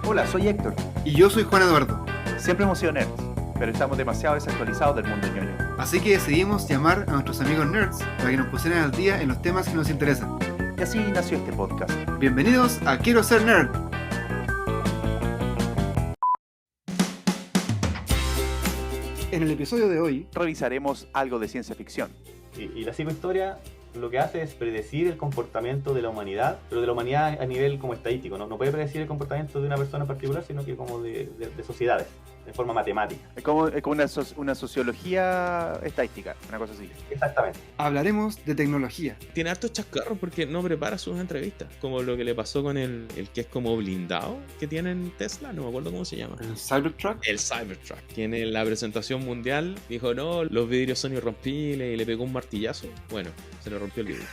Hola, soy Héctor. Y yo soy Juan Eduardo. Siempre hemos sido nerds, pero estamos demasiado desactualizados del mundo ñoño. Así que decidimos llamar a nuestros amigos nerds para que nos pusieran al día en los temas que nos interesan. Y así nació este podcast. Bienvenidos a Quiero Ser Nerd. En el episodio de hoy revisaremos algo de ciencia ficción. Y la psicohistoria lo que hace es predecir el comportamiento de la humanidad, pero de la humanidad a nivel como estadístico. No puede predecir el comportamiento de una persona en particular, sino que como de sociedades, de forma matemática. Es como una sociología estadística, una cosa así. Exactamente. hablaremos de tecnología. Tiene hartos chascarros porque no prepara sus entrevistas, como lo que le pasó con el que es como blindado que tiene en Tesla, no me acuerdo cómo se llama. ¿El Cybertruck? El Cybertruck, que en la presentación mundial dijo, no, los vidrios son irrompibles y le pegó un martillazo. Bueno, se le rompió el vidrio.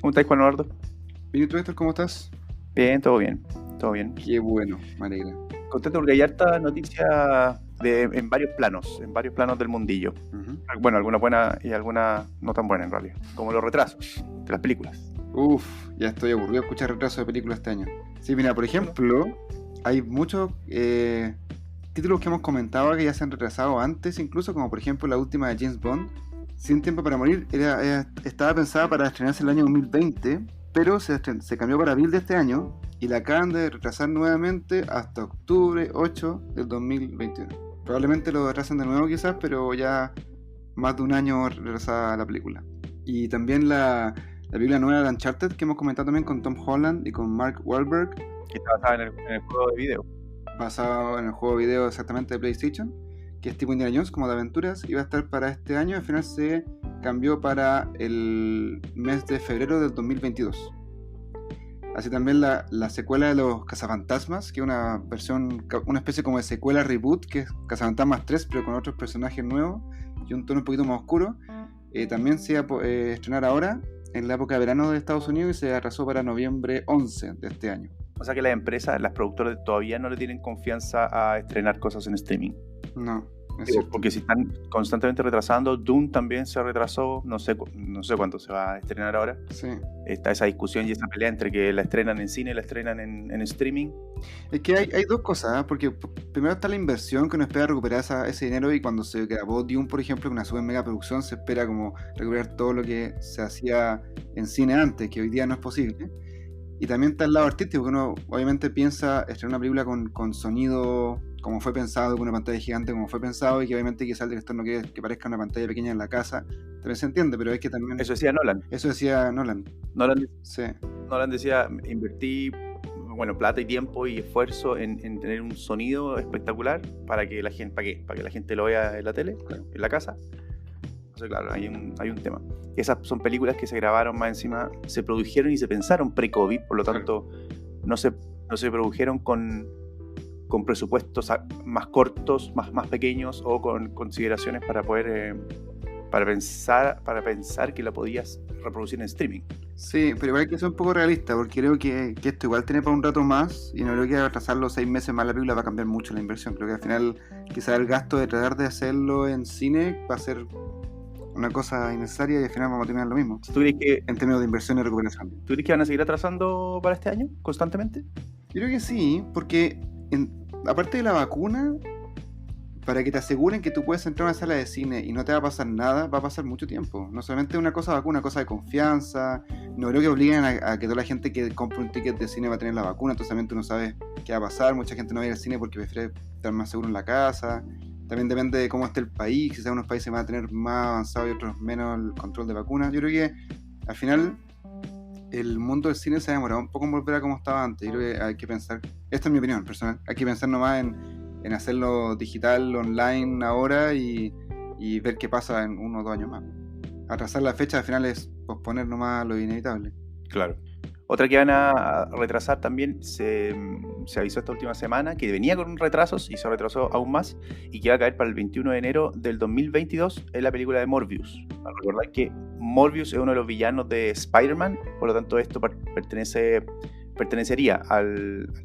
¿Cómo estás, Juan Eduardo? ¿Y tú, Héctor, cómo estás? Bien, todo bien, todo bien. Qué bueno, me alegra. Contento porque hay harta noticia en varios planos del mundillo. Bueno, algunas buenas y algunas no tan buenas en realidad, como los retrasos de las películas. Uf, ya estoy aburrido de escuchar retrasos de películas este año. Sí, mira, por ejemplo, hay muchos títulos que hemos comentado que ya se han retrasado antes, incluso como por ejemplo la última de James Bond, Sin Tiempo para Morir, estaba pensada para estrenarse el año 2020, pero se cambió para abril de este año y la acaban de retrasar nuevamente hasta octubre 8 del 2021. Probablemente lo retrasen de nuevo quizás, pero ya más de un año retrasada la película. Y también la película nueva de Uncharted que hemos comentado también con Tom Holland y con Mark Wahlberg, Que está basada en el juego de video. basado en el juego de video exactamente de PlayStation, que es tipo Indiana Jones, como de aventuras, iba a estar para este año, al final se cambió para el mes de febrero del 2022. Así también la secuela de los Cazafantasmas, que es una especie como de secuela reboot, que es Cazafantasmas 3, pero con otros personajes nuevos y un tono un poquito más oscuro, también se iba a estrenar ahora, en la época de verano de Estados Unidos, y se atrasó para noviembre 11 de este año. O sea que las empresas, las productoras todavía no le tienen confianza a estrenar cosas en streaming. No, es Digo, cierto. porque si están constantemente retrasando, Doom también se retrasó, no sé cuánto se va a estrenar ahora. Sí. Está esa discusión y esa pelea entre que la estrenan en cine y la estrenan en streaming. Es que hay dos cosas, ¿eh? Porque primero está la inversión que uno espera recuperar ese dinero, y cuando se grabó Dune, por ejemplo, una super mega producción, se espera como recuperar todo lo que se hacía en cine antes, que hoy día no es posible. Y también está el lado artístico, que uno obviamente piensa estrenar una película con sonido como fue pensado, con una pantalla gigante como fue pensado, y que obviamente quizá el director no quiere que parezca una pantalla pequeña en la casa. También se entiende, pero es que también... Eso decía Nolan. Eso decía Nolan. Sí. Sí. Nolan decía, invertí plata y tiempo y esfuerzo en tener un sonido espectacular para que la gente, para que la gente lo vea en la tele, Claro. en la casa. Entonces, claro, hay un tema. Esas son películas que se grabaron más encima, se produjeron y se pensaron pre-COVID, por lo tanto, no se produjeron con presupuestos más cortos, más pequeños, o con consideraciones para poder para pensar que la podías reproducir en streaming. Sí, pero igual hay que ser un poco realista, porque creo que esto igual tiene para un rato más, y no creo que atrasarlo 6 meses más la película va a cambiar mucho la inversión. Creo que al final quizás el gasto de tratar de hacerlo en cine va a ser una cosa innecesaria, y al final vamos a terminar lo mismo ¿Tú crees que en términos de inversión y recuperación. van a seguir atrasando para este año constantemente? Yo creo que sí, porque aparte de la vacuna, para que te aseguren que tú puedes entrar a una sala de cine y no te va a pasar nada, va a pasar mucho tiempo. No solamente una cosa vacuna, una cosa de confianza. No creo que obliguen a que toda la gente que compre un ticket de cine va a tener la vacuna, entonces también tú no sabes qué va a pasar. Mucha gente no va a ir al cine porque prefiere estar más seguro en la casa. También depende de cómo esté el país, quizás unos países van a tener más avanzado y otros menos el control de vacunas. Yo creo que al final el mundo del cine se ha demorado un poco en volver a como estaba antes. Yo creo que hay que pensar, esta es mi opinión personal, hay que pensar nomás en hacerlo digital, online ahora, y ver qué pasa en 1 o 2 años más. Atrasar la fecha al final es posponer nomás lo inevitable. Claro. Otra que van a retrasar también, se avisó esta última semana, que venía con retrasos y se retrasó aún más, y que va a caer para el 21 de enero del 2022, es la película de Morbius. Recordad que Morbius es uno de los villanos de Spider-Man, por lo tanto esto pertenecería a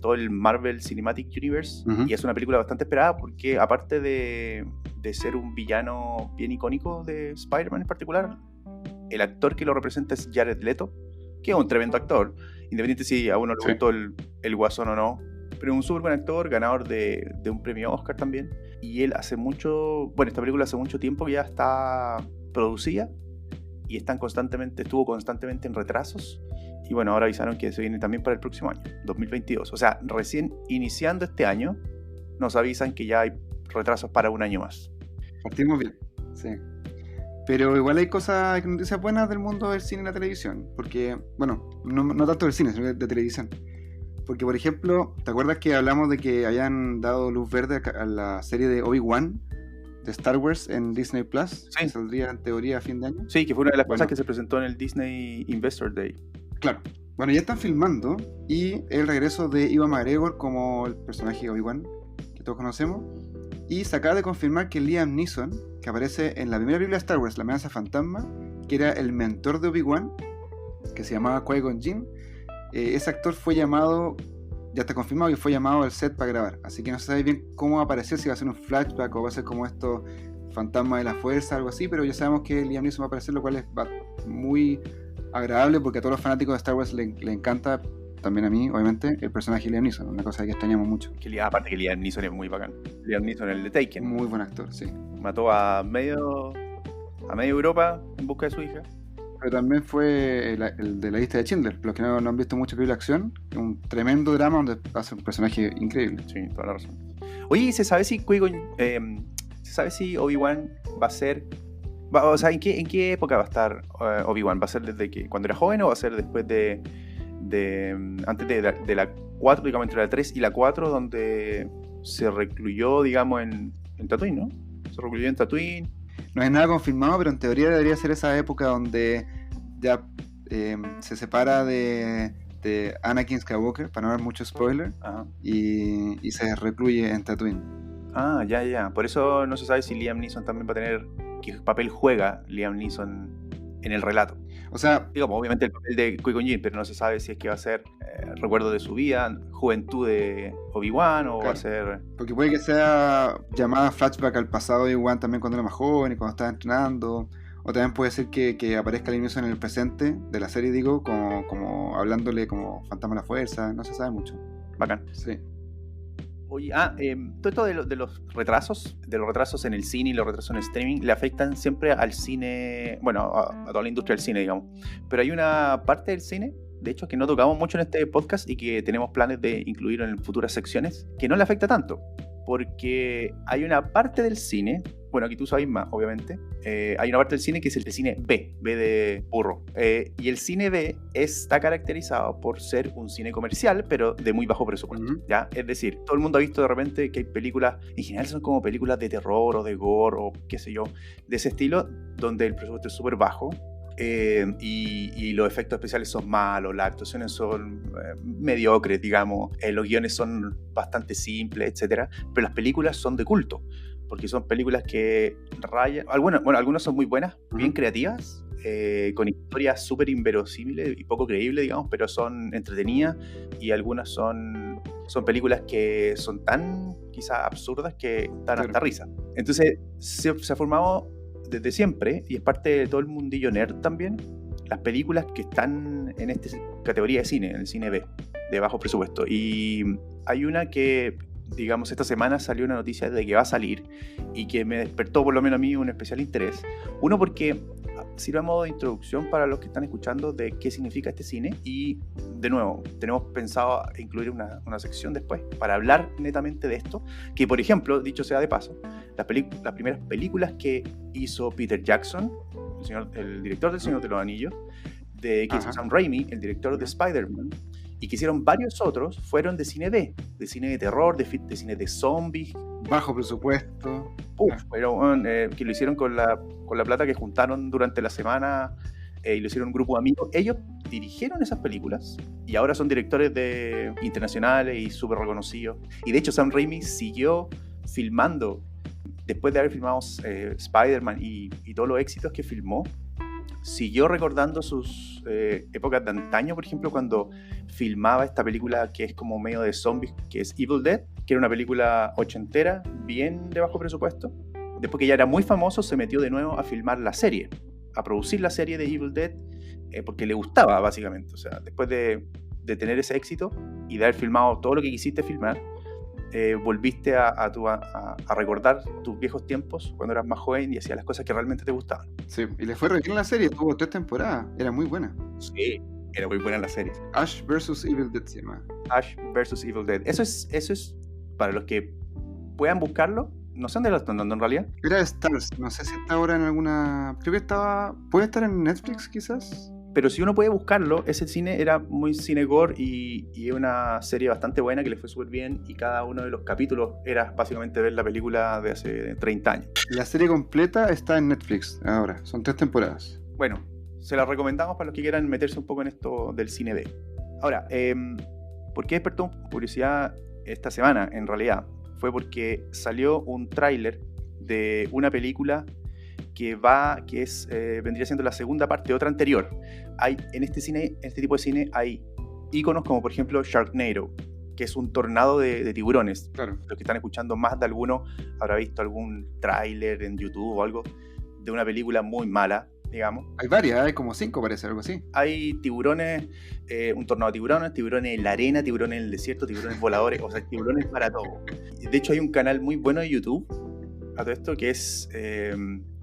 todo el Marvel Cinematic Universe, Ujú. y es una película bastante esperada porque aparte de ser un villano bien icónico de Spider-Man en particular, el actor que lo representa es Jared Leto, que es un tremendo actor, independiente si a uno le Sí. gustó el Guasón o no, pero es un súper buen actor, ganador de un premio Oscar también, y él esta película hace mucho tiempo que ya está producida, y estuvo constantemente en retrasos, y bueno, ahora avisaron que se viene también para el próximo año, 2022. O sea, recién iniciando este año, nos avisan que ya hay retrasos para un año más. Partimos bien, sí. Pero igual hay noticias buenas del mundo del cine y la televisión. Porque, bueno, no tanto del cine, sino de televisión. Porque, por ejemplo, ¿te acuerdas que hablamos de que habían dado luz verde a la serie de Obi-Wan de Star Wars en Disney Plus? Sí. Que saldría en teoría a fin de año. Sí, que fue una de las Bueno. cosas que se presentó en el Disney Investor Day. Claro. Bueno, ya están filmando. Y el regreso de Ewan McGregor como el personaje de Obi-Wan, que todos conocemos. Y se acaba de confirmar que Liam Neeson, que aparece en la primera película de Star Wars, La amenaza fantasma, que era el mentor de Obi-Wan, que se llamaba Qui-Gon Jinn, ese actor fue llamado, ya está confirmado que fue llamado al set para grabar. Así que no se sabe bien cómo va a aparecer, si va a ser un flashback o va a ser como esto, fantasma de la fuerza, algo así, pero ya sabemos que Liam Neeson va a aparecer, lo cual es muy agradable porque a todos los fanáticos de Star Wars le encanta, también a mí, obviamente, el personaje de Liam Neeson, una cosa que extrañamos mucho. Aparte que Liam Neeson es muy bacán. Liam Neeson, el de Taken, Muy buen actor, sí. mató a medio Europa en busca de su hija. Pero también fue el de la lista de Schindler. Los que no han visto mucho película de acción, un tremendo drama donde hace un personaje increíble. Sí, toda la razón. Oye, ¿se sabe si Obi-Wan va a ser... o sea, ¿en qué época va a estar Obi-Wan? ¿Va a ser desde cuando era joven o va a ser después antes de la 4, digamos, entre la 3 y la 4, donde se recluyó, digamos, en Tatooine, ¿no? Se recluyó en Tatooine. No es nada confirmado, pero en teoría debería ser esa época donde ya se separa de Anakin Skywalker, para no dar mucho spoiler, Ajá. y se recluye en Tatooine. Ah, ya. Por eso no se sabe si Liam Neeson también va a tener... ¿Qué papel juega Liam Neeson en el relato? O sea, Digamos, obviamente el papel de Qui-Gon Jinn, pero no se sabe si es que va a ser recuerdo de su vida, juventud de Obi-Wan, o va a ser... porque puede que sea llamada flashback al pasado de Obi-Wan también cuando era más joven y cuando estaba entrenando, o también puede ser que aparezca Liam Neeson en el presente de la serie, digo, como hablándole como fantasma de la fuerza, no se sabe mucho. Bacán. Sí. Oye, todo esto de los retrasos en el cine y los retrasos en streaming le afectan siempre al cine, bueno, a toda la industria del cine, digamos. Pero hay una parte del cine, de hecho, que no tocamos mucho en este podcast y que tenemos planes de incluir en futuras secciones, que no le afecta tanto, porque hay una parte del cine, bueno, aquí tú sabes más, obviamente, hay una parte del cine que es el cine B de burro, y el cine B está caracterizado por ser un cine comercial, pero de muy bajo presupuesto, Ujú. ¿ya? Es decir, todo el mundo ha visto de repente que hay películas, en general son como películas de terror o de gore o qué sé yo, de ese estilo, donde el presupuesto es súper bajo, y los efectos especiales son malos, las actuaciones son mediocres, digamos, los guiones son bastante simples, etcétera, pero las películas son de culto, porque son películas que rayan, algunas son muy buenas, bien creativas, con historias súper inverosímiles y poco creíbles, digamos, pero son entretenidas, y algunas son películas que son tan quizás absurdas que dan hasta risa. Entonces se ha formado desde siempre, y es parte de todo el mundillo nerd también, las películas que están en esta categoría de cine, en el cine B, de bajo presupuesto. Y hay una que, digamos, esta semana salió una noticia de que va a salir y que me despertó por lo menos a mí un especial interés. Uno, porque sirve a modo de introducción para los que están escuchando de qué significa este cine, y de nuevo, tenemos pensado incluir una sección después para hablar netamente de esto, que por ejemplo, dicho sea de paso, las primeras películas que hizo Peter Jackson, el director del Señor de los Anillos, que hizo Sam Raimi, el director de Spider-Man, y que hicieron varios otros, fueron de cine B, de cine de terror, de cine de zombies. Bajo presupuesto. Pero que lo hicieron con la plata que juntaron durante la semana, y lo hicieron un grupo de amigos. Ellos dirigieron esas películas y ahora son directores internacionales y súper reconocidos. Y de hecho Sam Raimi siguió filmando, después de haber filmado Spider-Man y todos los éxitos que filmó, siguió recordando sus épocas de antaño, por ejemplo, cuando filmaba esta película que es como medio de zombies, que es Evil Dead, que era una película ochentera, bien de bajo presupuesto. Después que ya era muy famoso, se metió de nuevo a filmar la serie, a producir la serie de Evil Dead, porque le gustaba, básicamente. O sea, después de tener ese éxito y de haber filmado todo lo que quisiste filmar, volviste a recordar tus viejos tiempos cuando eras más joven y hacías las cosas que realmente te gustaban. Sí, y le fue re bien la serie, tuvo 3 temporadas, era muy buena. Sí, era muy buena la serie. Ash vs. Evil Dead se llama. Ash vs. Evil Dead. Eso es para los que puedan buscarlo. No sé dónde lo están dando en realidad. Era de Stars, no sé si está ahora en alguna... Creo que estaba... ¿Puede estar en Netflix quizás? Pero si uno puede buscarlo, ese cine era muy cine gore y es una serie bastante buena que le fue súper bien, y cada uno de los capítulos era básicamente ver la película de hace 30 años. La serie completa está en Netflix ahora, son 3 temporadas. Bueno, se la recomendamos para los que quieran meterse un poco en esto del cine B. Ahora, ¿por qué despertó curiosidad esta semana? En realidad fue porque salió un tráiler de una película que vendría siendo la segunda parte de otra anterior. En este tipo de cine hay íconos como por ejemplo Sharknado, que es un tornado de tiburones. Claro. Los que están escuchando, más de alguno habrá visto algún tráiler en YouTube o algo de una película muy mala, digamos. Hay varias, hay como 5 parece, algo así. Hay tiburones, un tornado de tiburones en la arena, tiburones en el desierto, tiburones voladores, o sea, tiburones para todo. De hecho hay un canal muy bueno de YouTube a todo esto que es...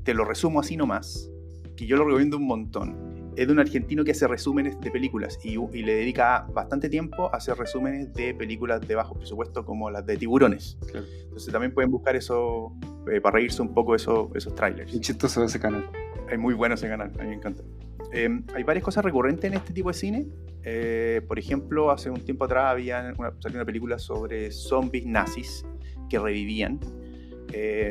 te lo resumo así nomás, que yo lo recomiendo un montón. Es de un argentino que hace resúmenes de películas y le dedica bastante tiempo a hacer resúmenes de películas de bajo presupuesto como las de tiburones. Claro. Entonces también pueden buscar eso para reírse un poco esos trailers. Y chistoso ese canal. Es muy bueno ese canal, a mí me encanta. Hay varias cosas recurrentes en este tipo de cine. Por ejemplo, hace un tiempo atrás salió una película sobre zombies nazis que revivían.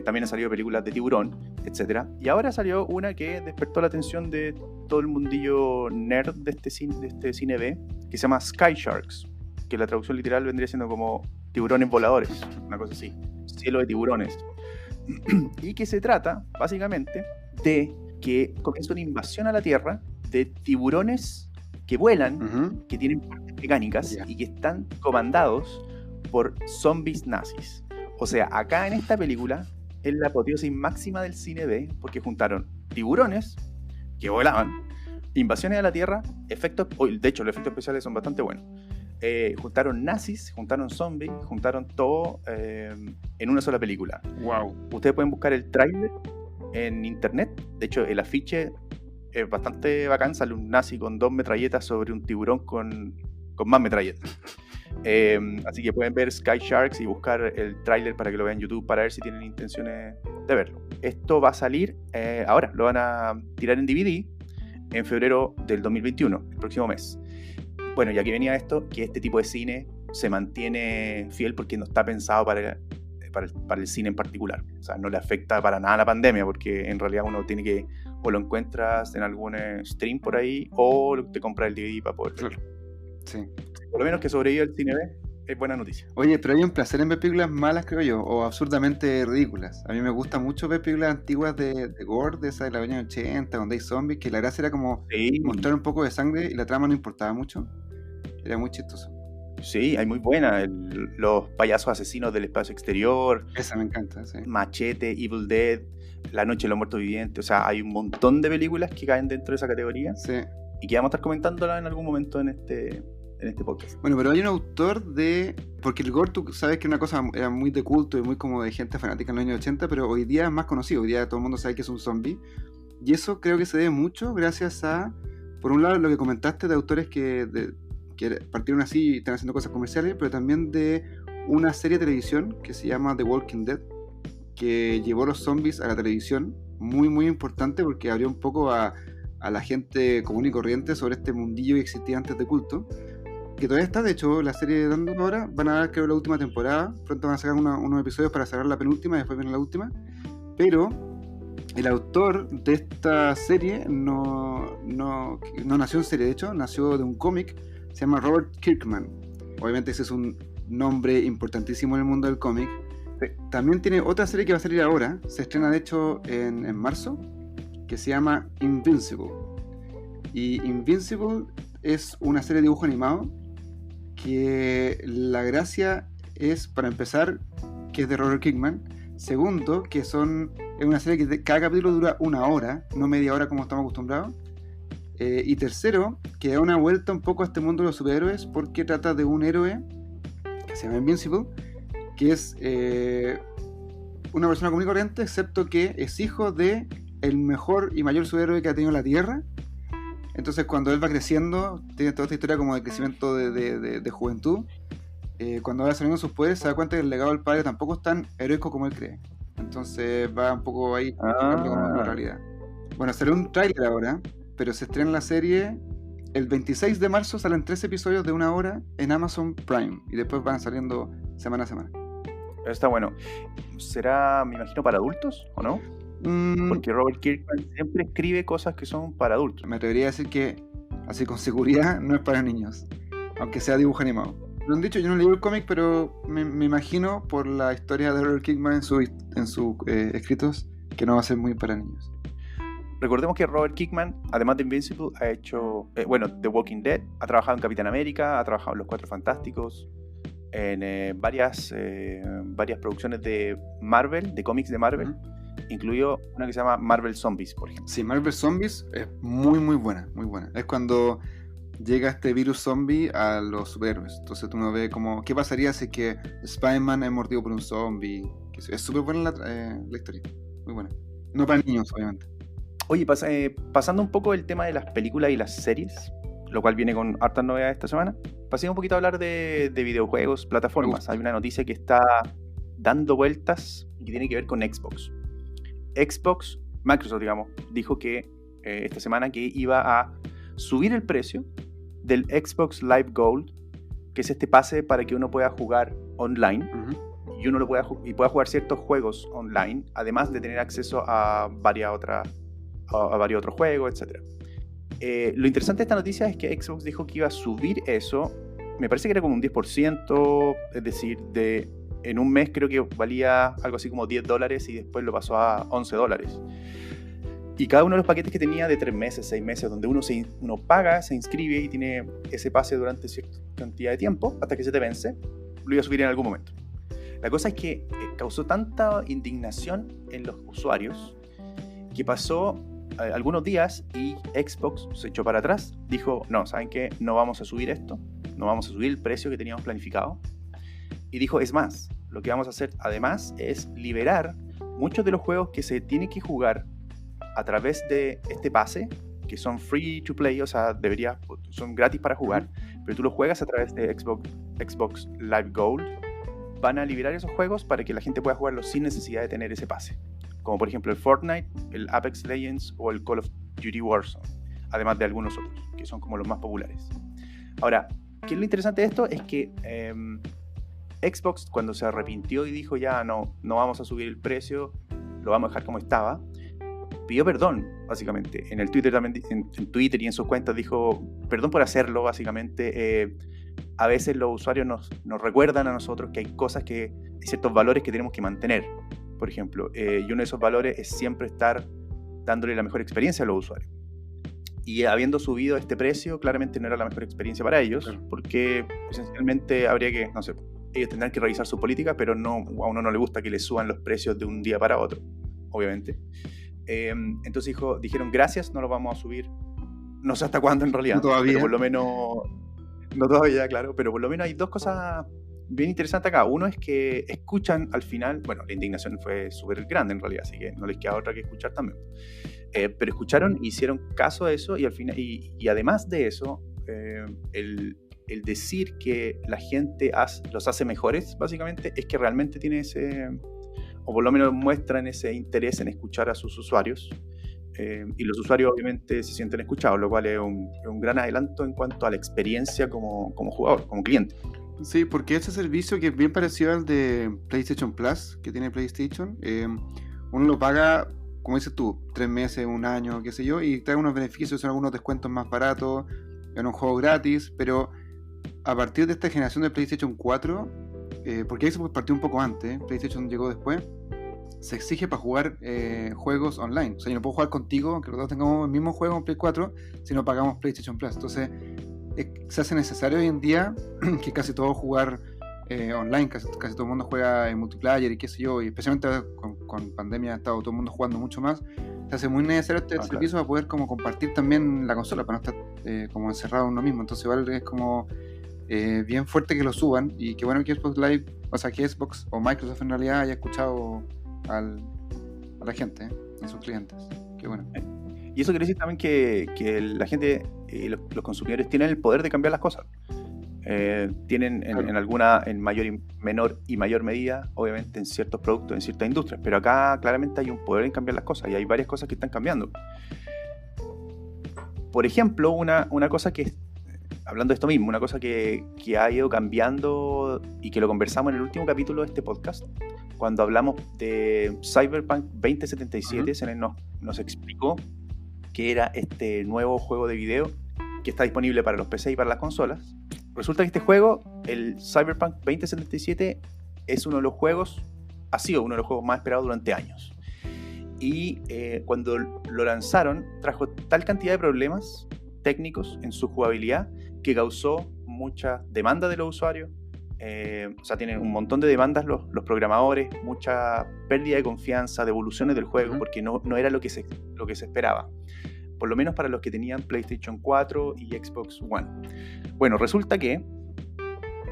También han salido películas de tiburón, etc. Y ahora salió una que despertó la atención de todo el mundillo nerd de este cine B, que se llama Sky Sharks, que la traducción literal vendría siendo como tiburones voladores, una cosa así, cielo de tiburones. Y que se trata, básicamente, de que comienza una invasión a la Tierra de tiburones que vuelan, que tienen partes mecánicas y que están comandados por zombies nazis. O sea, acá en esta película es la apoteosis máxima del cine B, porque juntaron tiburones que volaban, invasiones a la Tierra, de hecho los efectos especiales son bastante buenos. Juntaron nazis, juntaron zombies, juntaron todo en una sola película. Wow. Ustedes pueden buscar el tráiler en internet. De hecho, el afiche es bastante bacán. Sale un nazi con 2 metralletas sobre un tiburón con más metralletas. Así que pueden ver Sky Sharks y buscar el tráiler para que lo vean en YouTube, para ver si tienen intenciones de verlo. Esto va a salir ahora, lo van a tirar en DVD en febrero del 2021, el próximo mes. Bueno, y aquí venía esto, que este tipo de cine se mantiene fiel porque no está pensado para el cine en particular. O sea, no le afecta para nada la pandemia, porque en realidad uno tiene que, o lo encuentras en algún stream por ahí, o te compras el DVD para poder verlo. Sí. Por lo menos que sobreviva el cine B es buena noticia. Oye, pero hay un placer en ver películas malas, creo yo, o absurdamente ridículas. A mí me gusta mucho ver películas antiguas de gore, de esa de la años 80, donde hay zombies, que la gracia era como mostrar un poco de sangre y la trama no importaba mucho. Era muy chistoso. Sí, hay muy buena. Los payasos asesinos del espacio exterior. Esa me encanta, sí. Machete, Evil Dead, La noche de los muertos vivientes. O sea, hay un montón de películas que caen dentro de esa categoría. Sí. Y que vamos a estar comentándola en algún momento en este podcast. Bueno, pero hay un autor porque el gore, tú sabes que una cosa era muy de culto y muy como de gente fanática en los años 80, pero hoy día es más conocido. Hoy día todo el mundo sabe que es un zombie. Y eso creo que se debe mucho gracias a, por un lado, lo que comentaste de autores que partieron así y están haciendo cosas comerciales, pero también de una serie de televisión que se llama The Walking Dead, que llevó los zombies a la televisión. Muy, muy importante porque abrió un poco a la gente común y corriente sobre este mundillo que existía antes de culto, que todavía está, de hecho, la serie dando ahora. Van a dar, creo, la última temporada. Pronto van a sacar unos episodios para cerrar la penúltima y después viene la última. Pero el autor de esta serie no nació en serie, de hecho, nació de un cómic. Se llama Robert Kirkman. Obviamente ese es un nombre importantísimo en el mundo del cómic. También tiene otra serie que va a salir ahora. Se estrena, de hecho, en marzo, que se llama Invincible. Y Invincible es una serie de dibujo animado que la gracia es, para empezar, que es de Robert Kirkman. Segundo, que es una serie que cada capítulo dura 1 hora, no media hora como estamos acostumbrados. Y tercero, que da una vuelta un poco a este mundo de los superhéroes, porque trata de un héroe que se llama Invincible, que es una persona común y corriente, excepto que es hijo de el mejor y mayor superhéroe que ha tenido la Tierra. Entonces, cuando él va creciendo, tiene toda esta historia como de crecimiento de juventud. Cuando va desarrollando sus poderes, se da cuenta que el legado del padre tampoco es tan heroico como él cree. Entonces va un poco ahí chocando con la realidad. Bueno, salió un tráiler ahora, pero se estrena la serie el 26 de marzo. Salen 3 episodios de 1 hora en Amazon Prime, y después van saliendo semana a semana. Está bueno. ¿Será, me imagino, para adultos o no? Porque Robert Kirkman siempre escribe cosas que son para adultos. Me atrevería a decir que, así con seguridad, no es para niños, aunque sea dibujo animado. Lo han dicho, yo no leí el cómic, pero me imagino por la historia de Robert Kirkman en sus escritos que no va a ser muy para niños. Recordemos que Robert Kirkman, además de Invincible, ha hecho, The Walking Dead, ha trabajado en Capitán América, ha trabajado en Los Cuatro Fantásticos, en varias producciones de Marvel, de cómics de Marvel, incluido una que se llama Marvel Zombies, por ejemplo. Sí, Marvel Zombies es muy buena, muy buena. Es cuando llega este virus zombie a los superhéroes. Entonces tú no ves como, ¿qué pasaría si que Spider-Man es mordido por un zombie? Es súper buena la historia, muy buena. No para niños, obviamente. Oye, pasando un poco el tema de las películas y las series, lo cual viene con hartas novedades esta semana, pasemos un poquito a hablar de videojuegos, plataformas. Hay una noticia que está dando vueltas y que tiene que ver con Xbox. Microsoft, digamos, dijo que esta semana que iba a subir el precio del Xbox Live Gold, que es este pase para que uno pueda jugar online, y uno pueda jugar ciertos juegos online, además de tener acceso a varios otros juegos, etc. Lo interesante de esta noticia es que Xbox dijo que iba a subir eso, me parece que era como un 10%, es decir, en un mes creo que valía algo así como $10 y después lo pasó a $11. Y cada uno de los paquetes que tenía de 3 meses, 6 meses, donde uno paga, se inscribe y tiene ese pase durante cierta cantidad de tiempo, hasta que se te vence, lo iba a subir en algún momento. La cosa es que causó tanta indignación en los usuarios que pasó algunos días y Xbox se echó para atrás, dijo, no, ¿saben qué? No vamos a subir esto, no vamos a subir el precio que teníamos planificado. Y dijo, es más, lo que vamos a hacer además es liberar muchos de los juegos que se tienen que jugar a través de este pase, que son free to play, o sea, son gratis para jugar, pero tú los juegas a través de Xbox Live Gold. Van a liberar esos juegos para que la gente pueda jugarlos sin necesidad de tener ese pase, como por ejemplo el Fortnite, el Apex Legends o el Call of Duty Warzone, además de algunos otros, que son como los más populares. Ahora, ¿qué es lo interesante de esto? Es que Xbox, cuando se arrepintió y dijo ya no vamos a subir el precio, lo vamos a dejar como estaba, pidió perdón, básicamente. En el Twitter también, en Twitter y en sus cuentas dijo perdón por hacerlo, básicamente. A veces los usuarios nos recuerdan a nosotros que hay ciertos valores que tenemos que mantener, por ejemplo, y uno de esos valores es siempre estar dándole la mejor experiencia a los usuarios. Y habiendo subido este precio, claramente no era la mejor experiencia para ellos, porque esencialmente habría que, no sé, ellos tendrán que revisar su política, pero a uno no le gusta que le suban los precios de un día para otro, obviamente. Entonces dijeron gracias, no lo vamos a subir, no sé hasta cuándo en realidad, no todavía. Pero por lo menos, no todavía, claro, pero por lo menos hay dos cosas bien interesantes acá. Uno es que escuchan al final, bueno, la indignación fue súper grande en realidad, así que no les queda otra que escuchar también, pero escucharon, hicieron caso a eso y al final, y además de eso, el decir que la gente los hace mejores, básicamente, es que realmente tiene o por lo menos muestran ese interés en escuchar a sus usuarios, y los usuarios obviamente se sienten escuchados, lo cual es un gran adelanto en cuanto a la experiencia como jugador, como cliente. Sí, porque este servicio, que es bien parecido al de PlayStation Plus, que tiene PlayStation, uno lo paga, como dices tú, 3 meses, 1 año, qué sé yo, y trae unos beneficios, son algunos descuentos más baratos, en un juego gratis, pero a partir de esta generación de PlayStation 4, porque Xbox partió un poco antes, PlayStation llegó después, se exige para jugar juegos online. O sea, yo no puedo jugar contigo, aunque los dos tengamos el mismo juego en Play 4, si no pagamos PlayStation Plus. Entonces, se hace necesario hoy en día que casi todo jugar online, casi todo el mundo juega en multiplayer y qué sé yo, y especialmente con pandemia ha estado todo el mundo jugando mucho más. Se hace muy necesario este servicio para poder como compartir también la consola, para no estar como encerrado en uno mismo. Entonces igual es como bien fuerte que lo suban, y qué bueno que Xbox Live, o sea, que Xbox o Microsoft en realidad haya escuchado a la gente, a sus clientes. Qué bueno. Y eso quiere decir también que la gente, los consumidores tienen el poder de cambiar las cosas. Tienen en mayor y menor y mayor medida, obviamente en ciertos productos, en ciertas industrias, pero acá claramente hay un poder en cambiar las cosas, y hay varias cosas que están cambiando. Por ejemplo, una cosa que, hablando de esto mismo, una cosa que ha ido cambiando y que lo conversamos en el último capítulo de este podcast, cuando hablamos de Cyberpunk 2077, se nos explicó que era este nuevo juego de video que está disponible para los PC y para las consolas. Resulta que este juego, el Cyberpunk 2077, ha sido uno de los juegos más esperados durante años. Y cuando lo lanzaron, trajo tal cantidad de problemas técnicos en su jugabilidad que causó mucha demanda de los usuarios. O sea, tienen un montón de demandas los programadores, mucha pérdida de confianza, devoluciones del juego, porque no era lo que se esperaba. Por lo menos para los que tenían PlayStation 4 y Xbox One. Bueno, resulta que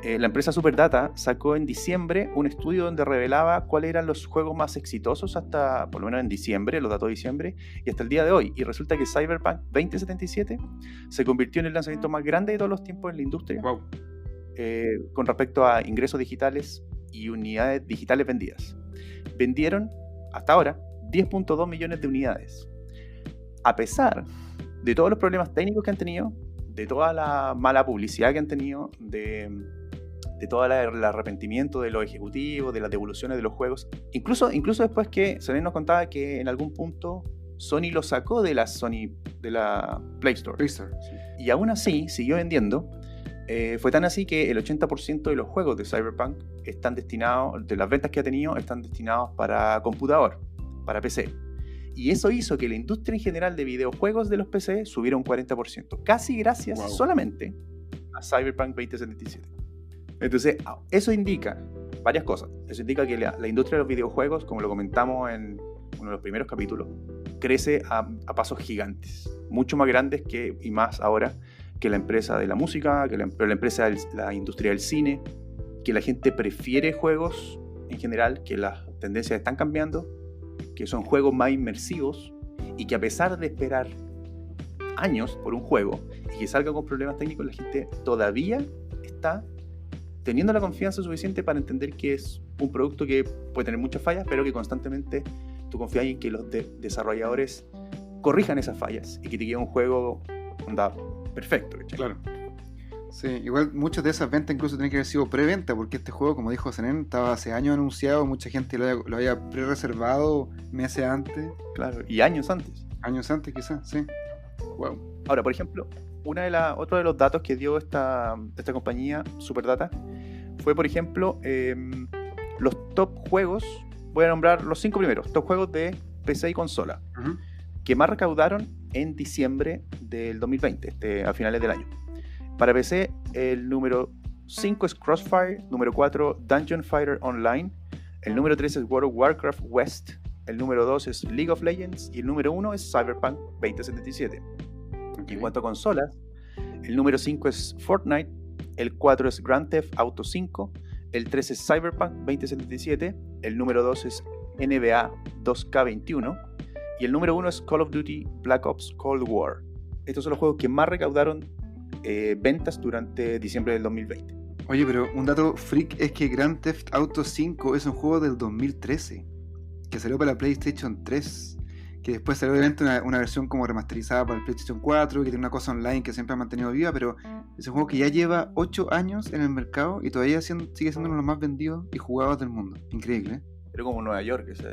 la empresa Superdata sacó en diciembre un estudio donde revelaba cuáles eran los juegos más exitosos hasta, por lo menos en diciembre, los datos de diciembre, y hasta el día de hoy. Y resulta que Cyberpunk 2077 se convirtió en el lanzamiento más grande de todos los tiempos en la industria. Wow. Con respecto a ingresos digitales y unidades digitales vendidas. Vendieron, hasta ahora, 10.2 millones de unidades. A pesar de todos los problemas técnicos que han tenido, de toda la mala publicidad que han tenido, de todo el arrepentimiento de los ejecutivos, de las devoluciones de los juegos, incluso después que Selene nos contaba que en algún punto Sony lo sacó de la Play Store. Sí. Y aún así siguió vendiendo. Fue tan así que el 80% de los juegos de Cyberpunk están destinados, de las ventas que ha tenido, están destinados para computador, para PC. Y eso hizo que la industria en general de videojuegos de los PC subiera un 40%, casi gracias solamente a Cyberpunk 2077. Entonces, eso indica varias cosas. Eso indica que la industria de los videojuegos, como lo comentamos en uno de los primeros capítulos, crece a pasos gigantes, mucho más grandes y más ahora que la empresa de la música, que la empresa de la industria del cine, que la gente prefiere juegos en general, que las tendencias están cambiando, que son juegos más inmersivos, y que a pesar de esperar años por un juego y que salga con problemas técnicos, la gente todavía está teniendo la confianza suficiente para entender que es un producto que puede tener muchas fallas, pero que constantemente tú confías en que los desarrolladores corrijan esas fallas y que te quede un juego perfecto. ¿Cachai? Claro. Sí, igual muchas de esas ventas incluso tienen que haber sido preventa, porque este juego, como dijo Zenén, estaba hace años anunciado, mucha gente lo había pre-reservado meses antes. Claro, y años antes. Años antes quizás, sí. Wow. Ahora, por ejemplo, otro de los datos que dio esta compañía, Superdata, fue, por ejemplo, los top juegos, voy a nombrar los 5 primeros, top juegos de PC y consola, que más recaudaron en diciembre del 2020, a finales del año. Para PC, el número 5 es Crossfire, número 4 Dungeon Fighter Online, el número 3 es World of Warcraft West, el número 2 es League of Legends y el número 1 es Cyberpunk 2077. Y en cuanto a consolas, el número 5 es Fortnite, el 4 es Grand Theft Auto 5, el 3 es Cyberpunk 2077, el número 2 es NBA 2K21 y el número 1 es Call of Duty Black Ops Cold War. Estos son los juegos que más recaudaron ventas durante diciembre del 2020. Oye, pero un dato freak es que Grand Theft Auto 5 es un juego del 2013 que salió para la PlayStation 3, que después salió obviamente una versión como remasterizada para el PlayStation 4, que tiene una cosa online que siempre ha mantenido viva, pero es un juego que ya lleva 8 años en el mercado y todavía sigue siendo uno de los más vendidos y jugados del mundo. Increíble, ¿eh? Pero como Nueva York, esa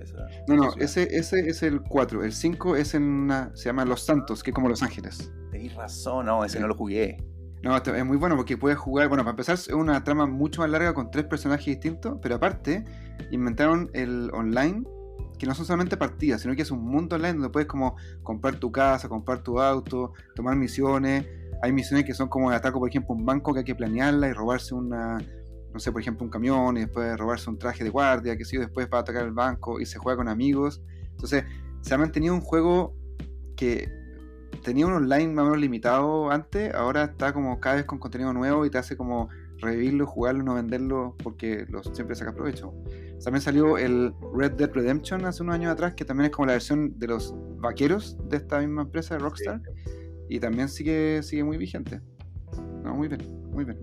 No, ese es el 4. El 5 es se llama Los Santos, que es como Los Ángeles. Tenéis razón, no, ese no lo jugué. No, es muy bueno porque puedes jugar, bueno, para empezar es una trama mucho más larga con 3 personajes distintos, pero aparte inventaron el online, que no son solamente partidas, sino que es un mundo online donde puedes como comprar tu casa, comprar tu auto, tomar misiones. Hay misiones que son como de ataque, por ejemplo, un banco que hay que planearla y robarse una, no sé, por ejemplo, un camión, y después robarse un traje de guardia, que sí, después para atacar el banco, y se juega con amigos. Entonces, se ha mantenido un juego que tenía un online más o menos limitado antes, ahora está como cada vez con contenido nuevo y te hace como revivirlo, jugarlo, no venderlo, porque siempre sacas provecho. También salió el Red Dead Redemption hace unos años atrás, que también es como la versión de los vaqueros de esta misma empresa de Rockstar, y también sigue muy vigente. No, muy bien,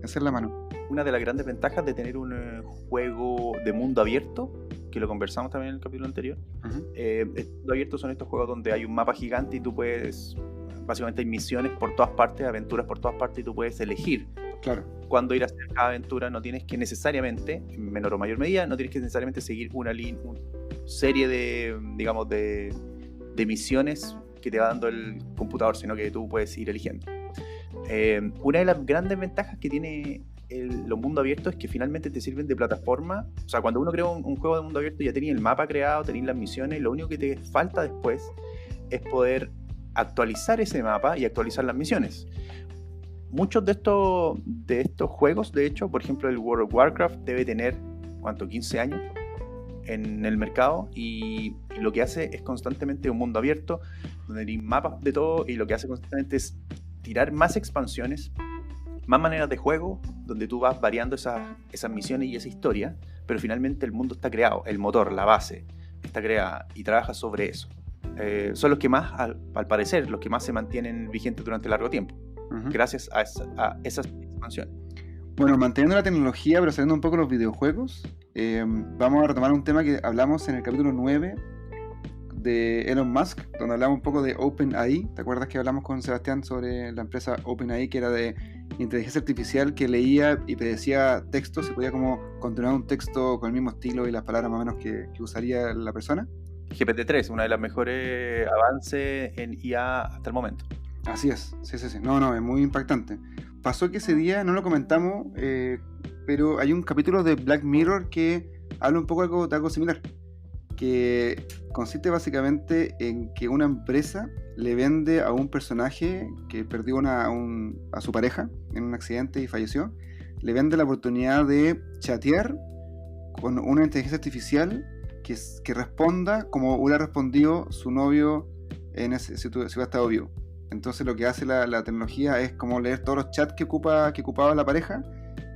esa es la mano. Una de las grandes ventajas de tener un juego de mundo abierto, que lo conversamos también en el capítulo anterior, el mundo abierto son estos juegos donde hay un mapa gigante y tú puedes, básicamente hay misiones por todas partes, aventuras por todas partes, y tú puedes elegir cuándo ir a hacer cada aventura. No tienes que necesariamente, en menor o mayor medida, no tienes que necesariamente seguir una serie de, digamos, de misiones que te va dando el computador, sino que tú puedes ir eligiendo. Una de las grandes ventajas que tiene los mundos abiertos es que finalmente te sirven de plataforma. O sea, cuando uno crea un juego de mundo abierto, ya tenías el mapa creado, tenías las misiones, lo único que te falta después es poder actualizar ese mapa y actualizar las misiones. Muchos de estos juegos, de hecho, por ejemplo, el World of Warcraft debe tener, ¿cuánto? 15 años en el mercado, y lo que hace es constantemente un mundo abierto donde hay mapas de todo, y lo que hace constantemente es tirar más expansiones, más maneras de juego, donde tú vas variando esas misiones y esa historia, pero finalmente el mundo está creado, el motor, la base está creada, y trabaja sobre eso. Son los que más, al parecer, los que más se mantienen vigentes durante largo tiempo, gracias a esas expansiones. Bueno, manteniendo la tecnología, pero saliendo un poco los videojuegos, vamos a retomar un tema que hablamos en el capítulo 9 de Elon Musk, donde hablamos un poco de OpenAI. ¿Te acuerdas que hablamos con Sebastián sobre la empresa OpenAI, que era de inteligencia artificial, que leía y predecía textos y podía como continuar un texto con el mismo estilo y las palabras más o menos que usaría la persona? GPT-3, una de las mejores avances en IA hasta el momento. Así es, sí. No, es muy impactante. Pasó que ese día, no lo comentamos, pero hay un capítulo de Black Mirror que habla un poco de algo similar, que consiste básicamente en que una empresa le vende a un personaje que perdió a su pareja en un accidente y falleció, le vende la oportunidad de chatear con una inteligencia artificial que responda como hubiera respondido su novio si hubiera estado vivo. Entonces lo que hace la tecnología es como leer todos los chats que ocupaba la pareja,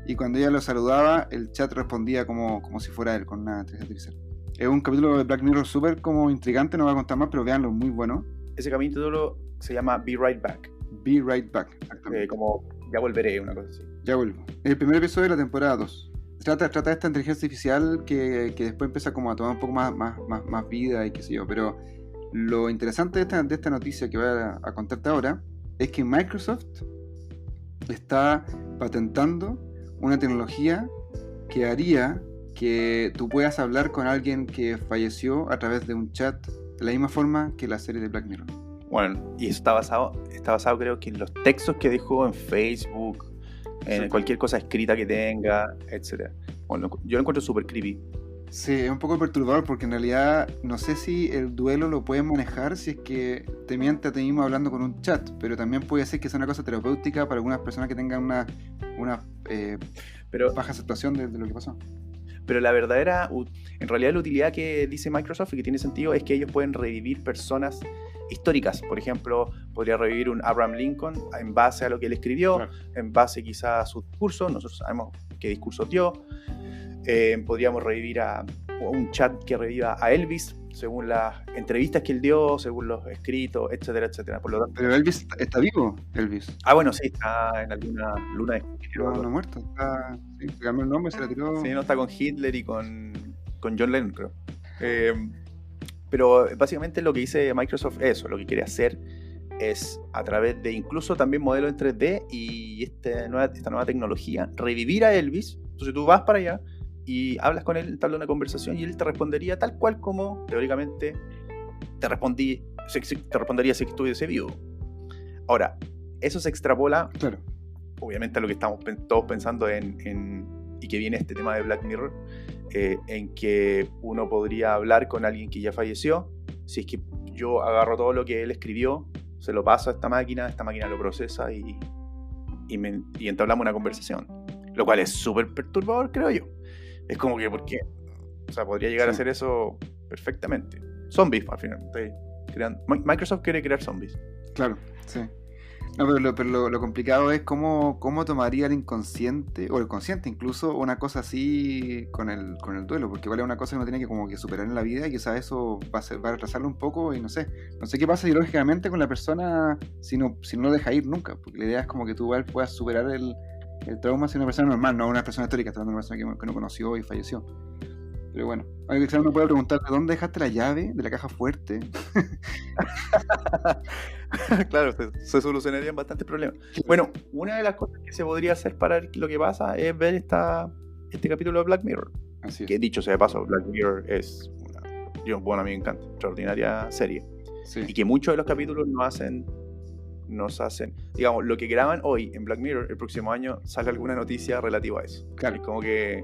y cuando ella lo saludaba, el chat respondía como si fuera él, con una inteligencia artificial. Es un capítulo de Black Mirror súper como intrigante, no voy a contar más, pero véanlo, muy bueno. Ese capítulo se llama Be Right Back. Be Right Back, exactamente. Como ya volveré, una cosa así. Ya vuelvo. El primer episodio de la temporada 2. Trata de esta inteligencia artificial que después empieza como a tomar un poco más vida y qué sé yo, pero lo interesante de esta noticia que voy a contarte ahora es que Microsoft está patentando una tecnología que haría que tú puedas hablar con alguien que falleció a través de un chat de la misma forma que la serie de Black Mirror. Bueno, y eso está basado creo que en los textos que dejó en Facebook, en cualquier cosa escrita que tenga, etc. Bueno, yo lo encuentro súper creepy. Sí, es un poco perturbador porque en realidad no sé si el duelo lo puedes manejar si es que te miente a ti mismo hablando con un chat, pero también puede ser que sea una cosa terapéutica para algunas personas que tengan una baja aceptación de lo que pasó. Pero en realidad la utilidad que dice Microsoft y que tiene sentido es que ellos pueden revivir personas históricas. Por ejemplo, podría revivir un Abraham Lincoln en base a lo que él escribió, claro, en base quizá a su discurso. Nosotros sabemos qué discurso dio. Podríamos revivir a un chat que reviva a Elvis, según las entrevistas que él dio, según los escritos, etcétera. Por lo tanto, pero Elvis está vivo, Elvis. Bueno, sí, está en alguna luna de... No muerto, se cambió el nombre, se la tiró. Sí, no, está con Hitler y con John Lennon, creo. Pero básicamente lo que dice Microsoft es eso, lo que quiere hacer es, a través de incluso también modelos en 3D y esta nueva tecnología, revivir a Elvis. Entonces tú vas para allá y hablas con él, entablas una conversación y él te respondería tal cual como teóricamente te respondería si estuviese vivo. Ahora, eso se extrapola, claro, obviamente a lo que estamos todos pensando y que viene este tema de Black Mirror, en que uno podría hablar con alguien que ya falleció. Si es que yo agarro todo lo que él escribió, se lo paso a esta máquina lo procesa y entablamos una conversación. Lo cual es súper perturbador, creo yo. Es como que, porque, o sea, podría llegar a hacer eso perfectamente. Zombies, al final. Microsoft quiere crear zombies. Claro, sí. No, pero lo complicado es cómo tomaría el inconsciente, o el consciente incluso, una cosa así con el duelo, porque igual es una cosa que uno tiene que como que superar en la vida y quizás eso va a retrasarlo un poco y no sé qué pasa ideológicamente con la persona si no lo deja ir nunca, porque la idea es como que tú igual puedas superar el trauma si una persona normal, no una persona histórica, estás hablando de una persona que no conoció y falleció. Pero bueno, uno puede preguntar, ¿de dónde dejaste la llave de la caja fuerte? Claro, se solucionarían bastantes problemas. Bueno, una de las cosas que se podría hacer para ver lo que pasa es ver este capítulo de Black Mirror. Así es. Que dicho sea de paso, Black Mirror es a mí me encanta, extraordinaria serie. Sí. Y que muchos de los capítulos nos hacen, digamos, lo que graban hoy en Black Mirror, el próximo año sale alguna noticia relativa a eso. Claro. Es como que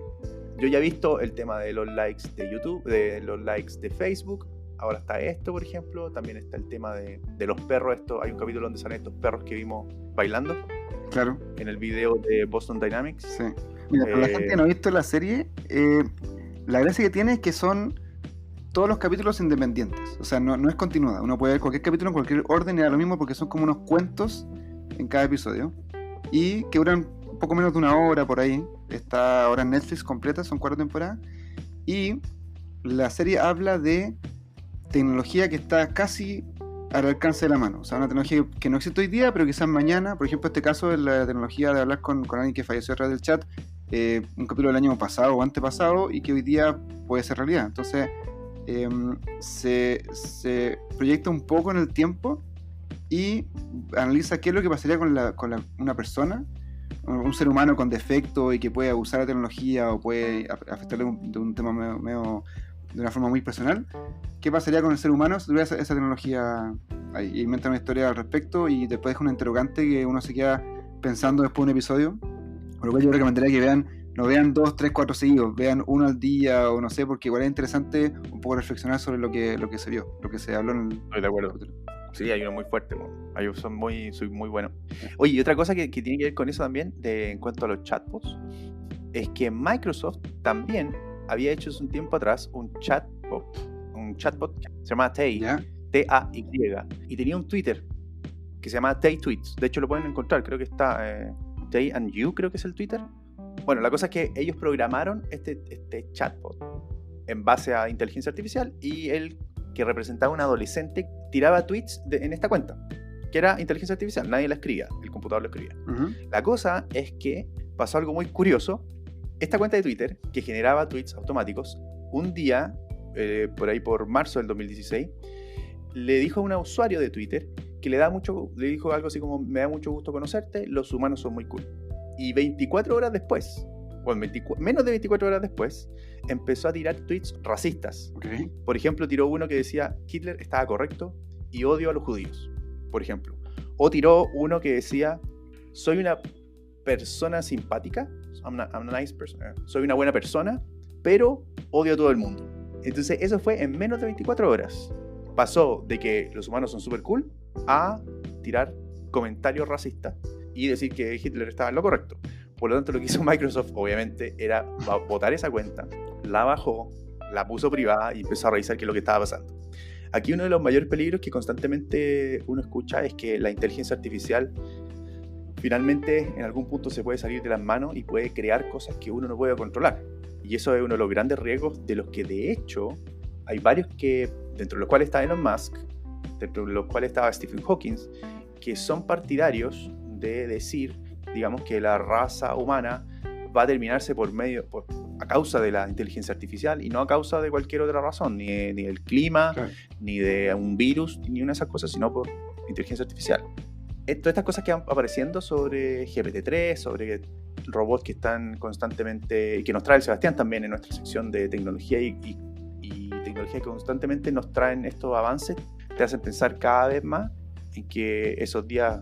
yo ya he visto el tema de los likes de YouTube, de los likes de Facebook. Ahora está esto, por ejemplo. También está el tema de los perros. Hay un capítulo donde salen estos perros que vimos bailando. Claro. En el video de Boston Dynamics. Sí. Mira, para la gente que no ha visto la serie, la gracia que tiene es que son todos los capítulos independientes. O sea, no es continuada. Uno puede ver cualquier capítulo en cualquier orden y da lo mismo porque son como unos cuentos en cada episodio. Y que duran un poco menos de una hora por ahí. Está ahora en Netflix completa, son 4 temporadas. Y la serie habla de tecnología que está casi al alcance de la mano. O sea, una tecnología que no existe hoy día, pero quizás mañana. Por ejemplo, este caso es la tecnología de hablar con alguien que falleció a través del chat, un capítulo del año pasado o antepasado, y que hoy día puede ser realidad. Entonces, se proyecta un poco en el tiempo y analiza qué es lo que pasaría con una persona, un ser humano con defecto y que puede abusar de la tecnología o puede afectarle de un tema medio de una forma muy personal. ¿Qué pasaría con el ser humano si tuviera esa tecnología ahí? Y inventa una historia al respecto y después deja un interrogante que uno se queda pensando después de un episodio. Por lo cual yo recomendaría que no vean 2, 3, 4 seguidos, vean uno al día o no sé, porque igual es interesante un poco reflexionar sobre lo que se vio, lo que se habló en el... Estoy de acuerdo. Sí, hay uno muy fuerte, soy muy bueno. Oye, y otra cosa que tiene que ver con eso también, en cuanto a los chatbots, es que Microsoft también había hecho hace un tiempo atrás un chatbot que se llama Tay, T-A-Y, y tenía un Twitter que se llama Tay Tweets. De hecho lo pueden encontrar, creo que está Tay and You, creo que es el Twitter. Bueno, la cosa es que ellos programaron este chatbot en base a inteligencia artificial, y él, que representaba a un adolescente, tiraba tweets en esta cuenta, que era inteligencia artificial, nadie la escribía, el computador lo escribía. Uh-huh. La cosa es que pasó algo muy curioso. Esta cuenta de Twitter, que generaba tweets automáticos, un día, por ahí por marzo del 2016, le dijo a un usuario de Twitter que le dijo algo así como: me da mucho gusto conocerte, los humanos son muy cool. Y 24 horas después, menos de 24 horas después, empezó a tirar tweets racistas. Okay. Por ejemplo, tiró uno que decía: Hitler estaba correcto y odio a los judíos, por ejemplo. O tiró uno que decía: soy una persona simpática, I'm a nice person. Soy una buena persona, pero odio a todo el mundo. Entonces eso fue en menos de 24 horas. Pasó de que los humanos son super cool a tirar comentarios racistas y decir que Hitler estaba en lo correcto. Por lo tanto, lo que hizo Microsoft, obviamente, era botar esa cuenta, la bajó, la puso privada y empezó a revisar qué es lo que estaba pasando. Aquí uno de los mayores peligros que constantemente uno escucha es que la inteligencia artificial finalmente en algún punto se puede salir de las manos y puede crear cosas que uno no puede controlar. Y eso es uno de los grandes riesgos, de los que de hecho hay varios, que dentro de los cuales está Elon Musk, dentro de los cuales estaba Stephen Hawking, que son partidarios de decir, digamos, que la raza humana va a terminarse a causa de la inteligencia artificial y no a causa de cualquier otra razón, ni del clima, claro, ni de un virus, ni una de esas cosas, sino por inteligencia artificial. Todas estas cosas que van apareciendo sobre GPT-3, sobre robots que están constantemente, que nos trae el Sebastián también en nuestra sección de tecnología y tecnología, que constantemente nos traen estos avances, te hacen pensar cada vez más en que esos días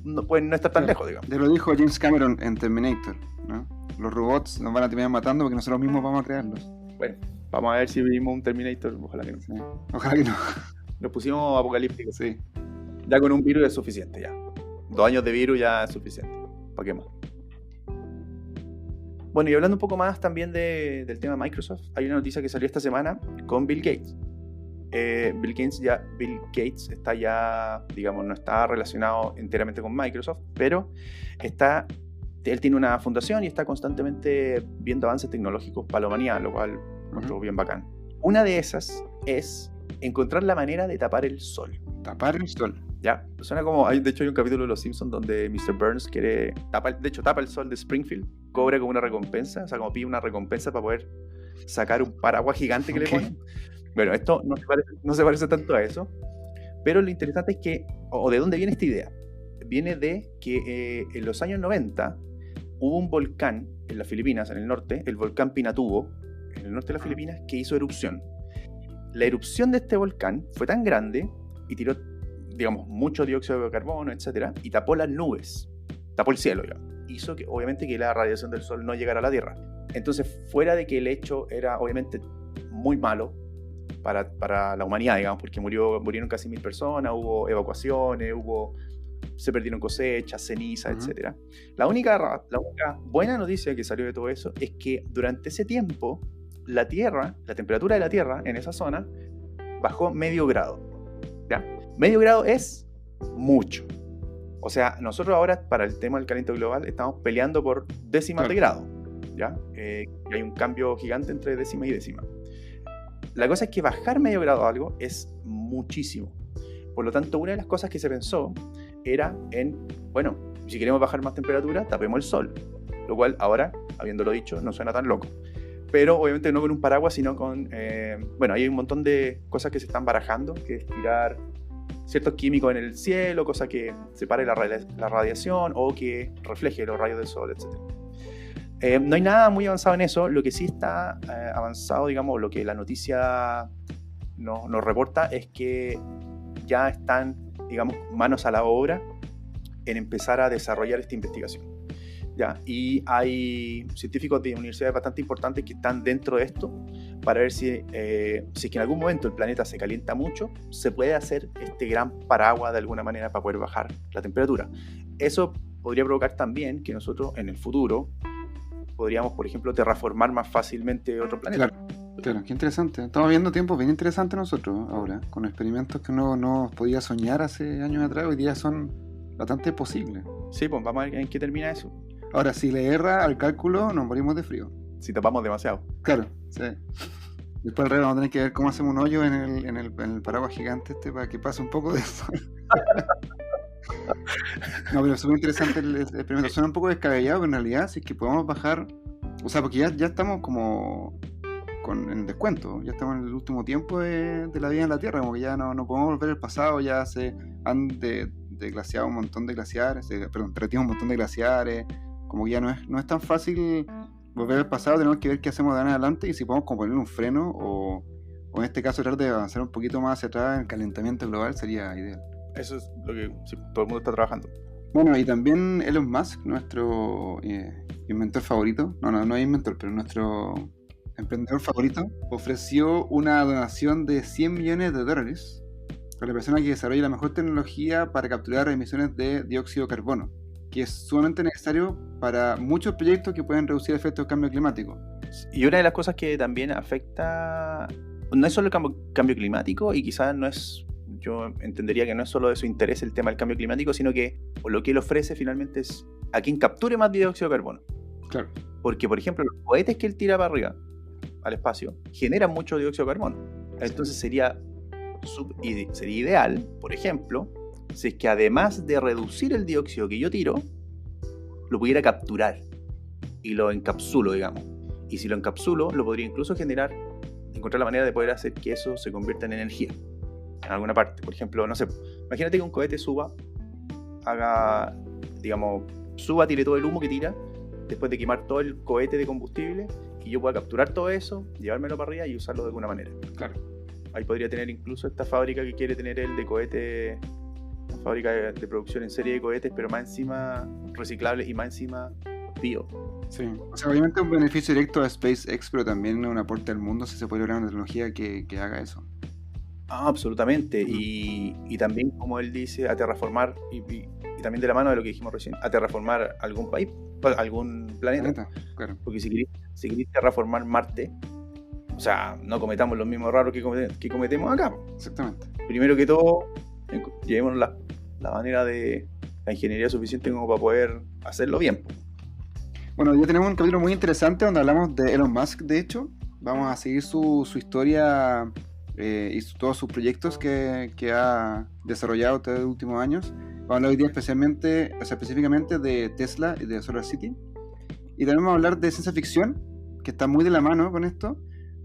no pueden no estar tan Claro. lejos, digamos. Ya lo dijo James Cameron en Terminator, ¿no? Los robots nos van a terminar matando porque nosotros mismos vamos a crearlos. Bueno, vamos a ver si vivimos un Terminator, ojalá que no. Sí. Ojalá que no. Nos pusimos apocalípticos. Sí. Ya con un virus es suficiente, ya. 2 años de virus ya es suficiente. ¿Para qué más? Bueno, y hablando un poco más también del tema Microsoft, hay una noticia que salió esta semana con Bill Gates. Bill Gates está ya, digamos, no está relacionado enteramente con Microsoft, pero él tiene una fundación y está constantemente viendo avances tecnológicos para la humanidad, lo cual encontró bien bacán. Una de esas es encontrar la manera de tapar el sol. Tapar el sol. ¿Ya? Suena como, de hecho hay un capítulo de Los Simpsons donde Mr. Burns tapa el sol de Springfield, cobra como una recompensa, o sea, como pide una recompensa para poder sacar un paraguas gigante que le ponen. Bueno, esto no se parece tanto a eso, pero lo interesante es que, o de dónde viene esta idea, viene de que en los años 90 hubo un volcán en las Filipinas, en el norte, el volcán Pinatubo, en el norte de las Filipinas, que hizo erupción. La erupción de este volcán fue tan grande y tiró, digamos, mucho dióxido de carbono, etcétera, y tapó las nubes, tapó el cielo, ya. Hizo que, obviamente, que la radiación del sol no llegara a la Tierra. Entonces, fuera de que el hecho era, obviamente, muy malo para la humanidad, digamos, porque murieron casi 1000 personas, hubo evacuaciones, se perdieron cosechas, cenizas, etcétera. La única buena noticia que salió de todo eso es que durante ese tiempo, la temperatura de la Tierra en esa zona bajó medio grado. ¿Ya? Medio grado es mucho. O sea, nosotros ahora, para el tema del calentamiento global, estamos peleando por décimas de grado. ¿Ya? Y hay un cambio gigante entre décima y décima. La cosa es que bajar medio grado a algo es muchísimo. Por lo tanto, una de las cosas que se pensó era bueno, si queremos bajar más temperatura, tapemos el sol. Lo cual ahora, habiéndolo dicho, no suena tan loco. Pero obviamente no con un paraguas, sino con... hay un montón de cosas que se están barajando, que es tirar ciertos químicos en el cielo, cosa que separe la radiación o que refleje los rayos del sol, etc. No hay nada muy avanzado en eso. Lo que sí está avanzado, digamos, lo que la noticia nos reporta es que ya están, digamos, manos a la obra en empezar a desarrollar esta investigación. ¿Ya? Y hay científicos de universidades bastante importantes que están dentro de esto para ver si es que en algún momento el planeta se calienta mucho, se puede hacer este gran paraguas de alguna manera para poder bajar la temperatura. Eso podría provocar también que nosotros en el futuro podríamos, por ejemplo, terraformar más fácilmente otro planeta. Claro, qué interesante. Estamos viendo tiempos bien interesantes nosotros ahora, con experimentos que no podía soñar hace años atrás, hoy día son bastante posibles. Sí, pues vamos a ver en qué termina eso. Ahora, si le erra al cálculo, nos morimos de frío. Si tapamos demasiado. Claro, sí. Después al revés vamos a tener que ver cómo hacemos un hoyo en el paraguas gigante para que pase un poco de eso. No, pero es súper interesante el experimento. Suena un poco descabellado, pero en realidad si es que podemos bajar, o sea, porque ya estamos como en el descuento, ya estamos en el último tiempo de la vida en la Tierra, como que ya no podemos volver al pasado, ya se han desglaciado un montón de glaciares, derretido un montón de glaciares, como que ya no es tan fácil volver al pasado, tenemos que ver qué hacemos de ahora en adelante y si podemos componer un freno o en este caso tratar de avanzar un poquito más hacia atrás en el calentamiento global sería ideal. Eso es lo que todo el mundo está trabajando. Bueno, y también Elon Musk, nuestro inventor favorito, no es inventor, pero nuestro emprendedor favorito, ofreció una donación de $100 millones a la persona que desarrolle la mejor tecnología para capturar emisiones de dióxido de carbono, que es sumamente necesario para muchos proyectos que pueden reducir el efecto del cambio climático. Y una de las cosas que también afecta, no es solo el cambio climático, y quizás yo entendería que no es solo de su interés el tema del cambio climático, sino que lo que él ofrece finalmente es a quien capture más dióxido de carbono. Claro. Porque, por ejemplo, los cohetes que él tira para arriba, al espacio, generan mucho dióxido de carbono. Entonces sería ideal, por ejemplo, si es que además de reducir el dióxido que yo tiro, lo pudiera capturar y lo encapsulo, digamos. Y si lo encapsulo, lo podría incluso encontrar la manera de poder hacer que eso se convierta en energía en alguna parte. Por ejemplo, no sé, imagínate que un cohete tire todo el humo que tira después de quemar todo el cohete de combustible, y yo pueda capturar todo eso, llevármelo para arriba y usarlo de alguna manera. Claro. Ahí podría tener incluso esta fábrica que quiere tener él de cohete fábrica de producción en serie de cohetes, pero más encima reciclable y más encima bio. Sí. O sea, obviamente un beneficio directo a SpaceX, pero también un aporte al mundo si se puede lograr una tecnología que haga eso. Absolutamente. Y también, como él dice, a terraformar, y también de la mano de lo que dijimos recién, a terraformar algún país, algún planeta. Claro. Porque si querés terraformar Marte, o sea, no cometamos los mismos errores que cometemos acá. Exactamente. Primero que todo, llevemos la manera de la ingeniería suficiente como para poder hacerlo bien. Bueno, ya tenemos un capítulo muy interesante donde hablamos de Elon Musk, de hecho. Vamos a seguir su historia y todos sus proyectos que ha desarrollado estos últimos años. Vamos a hablar hoy día específicamente de Tesla y de SolarCity. Y también vamos a hablar de ciencia ficción, que está muy de la mano con esto.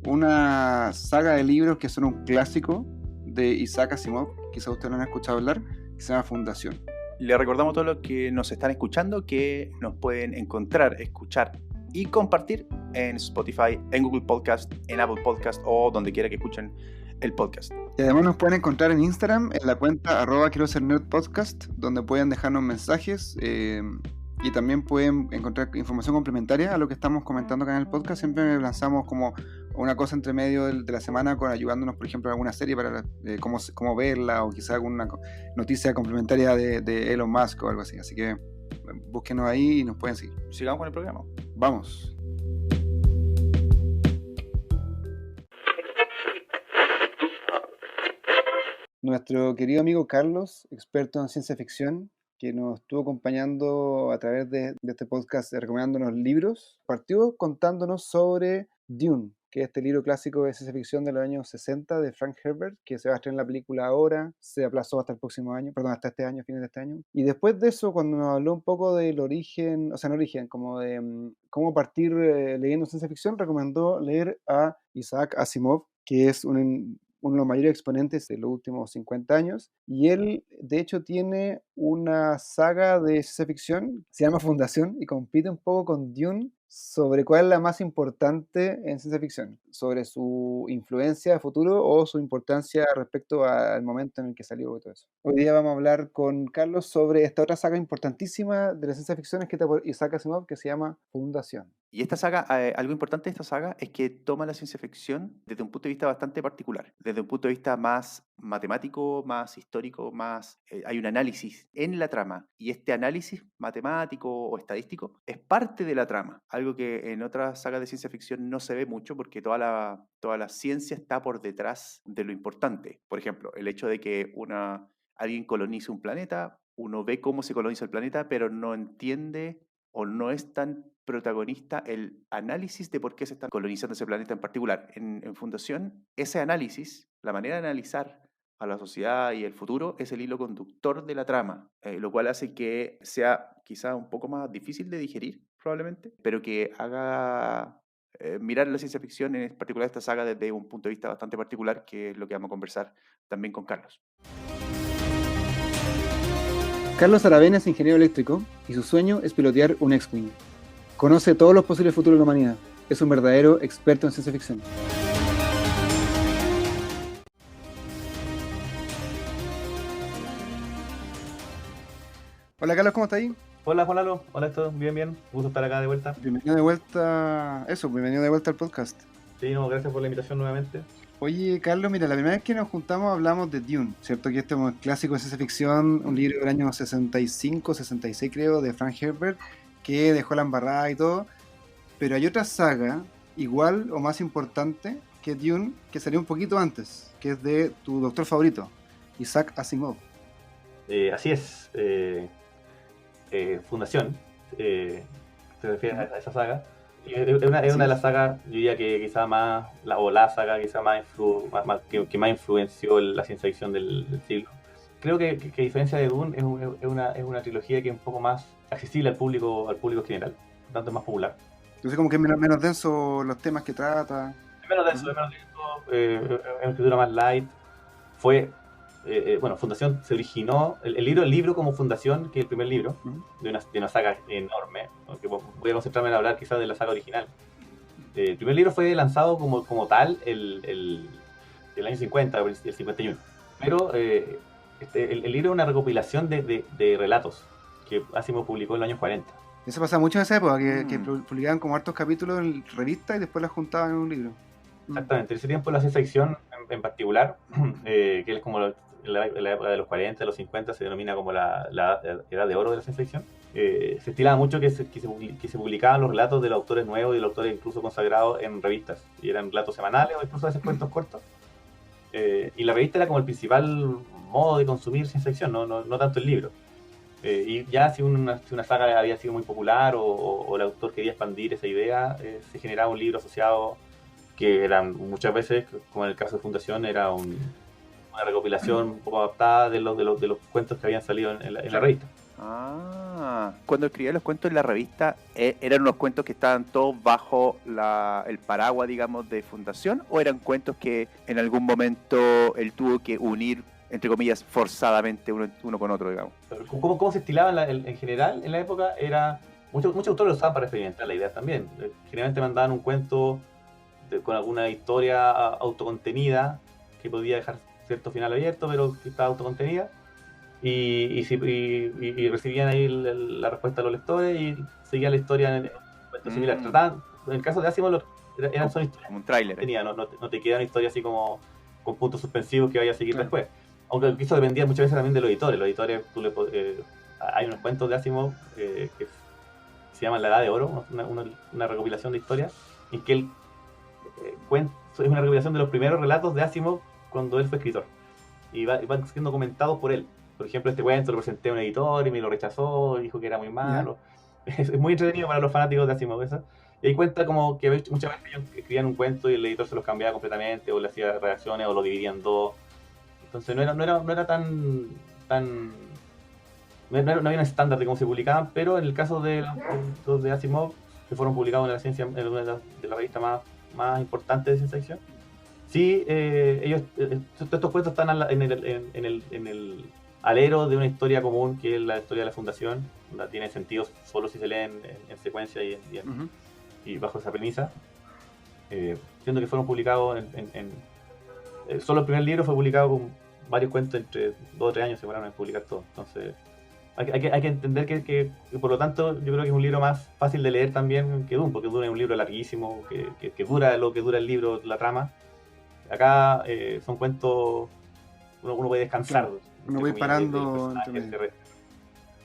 Una saga de libros que son un clásico de Isaac Asimov, quizás ustedes no han escuchado hablar, que se llama Fundación. Le recordamos a todos los que nos están escuchando que nos pueden encontrar, escuchar y compartir en Spotify, en Google Podcast, en Apple Podcast o donde quiera que escuchen el podcast. Y además nos pueden encontrar en Instagram en la cuenta @QuieroSerNerdPodcast, donde pueden dejarnos mensajes y también pueden encontrar información complementaria a lo que estamos comentando acá en el podcast. Siempre lanzamos como una cosa entre medio de la semana ayudándonos, por ejemplo, en alguna serie para cómo verla, o quizá alguna noticia complementaria de Elon Musk o algo así. Así que búsquenos ahí y nos pueden seguir. Sigamos con el programa. Vamos. Nuestro querido amigo Carlos, experto en ciencia ficción, que nos estuvo acompañando a través de este podcast recomendándonos libros, partió contándonos sobre Dune, que es este libro clásico de ciencia ficción de los años 60 de Frank Herbert, que se va a estrenar en la película ahora, se aplazó hasta el próximo año, perdón, hasta este año, fines de este año. Y después de eso, cuando nos habló un poco del origen, o sea, no origen, como de cómo partir leyendo ciencia ficción, recomendó leer a Isaac Asimov, que es uno de los mayores exponentes de los últimos 50 años, y él de hecho tiene una saga de ciencia ficción, se llama Fundación, y compite un poco con Dune sobre cuál es la más importante en ciencia ficción, sobre su influencia de futuro o su importancia respecto al momento en el que salió y todo eso. Hoy día vamos a hablar con Carlos sobre esta otra saga importantísima de la ciencia ficción escrita por Isaac Asimov que se llama Fundación. Y esta saga, algo importante de esta saga es que toma la ciencia ficción desde un punto de vista bastante particular, desde un punto de vista más matemático, más histórico, hay un análisis en la trama, y este análisis matemático o estadístico es parte de la trama, algo que en otras sagas de ciencia ficción no se ve mucho porque toda la ciencia está por detrás de lo importante. Por ejemplo, el hecho de que alguien colonice un planeta, uno ve cómo se coloniza el planeta, pero no entiende o no es tan protagonista el análisis de por qué se está colonizando ese planeta en particular. En Fundación, ese análisis, la manera de analizar a la sociedad y el futuro, es el hilo conductor de la trama, lo cual hace que sea quizá un poco más difícil de digerir, probablemente, pero que haga mirar la ciencia ficción, en particular esta saga, desde un punto de vista bastante particular, que es lo que vamos a conversar también con Carlos. Carlos Aravena es ingeniero eléctrico y su sueño es pilotear un X-Wing. Conoce todos los posibles futuros de la humanidad. Es un verdadero experto en ciencia ficción. Hola Carlos, ¿cómo estás ahí? Hola Juan Lalo, hola Héctor, bien, gusto estar acá de vuelta. Bienvenido de vuelta al podcast. Sí, no, gracias por la invitación nuevamente. Oye, Carlos, mira, la primera vez que nos juntamos hablamos de Dune, ¿cierto? Que este es un clásico de ciencia ficción, un libro del año 65, 66 creo, de Frank Herbert, que dejó la embarrada y todo. Pero hay otra saga, igual o más importante que Dune, que salió un poquito antes, que es de tu doctor favorito, Isaac Asimov. Así es, Fundación, se refiere a esa saga. Es una de las sagas, yo diría que quizá más, la saga quizá que más influenció la ciencia ficción del siglo. Creo que a diferencia de Dune es una trilogía que es un poco más accesible al público general, tanto es más popular. Entonces como que es menos denso los temas que trata. Es menos denso, es una escritura más light. Fundación se originó, el libro como Fundación, que es el primer libro de una saga enorme, aunque voy a concentrarme en hablar quizás de la saga original. El primer libro fue lanzado como tal el año 50, el 51, pero el libro es una recopilación de relatos que Asimov publicó en los años 40. Eso pasa mucho en esa época, que Mm. publicaban como hartos capítulos en revistas y después las juntaban en un libro. Exactamente, en ese tiempo la ciencia ficción en particular, que es como en la época de los 40, de los 50, se denomina como la edad de oro de la ciencia ficción. Se estilaba mucho que se publicaban los relatos de los autores nuevos y de los autores incluso consagrados en revistas, y eran relatos semanales o incluso a veces cuentos cortos. Y la revista era como el principal modo de consumir ciencia ficción, no tanto el libro. Y ya si una saga había sido muy popular o el autor quería expandir esa idea, se generaba un libro asociado que eran muchas veces, como en el caso de Fundación, era una recopilación un poco adaptada de los cuentos que habían salido en la revista. Cuando escribía los cuentos en la revista, ¿eran unos cuentos que estaban todos bajo el paraguas, digamos, de Fundación? ¿O eran cuentos que en algún momento él tuvo que unir, entre comillas, forzadamente uno con otro, digamos? ¿Cómo se estilaba en general en la época? Muchos autores lo usaban para experimentar la idea también. Generalmente mandaban un cuento con alguna historia autocontenida que podía dejar cierto final abierto, pero que estaba autocontenida. Y recibían ahí la respuesta de los lectores y seguían la historia en un cuento similar. En el caso de Asimov son historias Como un tráiler. no te queda una historia así como con puntos suspensivos que vaya a seguir después. Aunque eso dependía muchas veces también de los editores. Los editores, hay unos cuentos de Asimov que se llaman La Edad de Oro, una recopilación de historias, en que él es una recopilación de los primeros relatos de Asimov cuando él fue escritor. Y van siendo comentados por él. Por ejemplo, este cuento lo presenté a un editor y me lo rechazó, dijo que era muy malo. Es muy entretenido para los fanáticos de Asimov eso. Y ahí cuenta como que muchas veces ellos escribían un cuento y el editor se los cambiaba completamente, o le hacía redacciones, o lo dividía en dos. Entonces no era tan no había un estándar de cómo se publicaban, pero en el caso de los de Asimov, que fueron publicados en una de las revistas más importantes de ciencia ficción, sí, estos cuentos están en el alero de una historia común, que es la historia de la Fundación. Tiene sentido solo si se leen en secuencia y bajo esa premisa. Siendo que fueron publicados solo el primer libro fue publicado con varios cuentos, entre 2 o 3 años se demoraron en publicar todo. Entonces hay que entender que por lo tanto yo creo que es un libro más fácil de leer también que Dune, porque Dune es un libro larguísimo, que dura lo que dura el libro, la trama. Acá son cuentos, uno puede descansar. Claro, uno puede ir parando.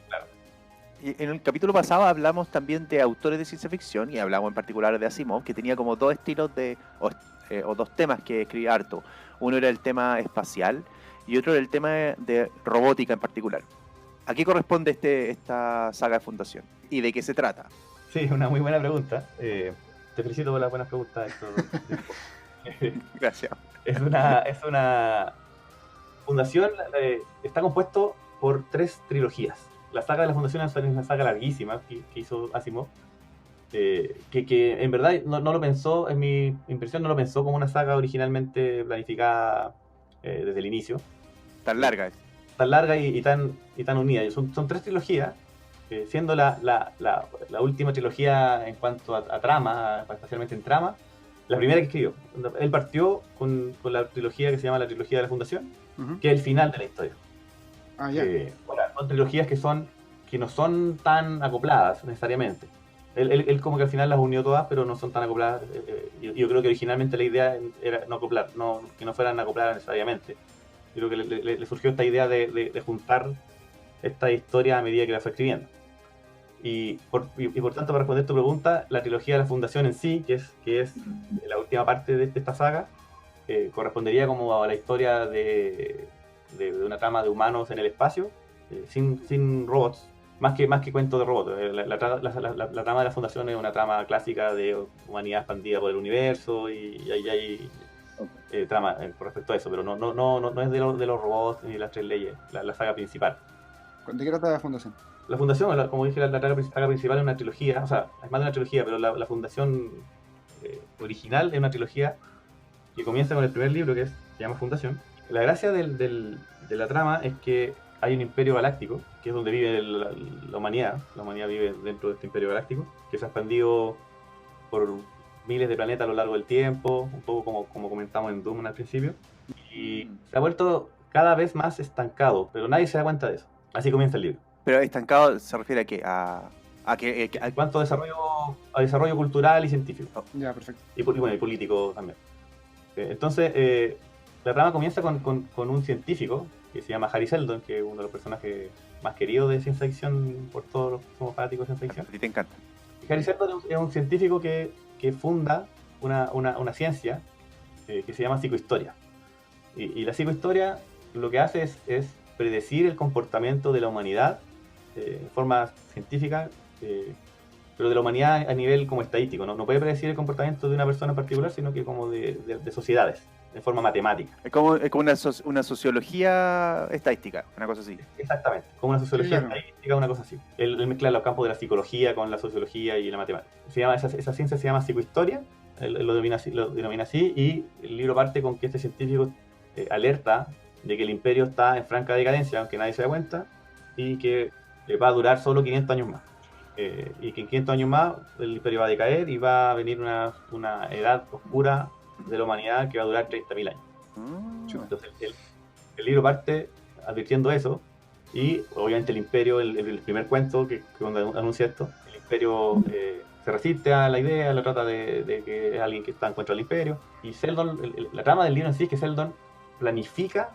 Claro. Y en el capítulo pasado hablamos también de autores de ciencia ficción, y hablamos en particular de Asimov, que tenía como 2 estilos o 2 temas que escribía harto. Uno era el tema espacial y otro era el tema de robótica en particular. ¿A qué corresponde esta saga de Fundación? ¿Y de qué se trata? Sí, una muy buena pregunta. Te felicito por las buenas preguntas. Gracias. Es una Fundación, está compuesto por 3 trilogías. La saga de la Fundación es una saga larguísima que hizo Asimov, que en verdad no lo pensó, en mi impresión, no lo pensó como una saga originalmente planificada desde el inicio. Tan larga es. Tan larga y tan unida. Son 3 trilogías, siendo la última trilogía en cuanto a trama, especialmente en trama, la primera que escribió. Él partió con la trilogía que se llama la trilogía de la Fundación, que es el final de la historia. Son trilogías que no son tan acopladas necesariamente. Él como que al final las unió todas, pero no son tan acopladas. Yo creo que originalmente la idea era no acoplar, que no fueran acopladas necesariamente. Yo creo que le surgió esta idea de juntar esta historia a medida que la fue escribiendo. Y por tanto, para responder tu pregunta, la trilogía de la Fundación en sí, que es la última parte de esta saga, correspondería como a la historia de una trama de humanos en el espacio, sin robots, más que cuento de robots. La trama de la Fundación es una trama clásica de humanidad expandida por el universo, y ahí hay trama con respecto a eso, pero no es de los robots ni las 3 leyes, la saga principal. ¿De qué trata la Fundación? La Fundación, como dije, la saga principal es una trilogía, o sea, es más de una trilogía, pero la Fundación original es una trilogía que comienza con el primer libro, se llama Fundación. La gracia de la trama es que hay un imperio galáctico, que es donde vive la humanidad. La humanidad vive dentro de este imperio galáctico, que se ha expandido por miles de planetas a lo largo del tiempo, un poco como comentamos en Doom al principio, y se ha vuelto cada vez más estancado, pero nadie se da cuenta de eso. Así comienza el libro. Pero estancado se refiere a qué? En cuanto a desarrollo cultural y científico. Ya, perfecto. Y político también. Entonces, la trama comienza con un científico que se llama Harry Seldon, que es uno de los personajes más queridos de ciencia ficción por todos los que somos fanáticos de ciencia ficción. A ti te encanta. Harry Seldon es un científico que funda una ciencia que se llama psicohistoria. Y la psicohistoria lo que hace es predecir el comportamiento de la humanidad en forma científica, pero de la humanidad a nivel como estadístico. No puede predecir el comportamiento de una persona en particular, sino que como de sociedades, de forma matemática. Es como una sociología estadística, una cosa así. Exactamente, como una sociología Claro. estadística, una cosa así. Él mezcla los campos de la psicología con la sociología y la matemática. Esa ciencia se llama psicohistoria, él lo denomina así, y el libro parte con que este científico alerta de que el imperio está en franca decadencia, aunque nadie se da cuenta, y que va a durar solo 500 años más. Y que en 500 años más el imperio va a decaer y va a venir una edad oscura de la humanidad que va a durar 30.000 años. Entonces el libro parte advirtiendo eso, y obviamente el imperio, el primer cuento que cuando anuncia esto, el imperio se resiste a la idea, lo trata de que es alguien que está en contra del imperio, y Seldon, la trama del libro en sí es que Seldon planifica,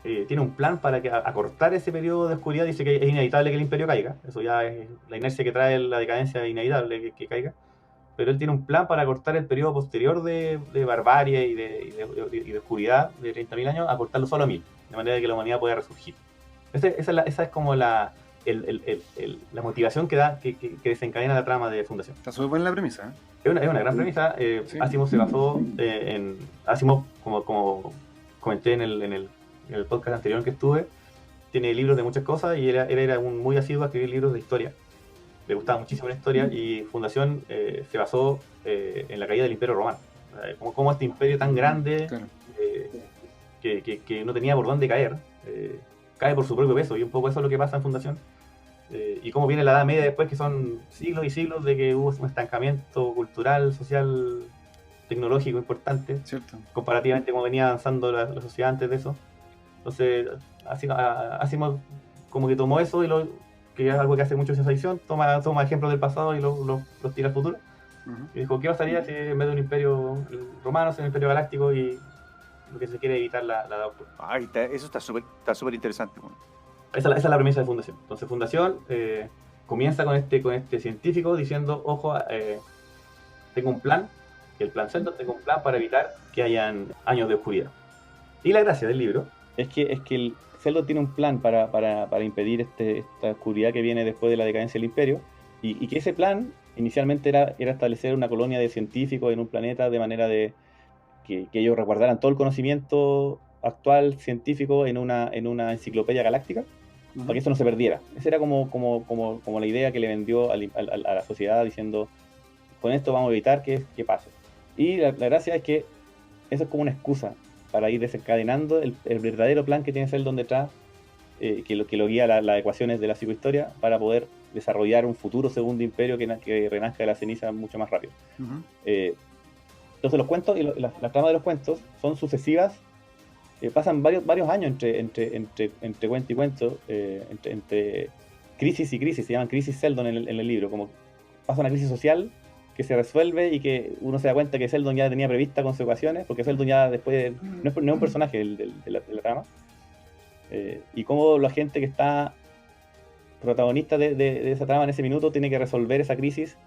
tiene un plan para acortar ese periodo de oscuridad. Dice que es inevitable que el imperio caiga, eso ya es la inercia que trae la decadencia, es inevitable que caiga, pero él tiene un plan para acortar el periodo posterior de barbarie y de oscuridad de 30.000 años, acortarlo solo a 1.000, de manera que la humanidad pueda resurgir. Esa es como la motivación que desencadena la trama de Fundación. Está súper buena la premisa, ¿eh? Es una gran premisa. Sí. Asimov se basó en Asimov, como comenté en el podcast anterior que estuve, tiene libros de muchas cosas, y él era muy asiduo a escribir libros de historia. Le gustaba muchísimo la historia, y Fundación se basó en la caída del Imperio Romano. Como este imperio tan grande, Claro. que no tenía por dónde caer, cae por su propio peso, y un poco eso es lo que pasa en Fundación. Y cómo viene la Edad Media después, que son siglos y siglos de que hubo un estancamiento cultural, social, tecnológico importante, Cierto. comparativamente como venía avanzando la sociedad antes de eso. Entonces, Asimov como que tomó eso, que es algo que hace mucho ciencia ficción, toma ejemplos del pasado y los tira al futuro. Ujú. Y dijo, ¿qué pasaría si en vez de un imperio romano, sea un imperio galáctico, y lo que se quiere evitar la edad oscura? Ay, eso está súper interesante. Bueno. Esa es la premisa de Fundación. Entonces Fundación comienza con este científico diciendo, ojo, tengo un plan, que el plan Seldon, tengo un plan para evitar que hayan años de oscuridad. Y la gracia del libro es que el Seldon tiene un plan para impedir esta oscuridad que viene después de la decadencia del imperio, y que ese plan inicialmente era establecer una colonia de científicos en un planeta, de manera de que ellos resguardaran todo el conocimiento actual científico en una enciclopedia galáctica, para que eso no se perdiera. Esa era como la idea que le vendió a la sociedad, diciendo, con esto vamos a evitar que pase. Y la gracia es que eso es como una excusa para ir desencadenando el verdadero plan que tiene Seldon detrás, que lo guía las ecuaciones de la psicohistoria, para poder desarrollar un futuro segundo imperio que renazca de la ceniza mucho más rápido. Ujú. Entonces los cuentos y la trama de los cuentos son sucesivas, pasan varios años entre cuento y cuento, entre crisis y crisis, se llaman crisis Seldon en el libro, como pasa una crisis social que se resuelve, y que uno se da cuenta que Seldon ya tenía prevista con sus ecuaciones, porque Seldon ya después no es un personaje de la trama, y cómo la gente que está protagonista de esa trama en ese minuto tiene que resolver esa crisis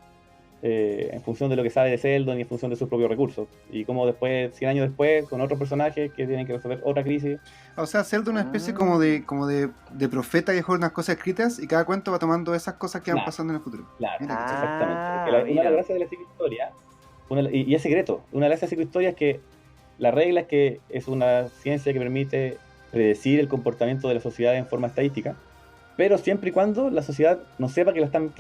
en función de lo que sabe de Seldon y en función de sus propios recursos, y cómo después, 100 años después, con otros personajes que tienen que resolver otra crisis. O sea, Seldon es una especie como de profeta que dejó unas cosas escritas, y cada cuento va tomando esas cosas que van Claro. pasando en el futuro. Claro, Mira, exactamente. Porque una mira. de las gracias de la psicohistoria, y es secreto, una de las gracias de la psicohistoria es que la regla es que es una ciencia que permite predecir el comportamiento de la sociedad en forma estadística, pero siempre y cuando la sociedad no sepa que la están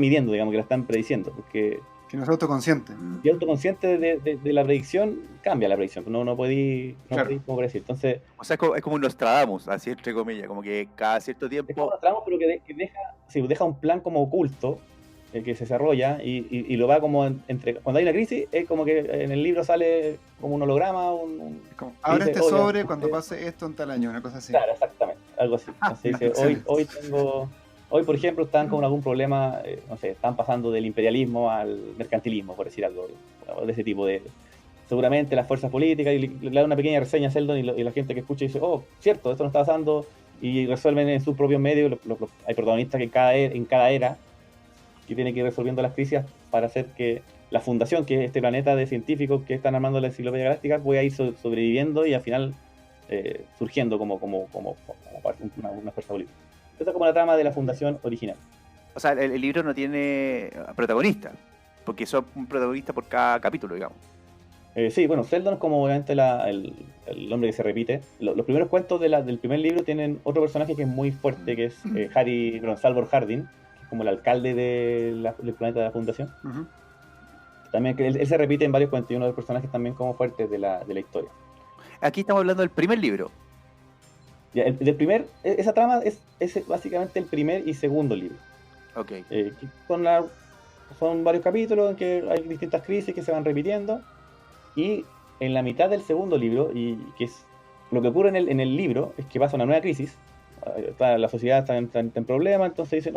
midiendo, digamos, que la están prediciendo, porque que no es autoconsciente. si es autoconsciente de la predicción, cambia la predicción, no podéis Claro. como predecir. Entonces, O sea, es como un Nostradamus, así entre comillas, como que cada cierto es como tiempo. una trama, pero que deja un plan como oculto, que se desarrolla y lo va como entre... Cuando hay una crisis, es como que en el libro sale como un holograma, Abre dice, este "Oye, sobre cuando pase esto en tal año", una cosa así. Claro, exactamente, algo así. Así dice, hoy, por ejemplo, están con algún problema, no sé, están pasando del imperialismo al mercantilismo, por decir algo, de ese tipo de... Seguramente las fuerzas políticas, y le da una pequeña reseña a Sheldon, y la gente que escucha dice, oh, cierto, esto no está pasando, y resuelven en sus propios medios. Hay protagonistas que en cada era que tienen que ir resolviendo las crisis para hacer que la fundación, que es este planeta de científicos que están armando la enciclopedia galáctica, pueda ir sobreviviendo y al final surgiendo como una fuerza política. Esa es como la trama de la fundación original. O sea, el libro no tiene protagonista, porque son un protagonista por cada capítulo, digamos. Sí, bueno, Sheldon es como obviamente el hombre que se repite. Los primeros cuentos del primer libro tienen otro personaje que es muy fuerte, que es Salvor Hardin, que es como el alcalde del planeta de la fundación. Ujú. También que él se repite en varios cuentos, y uno de los personajes también como fuertes de la historia. Aquí estamos hablando del primer libro. Ya, esa trama es básicamente el primer y segundo libro. Ok. Que son varios capítulos en que hay distintas crisis que se van repitiendo, y en la mitad del segundo libro, y que es lo que ocurre en el libro, es que pasa una nueva crisis. La sociedad está en problemas, entonces dicen,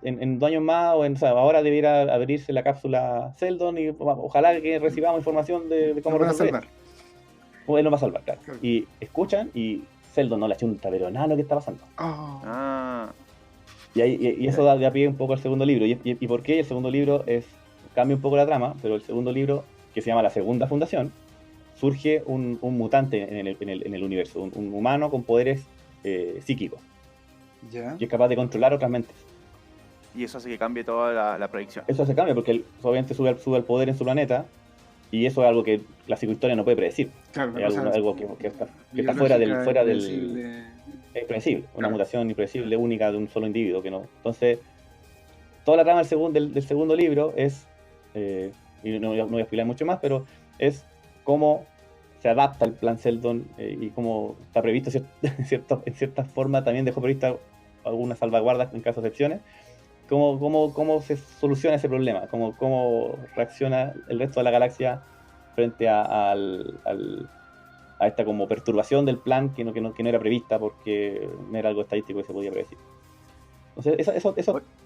en 2 años más, o sea, ahora debiera abrirse la cápsula Sheldon, y ojalá que recibamos información de cómo Nos van a resolver. salvar. O él lo va a salvar, claro. Claro. Y escuchan, y Sheldon no le achunta, pero nada lo que está pasando. Oh. Ah, Y eso da pie un poco al segundo libro. ¿Y por qué? El segundo libro cambia un poco la trama, pero el segundo libro, que se llama La Segunda Fundación, surge un mutante en el universo, un humano con poderes psíquicos, Ya. que es capaz de controlar otras mentes. y eso hace que cambie toda la predicción. Eso se cambia porque él obviamente sube al poder en su planeta, y eso es algo que la psicohistoria no puede predecir. Claro, Es algo que está fuera del... Es impredecible, una Claro. mutación impredecible, única de un solo individuo, que no. Entonces, toda la trama del segundo libro es, y no voy a explicar mucho más, pero es cómo se adapta el plan Sheldon, y cómo está previsto en cierta forma, también dejó prevista algunas salvaguardas en caso de excepciones, cómo se soluciona ese problema, cómo reacciona el resto de la galaxia frente a esta como perturbación del plan que no era prevista, porque no era algo estadístico que se podía predecir. Entonces, esa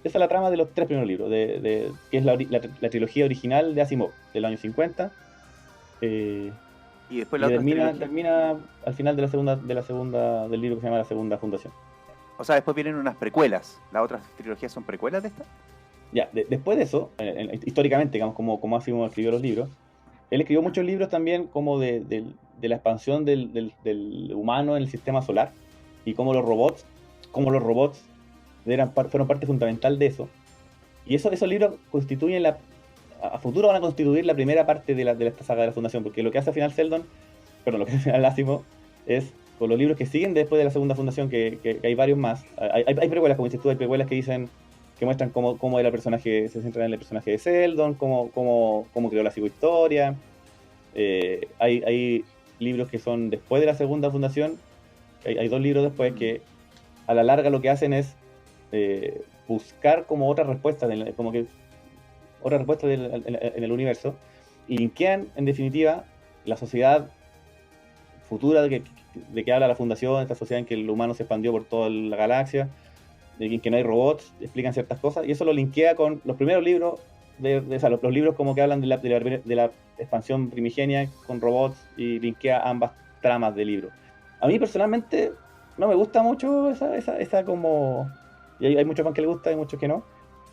es la trama de los 3 primeros libros, que es la trilogía original de Asimov, del año 50. Y después Y la otra termina al final del libro que se llama La Segunda Fundación. O sea, después vienen unas precuelas. ¿Las otras trilogías son precuelas de esta? Ya, después de eso, históricamente, digamos, como Asimov escribió los libros, él escribió muchos libros también como de la expansión del humano en el sistema solar, y cómo los robots fueron parte fundamental de eso. Y esos libros constituyen a futuro van a constituir la primera parte de esta saga de la Fundación, porque lo que hace al final Sheldon, lo que hace al final Asimov, es con los libros que siguen después de la Segunda Fundación, que hay varios más. Hay precuelas, como dices tú, hay precuelas que muestran cómo era el personaje, se centran en el personaje de Sheldon, cómo creó la psicohistoria. Hay libros que son después de la Segunda Fundación, hay 2 libros después que a la larga lo que hacen es buscar como otras respuestas, en el universo, y linkean en definitiva la sociedad futura de que habla la Fundación, esta sociedad en que el humano se expandió por toda la galaxia, en que no hay robots, explican ciertas cosas, y eso lo linkea con los primeros libros, los libros como que hablan de la expansión primigenia con robots, y linkea ambas tramas del libro. A mí personalmente no me gusta mucho esa como... Y hay muchos fans que le gusta y muchos que no.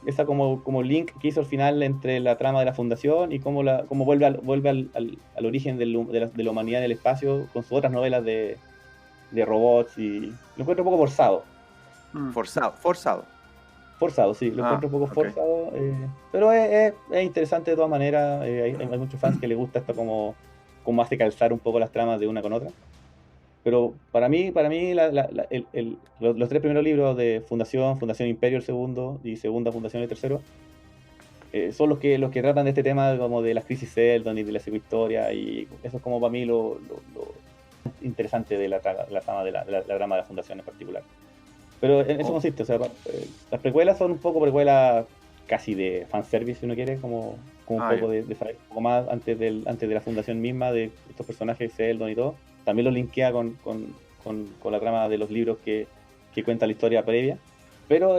Esa como link que hizo al final entre la trama de la Fundación y cómo vuelve al origen de la humanidad en el espacio con sus otras novelas de robots, y lo encuentro un poco forzado. Forzado, sí, lo encuentro un poco forzado, pero es interesante de todas maneras. Hay muchos fans que les gusta esto como hace calzar un poco las tramas de una con otra. Pero para mí los 3 primeros libros de Fundación Imperio el segundo, y Segunda Fundación el tercero, son los que tratan de este tema como de las crisis Sheldon y de la psicohistoria, y eso es como para mí lo interesante de la trama de la trama de la Fundación en particular. Pero en eso consiste, o sea, las precuelas son un poco precuelas casi de fanservice, si uno quiere, como un poco de saber un poco más antes de la fundación misma, de estos personajes, Seldon y todo. También lo linkea con la trama de los libros que cuenta la historia previa. Pero,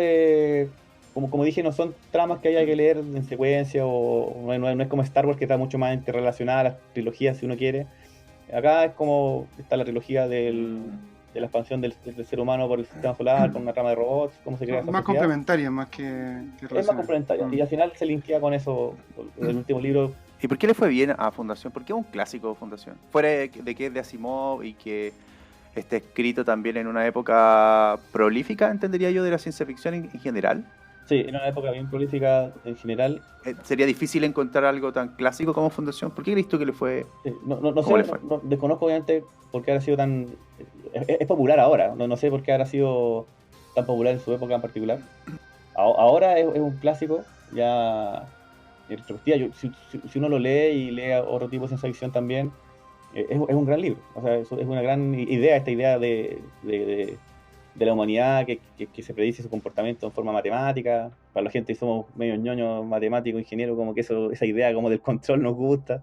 como dije, no son tramas que haya que leer en secuencia, o no es como Star Wars, que está mucho más interrelacionada a las trilogías, si uno quiere. Acá es como está la trilogía de la expansión del ser humano por el sistema solar, con una trama de robots, cómo se crea esa Más sociedad. complementaria, más que Es más complementaria, y al final se linkea con eso, el último libro. ¿Y por qué le fue bien a Fundación? ¿Por qué es un clásico de Fundación? Fuera de que es de Asimov y que está escrito también en una época prolífica, entendería yo, de la ciencia ficción en general. Sí, en una época bien prolífica en general. Sería difícil encontrar algo tan clásico como Fundación. ¿Por qué crees tú que le fue? No sé, desconozco obviamente por qué habrá sido tan... Es popular ahora, no sé por qué habrá sido tan popular en su época en particular. Ahora es un clásico, ya en retrospectiva, si uno lo lee y lee otro tipo de ciencia ficción también, es un gran libro. O sea, es una gran idea, esta idea de la humanidad que se predice su comportamiento en forma matemática. Para la gente que somos medio ñoños, matemáticos, ingenieros, como que esa idea como del control nos gusta.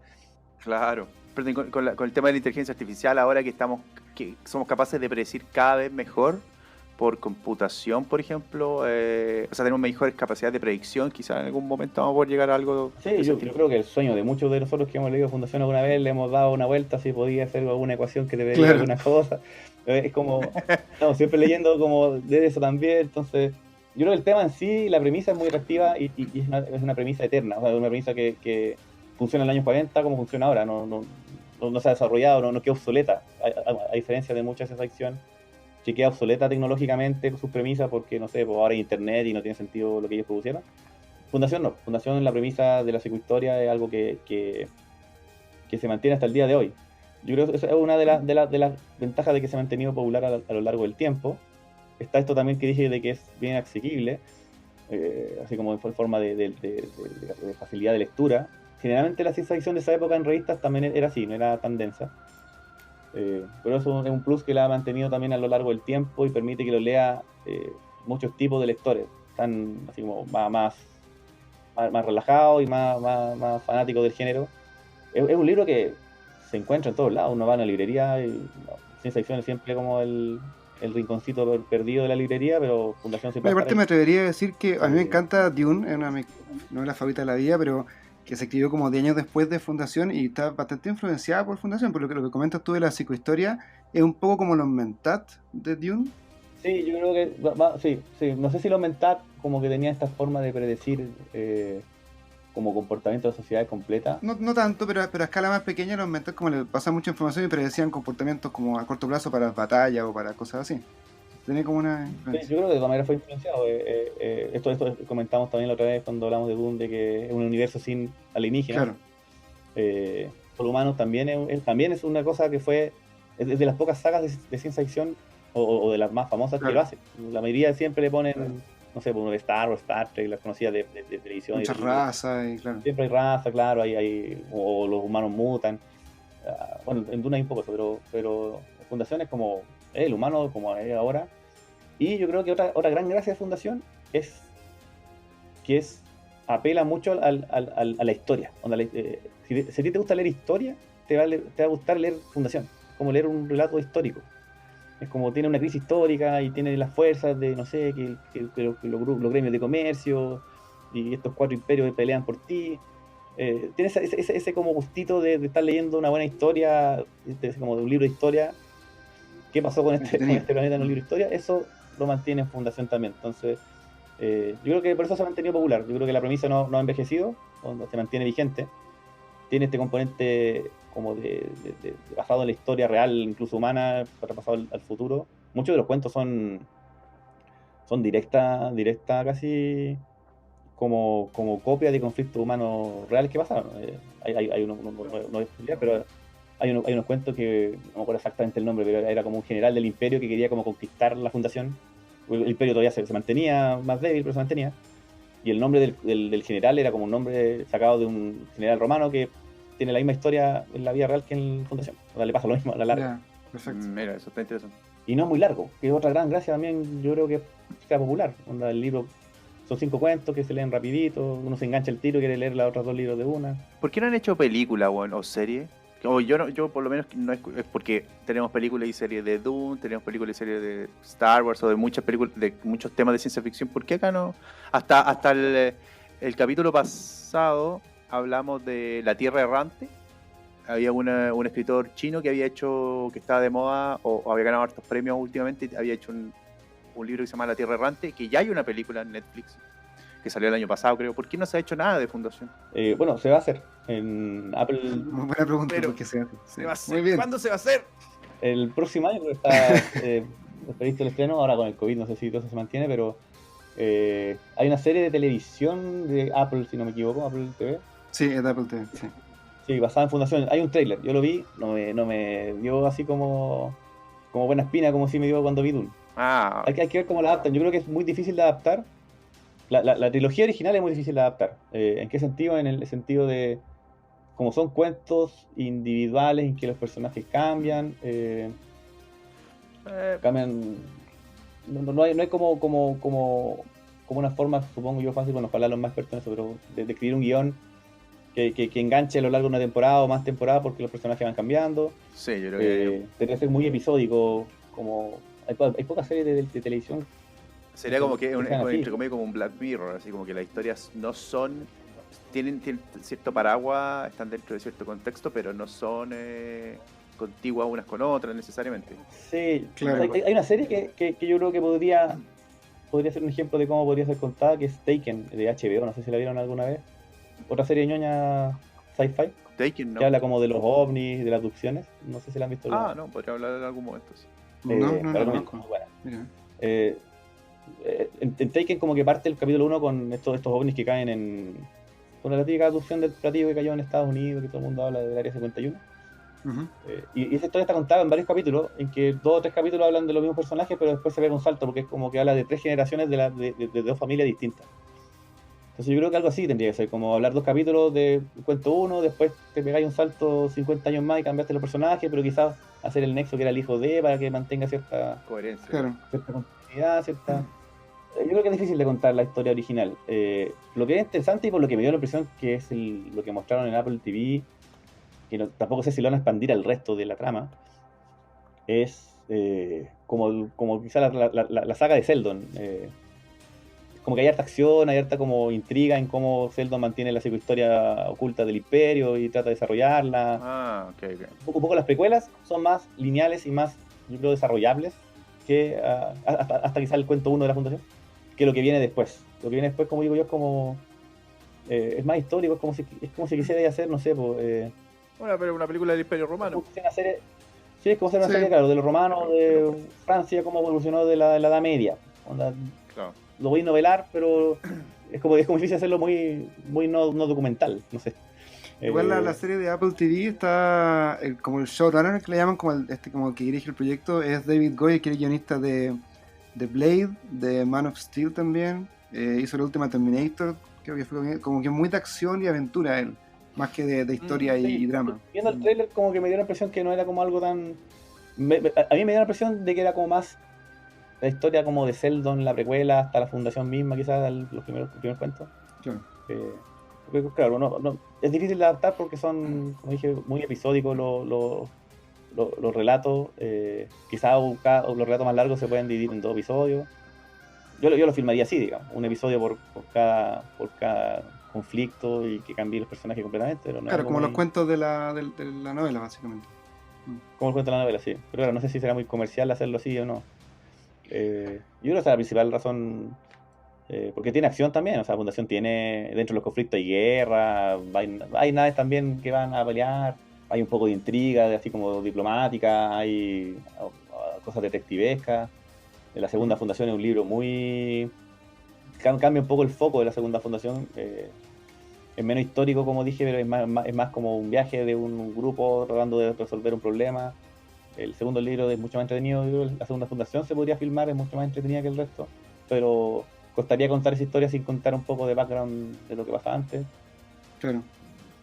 Claro. Pero con el tema de la inteligencia artificial, ahora que somos capaces de predecir cada vez mejor por computación, por ejemplo, o sea, tenemos mejores capacidades de predicción, quizás en algún momento vamos a poder llegar a algo... Sí, yo creo que el sueño de muchos de nosotros que hemos leído Fundación alguna vez, le hemos dado una vuelta si podía hacer alguna ecuación que te veía alguna cosa. Es como, estamos siempre leyendo como de eso también. Entonces, yo creo que el tema en sí, la premisa es muy atractiva y es una premisa eterna, o sea, una premisa que funciona en el año 40 como funciona ahora, no se ha desarrollado, no queda obsoleta, a diferencia de muchas de esas ficción que queda obsoleta tecnológicamente con sus premisas porque, no sé, pues ahora hay internet y no tiene sentido lo que ellos propusieron. Fundación no. Fundación, la premisa de la psicohistoria es algo que se mantiene hasta el día de hoy. Yo creo que esa es una de las ventajas de que se ha mantenido popular a lo largo del tiempo. Está esto también que dije de que es bien asequible, así como en forma de facilidad de lectura. Generalmente la ciencia ficción de esa época en revistas también era así, no era tan densa. Pero eso es un plus que la ha mantenido también a lo largo del tiempo y permite que lo lea muchos tipos de lectores, tan así como más relajados y más fanáticos del género. Es un libro que se encuentra en todos lados, uno va a una librería y ciencia ficción es siempre como el rinconcito perdido de la librería, pero Fundación siempre... Aparte me atrevería a decir que a mí me encanta Dune, es una novela favorita de la vida, pero que se escribió como 10 años después de Fundación y está bastante influenciada por Fundación, por lo que comentas tú de la psicohistoria, es un poco como los Mentat de Dune. Sí, yo creo que sí, no sé si los Mentat como que tenía esta forma de predecir como comportamiento de sociedades completa. No tanto, pero a escala más pequeña los Mentat como le pasa mucha información y predecían comportamientos como a corto plazo para batallas o para cosas así. Tenía como una influencia. Sí, yo creo que de todas maneras fue influenciado. Esto comentamos también la otra vez cuando hablamos de Dune, de que es un universo sin alienígenas. Claro. Por humanos también es una cosa que es de las pocas sagas de ciencia ficción o de las más famosas que lo hacen. La mayoría siempre le ponen, no sé, por Star Wars, Star Trek, las conocidas de televisión. Muchas razas y claro. Siempre hay raza, claro, o los humanos mutan. Bueno, en Dune hay un poco eso, pero Fundación es como el humano, como es ahora. Y yo creo que otra gran gracia de Fundación es que apela mucho a la historia. Si a ti te gusta leer historia, te va a gustar leer Fundación, como leer un relato histórico. Es como tiene una crisis histórica y tiene las fuerzas de, no sé, que los gremios de comercio y estos 4 imperios que pelean por ti. Tiene ese como gustito de estar leyendo una buena historia, como de un libro de historia. ¿Qué pasó con este planeta en un libro de historia? Eso lo mantiene en Fundación también. Entonces, yo creo que por eso se ha mantenido popular. Yo creo que la premisa no ha envejecido, se mantiene vigente. Tiene este componente como basado en la historia real, incluso humana, pasado al futuro. Muchos de los cuentos son directa casi como copia de conflictos humanos reales que pasaron. Hay unos, no pero hay unos cuentos que no me acuerdo exactamente el nombre, pero era como un general del imperio que quería como conquistar la Fundación. El imperio todavía se mantenía más débil, pero se mantenía. Y el nombre del general era como un nombre sacado de un general romano que tiene la misma historia en la vida real que en Fundación. O sea, le pasa lo mismo a la larga. Perfecto. Mira, eso está interesante. y no es muy largo, que es otra gran gracia también, yo creo que sea popular. Onda, el libro son 5 cuentos que se leen rapidito, uno se engancha el tiro y quiere leer los otros 2 libros de una. ¿Por qué no han hecho película, weón, o serie? O yo, no, yo por lo menos no es porque tenemos películas y series de Dune, tenemos películas y series de Star Wars o de muchas películas, de muchos temas de ciencia ficción. ¿Por qué acá no? Hasta el capítulo pasado hablamos de La Tierra Errante. Había un escritor chino que había hecho, que estaba de moda o había ganado hartos premios últimamente, había hecho un libro que se llama La Tierra Errante, que ya hay una película en Netflix que salió el año pasado, creo. ¿Por qué no se ha hecho nada de Fundación? Bueno, se va a hacer en Apple Muy buena pregunta, Pero, porque se hace. Sí. ¿Se va a hacer? Muy bien. ¿Cuándo se va a hacer? el próximo año, creo que está previsto el estreno, ahora con el COVID no sé si todo eso se mantiene, pero hay una serie de televisión de Apple, si no me equivoco, Apple TV. Sí, es de Apple TV, sí. Sí, basada en Fundación. Hay un tráiler, yo lo vi, no me dio así como buena espina, como si me dio cuando vi Dune. Hay que ver cómo la adaptan. Yo creo que es muy difícil de adaptar. La trilogía original es muy difícil de adaptar. ¿En qué sentido? En el sentido de, como son cuentos individuales en que los personajes cambian, no hay como una forma, supongo yo, fácil, bueno, para los más expertos en eso, pero de escribir un guión que enganche a lo largo de una temporada o más temporada porque los personajes van cambiando. Sí, yo creo que Tendría que ser muy episódico, como hay pocas series de televisión. sería como que sean así. entre comillas como un Black Mirror, así como que las historias no son, tienen cierto paraguas, están dentro de cierto contexto, pero no son contiguas unas con otras necesariamente. Sí, Claro. hay una serie que yo creo que podría ser un ejemplo de cómo podría ser contada, que es Taken, de HBO, no sé si la vieron alguna vez. Otra serie ñoña sci-fi, Taken, ¿no? que habla como de los ovnis, de las abducciones, no sé si la han visto. No, podría hablar en algún momento. Sí. No la recomiendo, conozco. muy buena. Mira. En Taken como que parte el capítulo 1 con estos ovnis que caen con la típica abducción del platillo que cayó en Estados Unidos, que todo el mundo habla del Área 51. Ujú. Y esa historia está contada en varios capítulos, en que 2 o 3 capítulos hablan de los mismos personajes, pero después se ve un salto, porque es como que habla de 3 generaciones de 2 familias distintas. Entonces yo creo que algo así tendría que ser, como hablar 2 capítulos de cuento 1, después te pegáis un salto 50 años más y cambiaste los personajes, pero quizás hacer el nexo que era el hijo de, para que mantenga cierta Coherencia. Claro. continuidad, yo creo que es difícil de contar la historia original. Lo que es interesante y por lo que me dio la impresión que es lo que mostraron en Apple TV, que tampoco sé si lo van a expandir al resto de la trama, es como quizá la saga de Sheldon. Como que hay harta acción, hay harta como intriga en cómo Sheldon mantiene la psicohistoria oculta del imperio y trata de desarrollarla. Ok. Un poco las precuelas son más lineales y más, yo creo, desarrollables que hasta quizá el cuento 1 de la Fundación, que lo que viene después. Lo que viene después, como digo yo, es como es más histórico, es como si quisiera hacer, no sé, Pero una película del Imperio Romano. Sí, es como hacer una serie, claro, de los romanos, de Francia, cómo evolucionó de la Edad Media. Claro. Lo voy a novelar, pero es como difícil hacerlo muy no documental, no sé. Igual la serie de Apple TV está como el showrunner que le llaman, como que dirige el proyecto, es David Goyer, que es guionista de Blade, de Man of Steel también, hizo la última Terminator, creo que fue como que muy de acción y aventura él, más que de historia y drama. Viendo el trailer como que me dio la impresión que no era como algo tan... a mí me dio la impresión de que era como más la historia como de Sheldon, la precuela, hasta la fundación misma, quizás los primeros cuentos. Claro. Porque, claro, no, es difícil de adaptar porque son, como dije, muy episódicos los relatos. Quizás los relatos más largos se pueden dividir en 2 episodios. Yo lo filmaría así, digamos, un episodio por cada conflicto y que cambie los personajes completamente. Pero no claro, como los cuentos de la novela, básicamente. Como el cuento de la novela, sí. Pero claro, no sé si será muy comercial hacerlo así o no. Yo creo que esa es la principal razón, porque tiene acción también, o sea, la Fundación tiene, dentro de los conflictos hay guerra, hay naves también que van a pelear, hay un poco de intriga, así como diplomática, hay cosas detectivescas. La segunda Fundación es un libro cambia un poco el foco de la segunda Fundación, es menos histórico, como dije, pero es más como un viaje de un grupo tratando de resolver un problema. El segundo libro es mucho más entretenido, la segunda Fundación se podría filmar, es mucho más entretenida que el resto, pero costaría contar esa historia sin contar un poco de background de lo que pasa antes. Claro.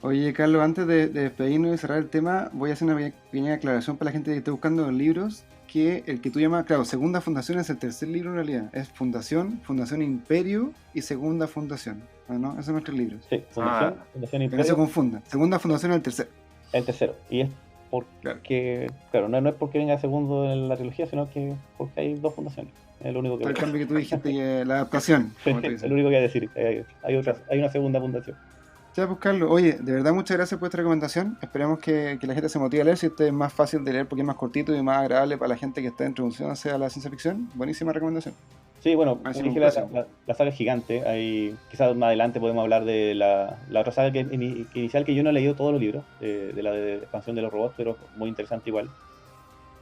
Oye, Carlos, antes de despedirnos y cerrar el tema, voy a hacer una pequeña aclaración para la gente que esté buscando los libros, que el que tú llamas, claro, Segunda Fundación es el tercer libro en realidad. Es Fundación, Fundación Imperio y Segunda Fundación. ¿No? Esos son nuestros libros. Sí, Fundación Que no se Imperio, confundan. Segunda Fundación es el tercero. el tercero. Y es porque, claro, no es porque venga segundo en la trilogía, sino que porque hay dos fundaciones. Es lo único que Está el cambio que tú dijiste, que la adaptación. Como tú es dices. lo único que voy a decir. Hay una segunda fundación. Ya, pues Carlos, oye, de verdad muchas gracias por esta recomendación. Esperemos que la gente se motive a leer. Si este es más fácil de leer porque es más cortito y más agradable para la gente que está introduciéndose a la ciencia ficción, buenísima recomendación. Sí, bueno, Ah, sí, como dije, un la clásico. saga es gigante. Quizás más adelante podemos hablar de la otra saga que inicial, que yo no he leído todos los libros, de la de expansión de los robots, pero muy interesante igual.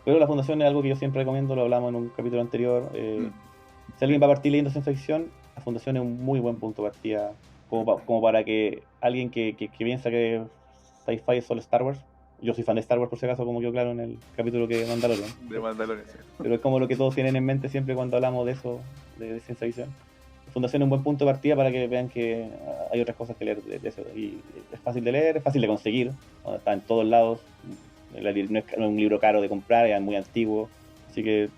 Pero la fundación es algo que yo siempre recomiendo, lo hablamos en un capítulo anterior. Si alguien va a partir leyendo ciencia ficción, la fundación es un muy buen punto de partida, como para que alguien que piensa que sci-fi es solo Star Wars. Yo soy fan de Star Wars, por si acaso, como quedó claro en el capítulo que Mandalorian. De Mandalorian, sí. Pero es como lo que todos tienen en mente siempre cuando hablamos de eso, de ciencia ficción. La fundación es un buen punto de partida para que vean que hay otras cosas que leer de eso. Y es fácil de leer, es fácil de conseguir, está en todos lados. No es un libro caro de comprar, es muy antiguo. Así que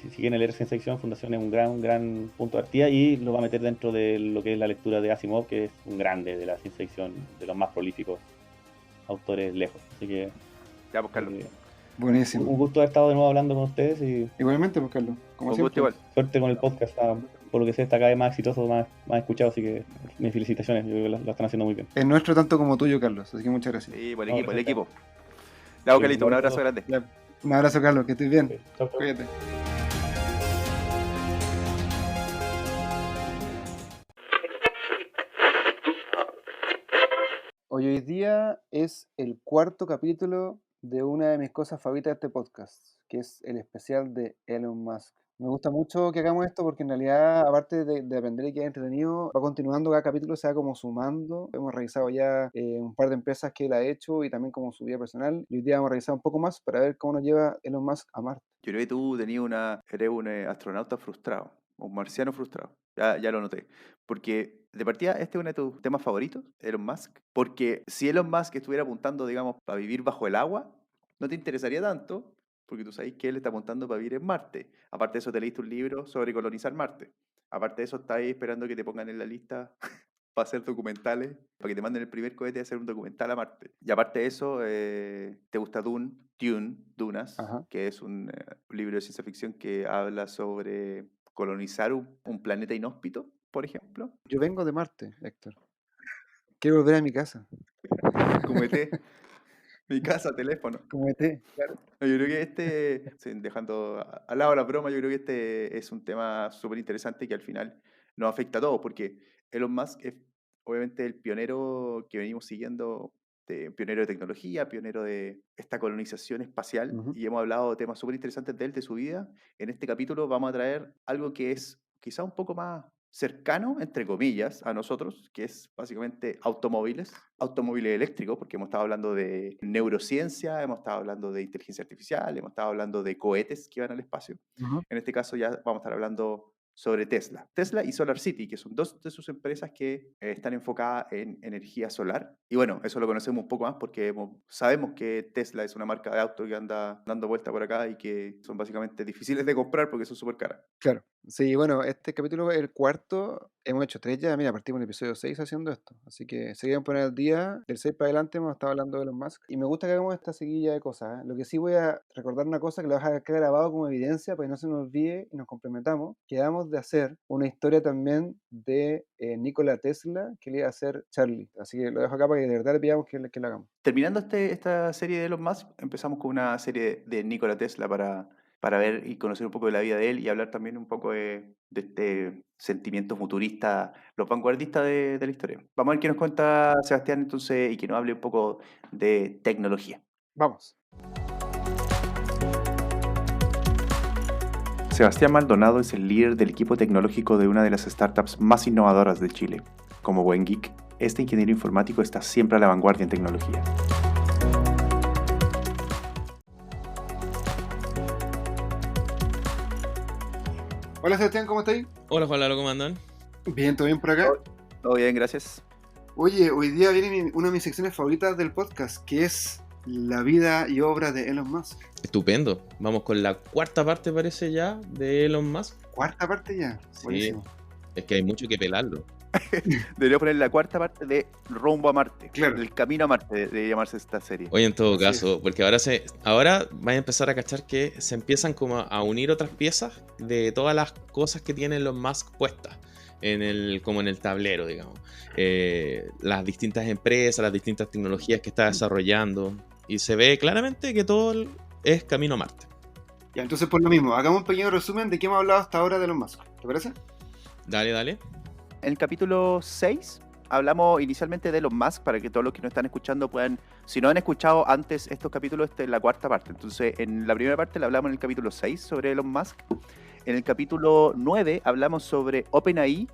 si quieren leer ciencia ficción, Fundación es un gran punto de partida y lo va a meter dentro de lo que es la lectura de Asimov, que es un grande de la ciencia ficción, de los más prolíficos autores lejos. Así que Ya, pues, Carlos. Buenísimo. un gusto haber estado de nuevo hablando con ustedes y Igualmente, pues Carlos, como Un siempre. gusto igual. suerte con el podcast. Por lo que sé, está cada vez más exitoso, más escuchado, así que mis felicitaciones, yo creo que lo están haciendo muy bien. Es nuestro tanto como tuyo, Carlos, así que muchas gracias. Sí, por el No, equipo, el gracias. equipo. Ya, Sí, Carlito, un igual abrazo todo. grande. Ya, un abrazo, Carlos, que estés bien. Ok, chao, chao. Cuídate. Hoy día es el cuarto capítulo de una de mis cosas favoritas de este podcast, que es el especial de Elon Musk. Me gusta mucho que hagamos esto porque en realidad, aparte de aprender y que es entretenido, va continuando cada capítulo, se va como sumando. Hemos revisado ya un par de empresas que él ha hecho y también como su vida personal. Y hoy día vamos a revisar un poco más para ver cómo nos lleva Elon Musk a Marte. Yo creo que tú eres un astronauta frustrado, un marciano frustrado. Ya lo noté. Porque de partida este es uno de tus temas favoritos, Elon Musk. Porque si Elon Musk estuviera apuntando, digamos, para vivir bajo el agua, no te interesaría tanto, porque tú sabes que él está apuntando para vivir en Marte. Aparte de eso, te leíste un libro sobre colonizar Marte. Aparte de eso, estás ahí esperando que te pongan en la lista para hacer documentales, para que te manden el primer cohete a hacer un documental a Marte. Y aparte de eso, te gusta Dunas, Ajá. que es un libro de ciencia ficción que habla sobre colonizar un planeta inhóspito, por ejemplo. Yo vengo de Marte, Héctor. Quiero volver a mi casa. Como ET, mi casa, teléfono. Como ET. Claro. No, yo creo que sí, dejando al lado la broma, yo creo que este es un tema súper interesante que al final nos afecta a todos, porque Elon Musk es obviamente el pionero que venimos siguiendo, pionero de tecnología, pionero de esta colonización espacial, Ujú. y hemos hablado de temas súper interesantes de él, de su vida. En este capítulo vamos a traer algo que es quizá un poco más cercano, entre comillas, a nosotros, que es básicamente automóviles eléctricos, porque hemos estado hablando de neurociencia, hemos estado hablando de inteligencia artificial, hemos estado hablando de cohetes que van al espacio. Ujú. En este caso ya vamos a estar hablando sobre Tesla y SolarCity, que son dos de sus empresas que están enfocadas en energía solar. Y bueno, eso lo conocemos un poco más porque sabemos que Tesla es una marca de auto que anda dando vuelta por acá y que son básicamente difíciles de comprar porque son súper caras. Claro. Sí, bueno, este capítulo es el cuarto. Hemos hecho 3 ya. Mira, partimos en el episodio 6 haciendo esto. Así que seguimos poner al día. Del 6 para adelante hemos estado hablando de Elon Musk. Y me gusta que hagamos esta seguilla de cosas. Lo que sí voy a recordar una cosa que lo voy a dejar acá grabado como evidencia para que no se nos olvide y nos complementamos. Quedamos de hacer una historia también de Nikola Tesla que le iba a hacer Charlie. Así que lo dejo acá para que de verdad le pidamos que lo hagamos. Terminando esta serie de Elon Musk, empezamos con una serie de Nikola Tesla para ver y conocer un poco de la vida de él y hablar también un poco de este sentimiento futurista, los vanguardistas de la historia. Vamos a ver qué nos cuenta Sebastián entonces y que nos hable un poco de tecnología. Vamos. Sebastián Maldonado es el líder del equipo tecnológico de una de las startups más innovadoras de Chile. Como buen geek, este ingeniero informático está siempre a la vanguardia en tecnología. Hola Sebastián, ¿cómo estás? Hola, Juan Lalo, ¿cómo andan? Bien, ¿todo bien por acá? Todo bien, gracias. Oye, hoy día viene una de mis secciones favoritas del podcast, que es la vida y obra de Elon Musk. Estupendo. Vamos con la cuarta parte, parece ya, de Elon Musk. Cuarta parte ya. Sí. Buenísimo. Es que hay mucho que pelarlo. Debería poner la cuarta parte de Rumbo a Marte. Claro. El camino a Marte de llamarse esta serie. Oye, en todo Así caso, porque ahora van a empezar a cachar que se empiezan como a unir otras piezas de todas las cosas que tienen Elon Musk puestas como en el tablero, digamos. Las distintas empresas, las distintas tecnologías que está desarrollando. Y se ve claramente que todo es camino a Marte. Ya, entonces por lo mismo, hagamos un pequeño resumen de qué hemos hablado hasta ahora de Elon Musk. ¿Te parece? Dale. En el capítulo 6 hablamos inicialmente de Elon Musk, para que todos los que nos están escuchando puedan, si no han escuchado antes estos capítulos, esta es la cuarta parte. Entonces, en la primera parte la hablamos en el capítulo 6 sobre Elon Musk. En el capítulo 9 hablamos sobre OpenAI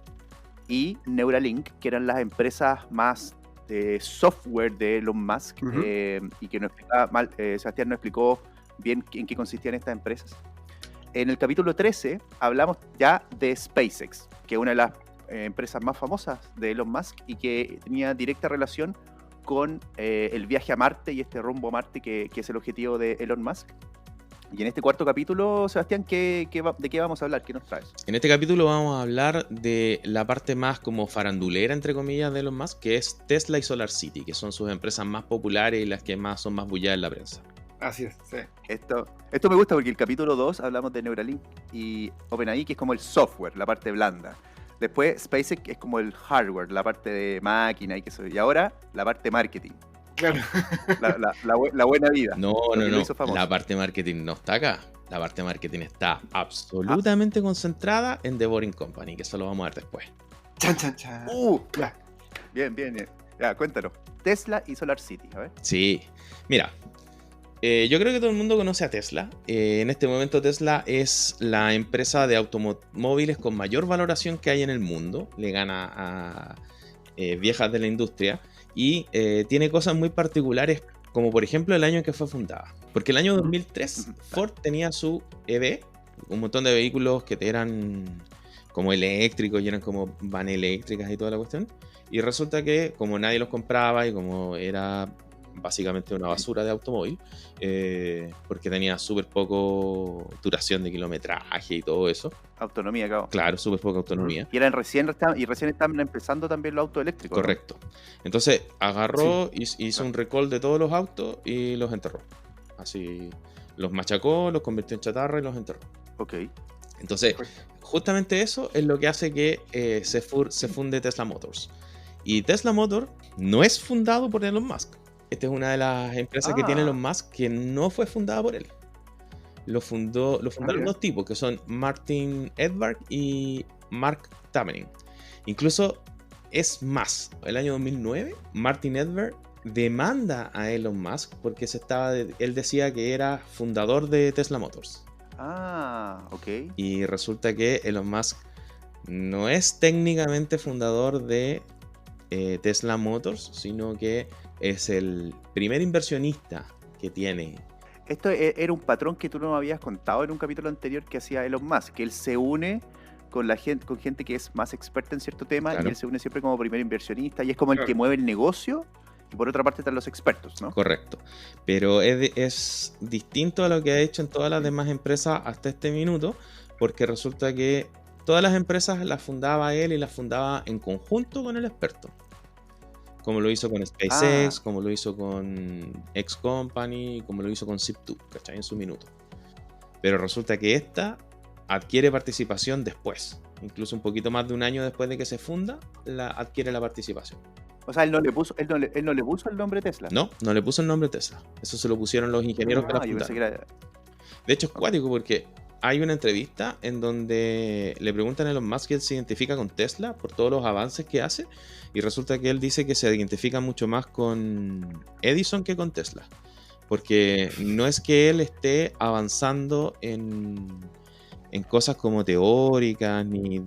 y Neuralink, que eran las empresas más de software de Elon Musk, Ujú. y que nos explicaba mal, Sebastián nos explicó bien en qué consistían estas empresas. En el capítulo 13 hablamos ya de SpaceX, que es una de las empresas más famosas de Elon Musk y que tenía directa relación con el viaje a Marte y este rumbo a Marte que es el objetivo de Elon Musk. Y en este cuarto capítulo, Sebastián, ¿de qué vamos a hablar? ¿Qué nos traes? En este capítulo vamos a hablar de la parte más como farandulera, entre comillas, de Elon Musk, que es Tesla y SolarCity, que son sus empresas más populares y las que más son más bulladas en la prensa. Así es, sí. Esto me gusta porque el capítulo 2 hablamos de Neuralink y OpenAI, que es como el software, la parte blanda. Después SpaceX es como el hardware, la parte de máquina y que eso. Y ahora la parte marketing, Claro. la buena vida. No. lo hizo famoso. La parte marketing no está acá. La parte marketing está absolutamente concentrada en The Boring Company, que eso lo vamos a ver después. Chan. Ya. Bien. Ya, cuéntanos. Tesla y SolarCity, a ver. Sí, mira, yo creo que todo el mundo conoce a Tesla. En este momento Tesla es la empresa de automóviles con mayor valoración que hay en el mundo. Le gana a viejas de la industria y tiene cosas muy particulares, como por ejemplo el año en que fue fundada. Porque el año 2003 Ford tenía su EV, un montón de vehículos que eran como eléctricos y eran como van eléctricas y toda la cuestión. Y resulta que como nadie los compraba y como era básicamente una basura de automóvil, porque tenía súper poco duración de kilometraje y todo eso. Autonomía, claro. Claro, súper poca autonomía. Y recién estaban empezando también los autos eléctricos. Correcto. Entonces agarró, hizo un recall de todos los autos y los enterró. Así, los machacó, los convirtió en chatarra y los enterró. ¿No? Ok. Entonces, justamente eso es lo que hace que se funde Tesla Motors. Y Tesla Motors no es fundado por Elon Musk. Esta es una de las empresas que tiene Elon Musk que no fue fundada por él. Lo fundaron dos tipos, que son Martin Edberg y Mark Tamarin. Incluso es más, el año 2009, Martin Edberg demanda a Elon Musk porque él decía que era fundador de Tesla Motors. Ok. Y resulta que Elon Musk no es técnicamente fundador de Tesla Motors, sino que es el primer inversionista que tiene. Esto era un patrón que tú no me habías contado en un capítulo anterior que hacía Elon Musk, que él se une con gente que es más experta en cierto tema, Claro. y él se une siempre como primer inversionista y es como el que mueve el negocio, y por otra parte están los expertos, ¿no? Correcto. Pero es distinto a lo que ha hecho en todas las demás empresas hasta este minuto, porque resulta que todas las empresas las fundaba él y las fundaba en conjunto con el experto. Como lo hizo con SpaceX, como lo hizo con X Company, como lo hizo con Zip2, ¿cachai? En su minuto. Pero resulta que esta adquiere participación después. Incluso un poquito más de un año después de que se funda, adquiere la participación. O sea, él no le puso el nombre Tesla. No le puso el nombre Tesla. Eso se lo pusieron los ingenieros que la yo pensé fundaron. que era... De hecho es cuático porque hay una entrevista en donde le preguntan a Elon Musk que él se identifica con Tesla por todos los avances que hace, y resulta que él dice que se identifica mucho más con Edison que con Tesla, porque no es que él esté avanzando en cosas como teóricas ni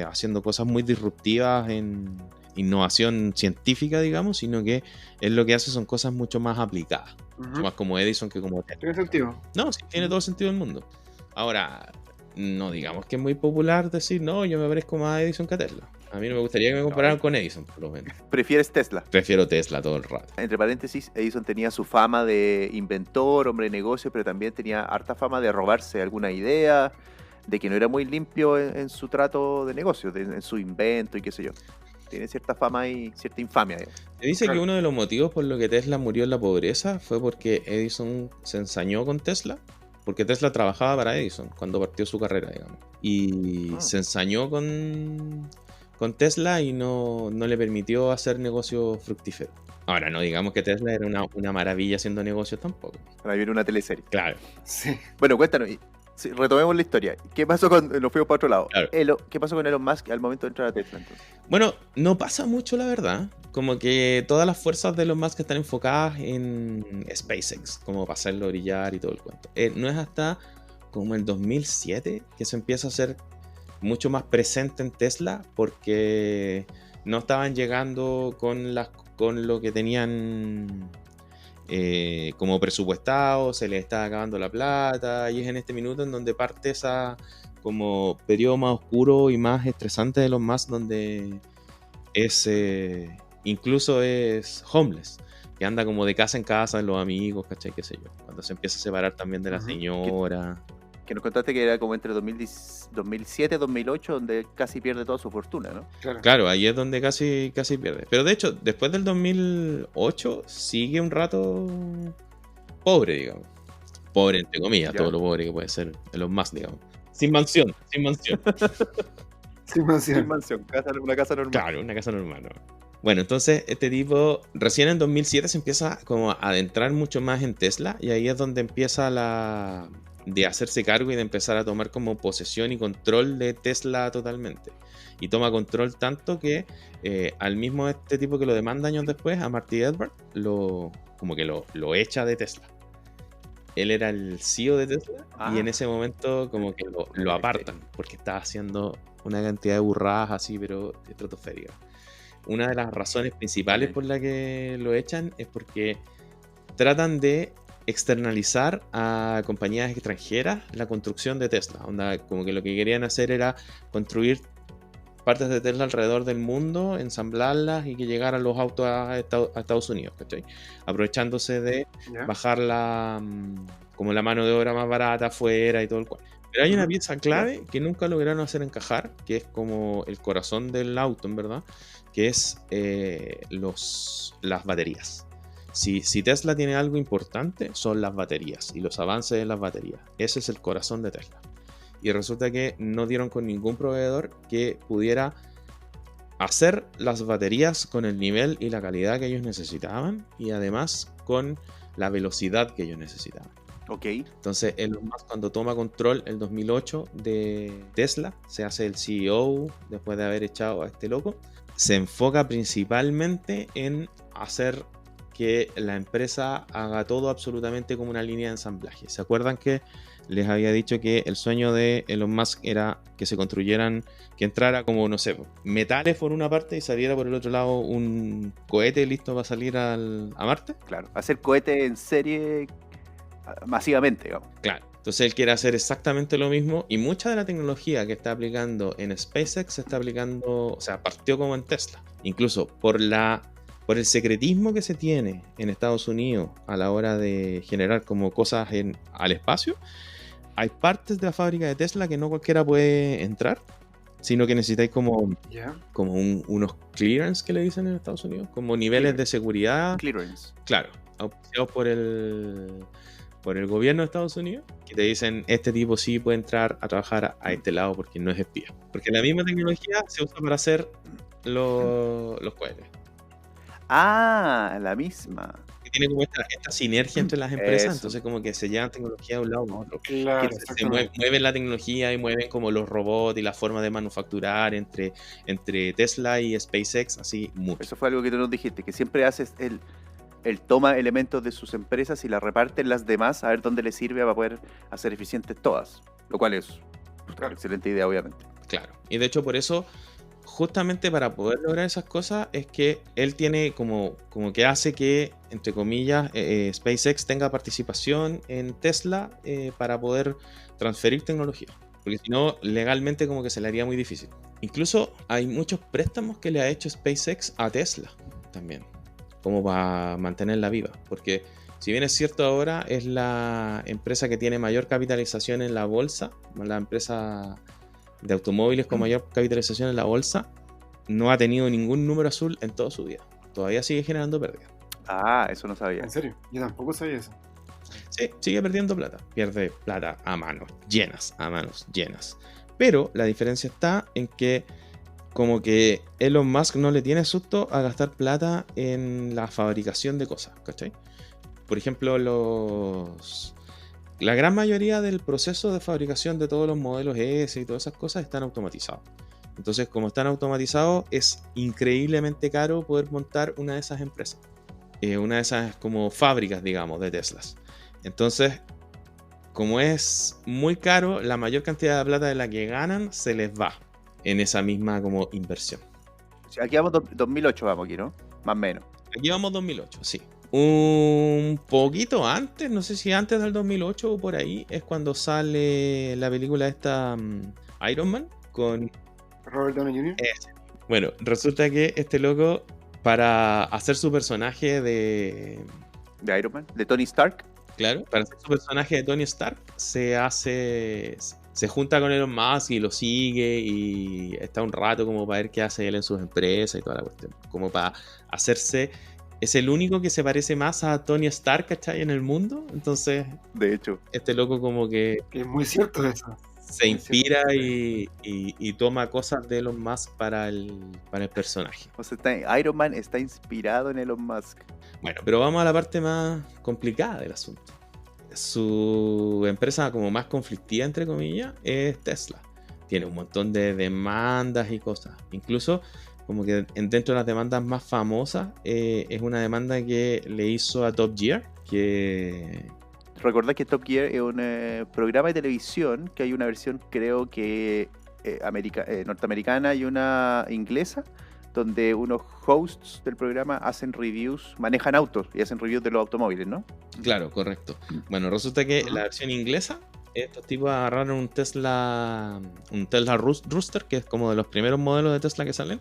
haciendo cosas muy disruptivas en innovación científica, digamos, sino que él lo que hace son cosas mucho más aplicadas, mucho más como Edison que como Tesla. ¿Tiene sentido? No, sí, tiene todo el sentido del mundo. Ahora, no digamos que es muy popular decir, no, yo me parezco más a Edison que a Tesla. A mí no me gustaría que me compararan con Edison, por lo menos. Prefieres Tesla. Prefiero Tesla todo el rato. Entre paréntesis, Edison tenía su fama de inventor, hombre de negocio, pero también tenía harta fama de robarse alguna idea, de que no era muy limpio en su trato de negocio, en su invento y qué sé yo. Tiene cierta fama y cierta infamia. Digamos. Se dice que uno de los motivos por los que Tesla murió en la pobreza fue porque Edison se ensañó con Tesla, porque Tesla trabajaba para Edison cuando partió su carrera, digamos. Y se ensañó con Tesla y no le permitió hacer negocio fructífero. Ahora, no digamos que Tesla era una maravilla haciendo negocios tampoco. Para ver una teleserie. Claro. Sí. Bueno, cuéntanos. Sí, retomemos la historia. ¿Qué pasó con... Nos fuimos para otro lado. Claro. ¿Qué pasó con Elon Musk al momento de entrar a Tesla entonces? Bueno, no pasa mucho, la verdad. Como que todas las fuerzas de Elon Musk están enfocadas en SpaceX, como para hacerlo brillar y todo el cuento. No es hasta como el 2007 que se empieza a hacer mucho más presente en Tesla, porque no estaban llegando con lo que tenían como presupuestado, se les estaba acabando la plata, y es en este minuto en donde parte esa como periodo más oscuro y más estresante de los más, donde es incluso es homeless, que anda como de casa en casa en los amigos, ¿cachai? Qué sé yo, cuando se empieza a separar también de la señora. Que nos contaste que era como entre 2007 y 2008 donde casi pierde toda su fortuna, ¿no? Claro, ahí es donde casi pierde. Pero de hecho, después del 2008 sigue un rato pobre, digamos. Pobre entre comillas, todo lo pobre que puede ser Elon Musk, digamos. Sin mansión. Sin mansión. Una casa normal. Claro, una casa normal, ¿no? Bueno, entonces este tipo recién en 2007 se empieza como a adentrar mucho más en Tesla, y ahí es donde empieza de hacerse cargo y de empezar a tomar como posesión y control de Tesla totalmente. Y toma control tanto que al mismo este tipo que lo demanda años después, a Marty Edwards, como que lo echa de Tesla. Él era el CEO de Tesla y en ese momento como que lo apartan porque estaba haciendo una cantidad de burradas así, pero estratosféricas. Una de las razones principales por la que lo echan es porque tratan de externalizar a compañías extranjeras la construcción de Tesla. Onda, como que lo que querían hacer era construir partes de Tesla alrededor del mundo, ensamblarlas y que llegaran los autos a Estados Unidos, ¿cachai? Aprovechándose de bajar como la mano de obra más barata afuera y todo el cual. Pero hay una pieza clave que nunca lograron hacer encajar, que es como el corazón del auto, en verdad, que es las baterías. Si Tesla tiene algo importante, son las baterías y los avances de las baterías. Ese es el corazón de Tesla. Y resulta que no dieron con ningún proveedor que pudiera hacer las baterías con el nivel y la calidad que ellos necesitaban, y además con la velocidad que ellos necesitaban. Ok. Entonces Elon Musk, cuando toma control el 2008 de Tesla, se hace el CEO después de haber echado a este loco. Se enfoca principalmente en hacer que la empresa haga todo absolutamente como una línea de ensamblaje. ¿Se acuerdan que les había dicho que el sueño de Elon Musk era que se construyeran, que entrara como, no sé, metales por una parte y saliera por el otro lado un cohete listo para salir a Marte? Claro, hacer cohetes en serie masivamente, digamos. Claro. Entonces él quiere hacer exactamente lo mismo, y mucha de la tecnología que está aplicando en SpaceX se está aplicando, o sea, partió como en Tesla. Incluso por el secretismo que se tiene en Estados Unidos a la hora de generar como cosas al espacio, hay partes de la fábrica de Tesla que no cualquiera puede entrar, sino que necesitáis como unos clearance que le dicen en Estados Unidos, como niveles de seguridad. Clearance. Claro, auspiciados por el gobierno de Estados Unidos, que te dicen, este tipo sí puede entrar a trabajar a este lado porque no es espía. Porque la misma tecnología se usa para hacer los cohetes. Ah, la misma. Que tiene como esta sinergia entre las empresas, entonces como que se llevan tecnología de un lado a otro. Claro, Se mueven la tecnología y mueven como los robots y la forma de manufacturar entre Tesla y SpaceX, así mucho. Eso fue algo que tú nos dijiste, que siempre haces él toma elementos de sus empresas y las reparte en las demás a ver dónde le sirve para poder hacer eficientes todas, lo cual es una excelente idea, obviamente. Claro, y de hecho por eso, justamente para poder lograr esas cosas, es que él tiene como que hace que, entre comillas, SpaceX tenga participación en Tesla para poder transferir tecnología. porque si no, legalmente como que se le haría muy difícil. Incluso hay muchos préstamos que le ha hecho SpaceX a Tesla también, como para mantenerla viva, porque si bien es cierto ahora es la empresa que tiene mayor capitalización en la bolsa, la empresa de automóviles con mayor capitalización en la bolsa, no ha tenido ningún número azul en toda su vida. Todavía sigue generando pérdidas. Ah, eso no sabía. ¿En serio? Yo tampoco sabía eso. Sí, sigue perdiendo plata. Pierde plata a manos llenas. Pero la diferencia está en que como que Elon Musk no le tiene susto a gastar plata en la fabricación de cosas, ¿cachai? Por ejemplo, la gran mayoría del proceso de fabricación de todos los modelos S y todas esas cosas están automatizados. Entonces, como están automatizados, es increíblemente caro poder montar una de esas empresas. Una de esas como fábricas, digamos, de Teslas. Entonces, como es muy caro, la mayor cantidad de plata de la que ganan se les va en esa misma como inversión. Aquí vamos 2008, vamos aquí, ¿no? Más o menos. Aquí vamos 2008, sí. Un poquito antes, no sé si antes del 2008 o por ahí, es cuando sale la película esta Iron Man con Robert Downey Jr. Bueno, resulta que este loco, para hacer su personaje de Iron Man, de Tony Stark. Claro, para hacer su personaje de Tony Stark se junta con Elon Musk y lo sigue y está un rato como para ver qué hace él en sus empresas y toda la cuestión. Como para hacerse... Es el único que se parece más a Tony Stark, ¿cachai? En el mundo. Entonces, de hecho, este loco como que es muy cierto eso. se inspira y toma cosas de Elon Musk para el personaje. O sea, Iron Man está inspirado en Elon Musk. Bueno, pero vamos a la parte más complicada del asunto. Su empresa como más conflictiva, entre comillas, es Tesla. Tiene un montón de demandas y cosas. Incluso, como que dentro de las demandas más famosas, es una demanda que le hizo a Top Gear, que... Recordad que Top Gear es un programa de televisión, que hay una versión creo que norteamericana y una inglesa, donde unos hosts del programa hacen reviews, manejan autos y hacen reviews de los automóviles, ¿no? Claro, correcto. Bueno, resulta que la versión inglesa, estos tipos agarraron un Tesla Roadster, que es como de los primeros modelos de Tesla que salen,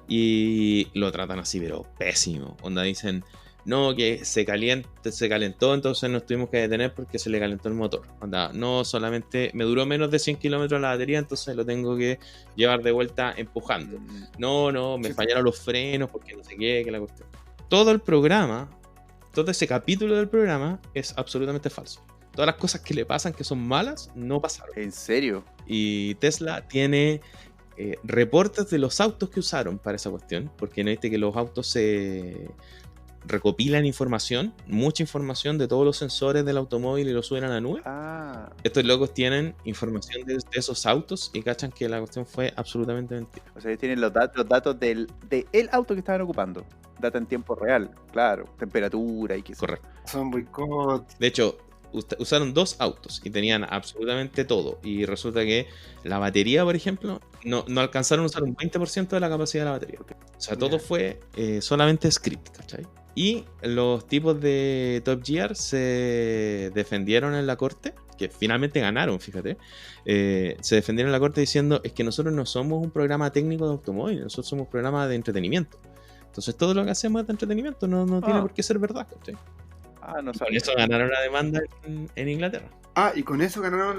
y lo tratan así, pero pésimo. Onda, dicen, no, que se calentó, entonces nos tuvimos que detener porque se le calentó el motor. Onda, no, solamente me duró menos de 100 kilómetros la batería, entonces lo tengo que llevar de vuelta empujando. No, me fallaron los frenos porque no sé qué, que la cuestión. Todo el programa, todo ese capítulo del programa es absolutamente falso. Todas las cosas que le pasan que son malas, no pasaron. ¿En serio? Y Tesla tiene reportes de los autos que usaron para esa cuestión, porque no viste que los autos se recopilan información, mucha información de todos los sensores del automóvil y lo suben a la nube. Estos locos tienen información de esos autos y cachan que la cuestión fue absolutamente mentira. O sea, ellos tienen los datos del auto que estaban ocupando. Data en tiempo real, claro, temperatura y qué sé. Correcto. Son boicot. De hecho, usaron 2 autos y tenían absolutamente todo. Y resulta que la batería, por ejemplo, no alcanzaron a usar un 20% de la capacidad de la batería. O sea, todo fue solamente script, ¿cachai? Y los tipos de Top Gear se defendieron en la corte, que finalmente ganaron, fíjate. Se defendieron en la corte diciendo, es que nosotros no somos un programa técnico de automóvil, nosotros somos un programa de entretenimiento. Entonces todo lo que hacemos es de entretenimiento, no tiene por qué ser verdad, ¿cachai? No y con eso ganaron la demanda en Inglaterra. Y con eso ganaron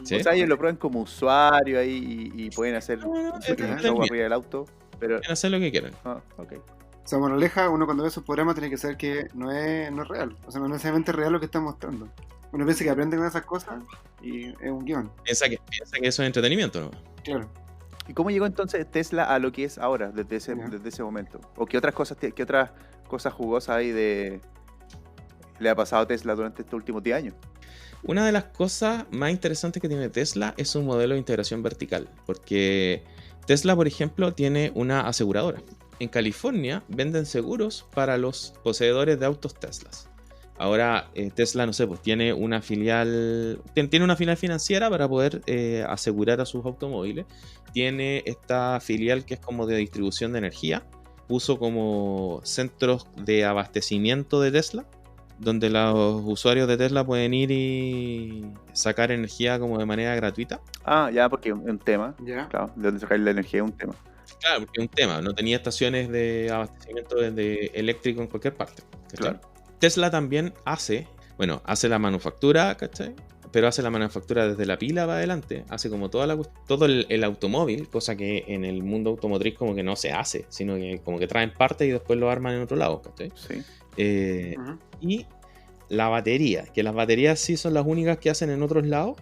¿Sí? O sea, ellos lo prueban como usuario ahí y pueden hacer show arriba del auto. Pero... pueden hacer lo que quieran. Okay. O sea, moraleja, uno cuando ve esos programas tiene que saber que no es real. O sea, no es necesariamente real lo que están mostrando. Uno piensa que aprende con esas cosas y es un guión. Piensa que eso es entretenimiento, ¿no? Claro. ¿Y cómo llegó entonces Tesla a lo que es ahora, desde ese momento? ¿O qué otras cosas jugosas le ha pasado a Tesla durante estos últimos 10 años? Una de las cosas más interesantes que tiene Tesla es un modelo de integración vertical, porque Tesla, por ejemplo, tiene una aseguradora. En California venden seguros para los poseedores de autos Teslas. Ahora Tesla, no sé, pues tiene una filial financiera para poder asegurar a sus automóviles. Tiene esta filial que es como de distribución de energía. Puso como centros de abastecimiento de Tesla donde los usuarios de Tesla pueden ir y sacar energía como de manera gratuita. Ah, ya, porque es un tema. Ya. Claro, de dónde sacar la energía es un tema. Claro, porque es un tema, no tenía estaciones de abastecimiento eléctrico en cualquier parte, ¿cachai? Claro. Tesla también hace la manufactura, ¿cachai? Pero hace la manufactura desde la pila para adelante, hace como todo el automóvil, cosa que en el mundo automotriz como que no se hace, sino que como que traen partes y después lo arman en otro lado, ¿cachai? Sí. Ujú. Y la batería, que las baterías sí son las únicas que hacen en otros lados,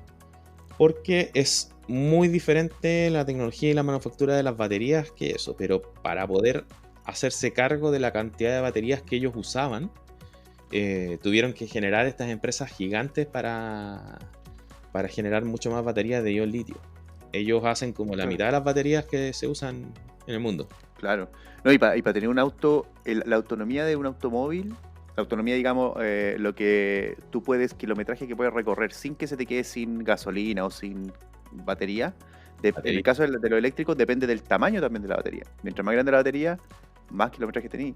porque es muy diferente la tecnología y la manufactura de las baterías que eso, pero para poder hacerse cargo de la cantidad de baterías que ellos usaban, tuvieron que generar estas empresas gigantes para generar mucho más baterías de ion litio. Ellos hacen como la Claro. mitad de las baterías que se usan en el mundo. Claro. No, y para tener un auto, la autonomía de un automóvil, la autonomía, digamos, lo que tú puedes, kilometraje que puedes recorrer sin que se te quede sin gasolina o sin batería. En el caso de los eléctricos depende del tamaño también de la batería. Mientras más grande la batería, más kilometraje tenéis.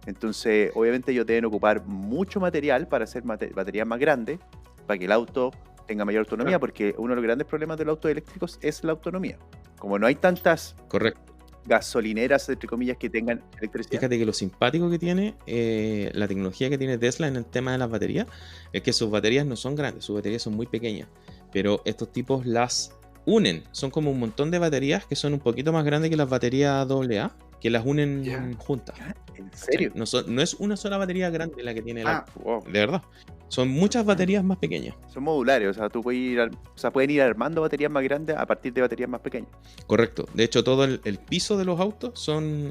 Entonces, obviamente ellos deben ocupar mucho material para hacer baterías más grandes, para que el auto tenga mayor autonomía, Claro. porque uno de los grandes problemas de los autos eléctricos es la autonomía. Como no hay tantas Correcto. gasolineras, entre comillas, que tengan electricidad. Fíjate que lo simpático que tiene la tecnología que tiene Tesla en el tema de las baterías es que sus baterías no son grandes, sus baterías son muy pequeñas, pero estos tipos las unen. Son como un montón de baterías que son un poquito más grandes que las baterías AA, que las unen Ya. juntas. ¿En serio? No es una sola batería grande la que tiene el Ah, auto, Wow. de verdad. Son muchas baterías más pequeñas. Son modulares, o sea, tú puedes ir, pueden ir armando baterías más grandes a partir de baterías más pequeñas. Correcto. De hecho, todo el piso de los autos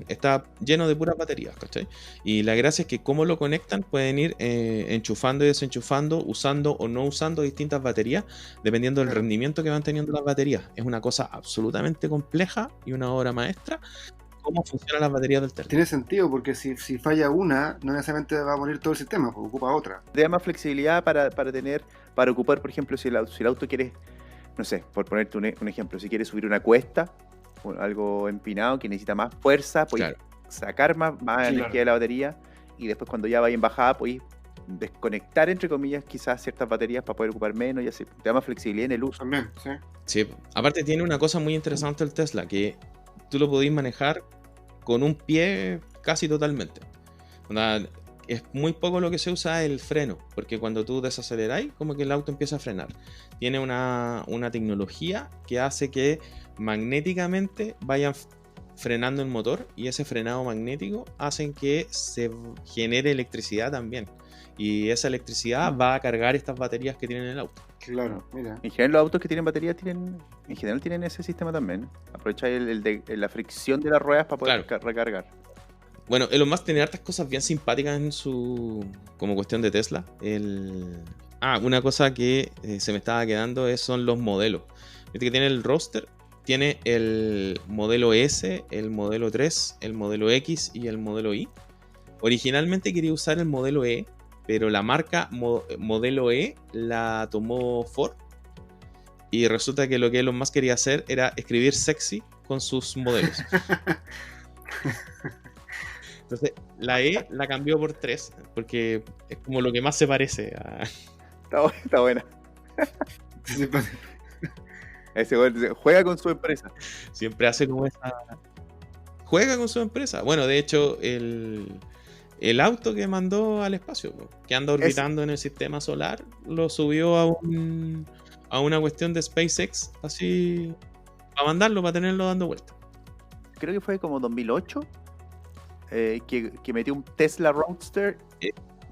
está lleno de puras baterías, ¿cachai? Y la gracia es que como lo conectan, pueden ir enchufando y desenchufando, usando o no usando distintas baterías, dependiendo del Claro. rendimiento que van teniendo las baterías. Es una cosa absolutamente compleja y una obra maestra cómo funcionan las baterías del Tesla. Tiene sentido, porque si falla una, no necesariamente va a morir todo el sistema, porque ocupa otra. Te da más flexibilidad para ocupar, por ejemplo, si el auto quiere, no sé, por ponerte un ejemplo, si quieres subir una cuesta, o algo empinado que necesita más fuerza, puedes Claro. sacar más Claro. energía de la batería, y después cuando ya vaya en bajada, puedes desconectar, entre comillas, quizás ciertas baterías para poder ocupar menos, y así. Te da más flexibilidad en el uso. También, sí. Sí, aparte tiene una cosa muy interesante el Tesla, que tú lo podés manejar con un pie casi totalmente. Onda, es muy poco lo que se usa el freno, porque cuando tú desaceleráis, como que el auto empieza a frenar. Tiene una tecnología que hace que magnéticamente vayan frenando el motor, y ese frenado magnético hace que se genere electricidad también. Y esa electricidad va a cargar estas baterías que tienen el auto. Claro, mira. En general, los autos que tienen batería en general tienen ese sistema también. Aprovecha la fricción de las ruedas para poder recargar. Bueno, Elon Musk tiene hartas cosas bien simpáticas en como cuestión de Tesla. Una cosa que se me estaba quedando son los modelos. Viste que tiene el roster, tiene el modelo S, el modelo 3, el modelo X y el modelo Y. Originalmente quería usar el modelo E, pero la marca modelo E la tomó Ford. Y resulta que lo que Elon Musk quería hacer era escribir sexy con sus modelos. Entonces, la E la cambió por 3, porque es como lo que más se parece a... Está buena. Sí, pues, Ese güey dice, juega con su empresa. Siempre hace como esa... Juega con su empresa. Bueno, de hecho, el auto que mandó al espacio, que anda orbitando en el sistema solar, lo subió a una cuestión de SpaceX, así, para mandarlo, para tenerlo dando vueltas. Creo que fue como 2008, que metió un Tesla Roadster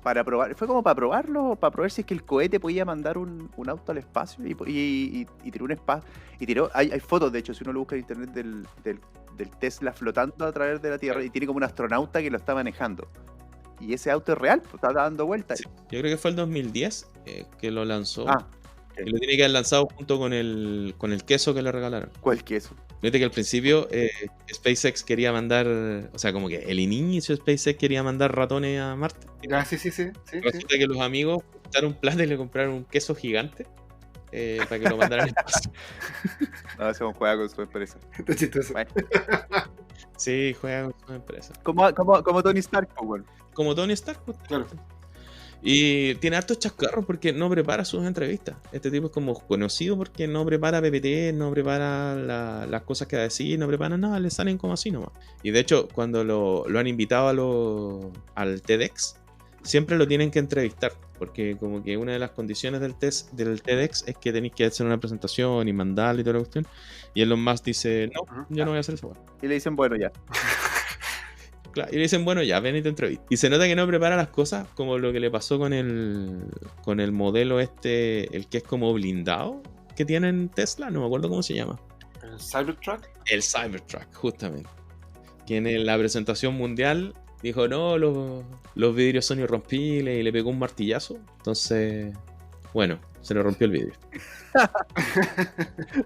para probar. Fue como para probarlo, para probar si es que el cohete podía mandar un auto al espacio, y tiró un espacio. Y tiró, hay fotos, de hecho, si uno lo busca en internet, del Tesla flotando a través de la Tierra, y tiene como un astronauta que lo está manejando. Y ese auto es real, pues, está dando vueltas. Sí, yo creo que fue el 2010 que lo lanzó. Okay. Y lo tiene que haber lanzado junto con el queso que le regalaron. ¿Cuál queso? Fíjate que al principio SpaceX quería mandar, o sea, como que el inicio SpaceX quería mandar ratones a Marte. sí. Resulta que los amigos juntaron plata y le compraron un queso gigante para que lo mandaran al espacio. No, se juega con su empresa. Está chistoso. Bueno. Sí, juega con su empresa. Como Tony Stark, pues, bueno. Como Tony Stark, pues. Claro. Y tiene hartos chascarros porque no prepara sus entrevistas. Este tipo es como conocido porque no prepara PPT, no prepara las cosas que va a decir, no prepara nada, le salen como así nomás. Y de hecho, cuando lo han invitado al TEDx, siempre lo tienen que entrevistar. Porque como que una de las condiciones del TEDx es que tenéis que hacer una presentación y mandarle y toda la cuestión. Y Elon Musk dice, no, yo no voy a hacer eso. Y le dicen, bueno, ya. Claro, y le dicen, bueno, ya, ven y te entrevista. Y se nota que no prepara las cosas, como lo que le pasó con el modelo el que es como blindado que tiene en Tesla, no me acuerdo cómo se llama. ¿El Cybertruck? El Cybertruck, justamente. Que en la presentación mundial dijo, no, los vidrios son irrompibles y le pegó un martillazo. Entonces, bueno, se le rompió el vidrio.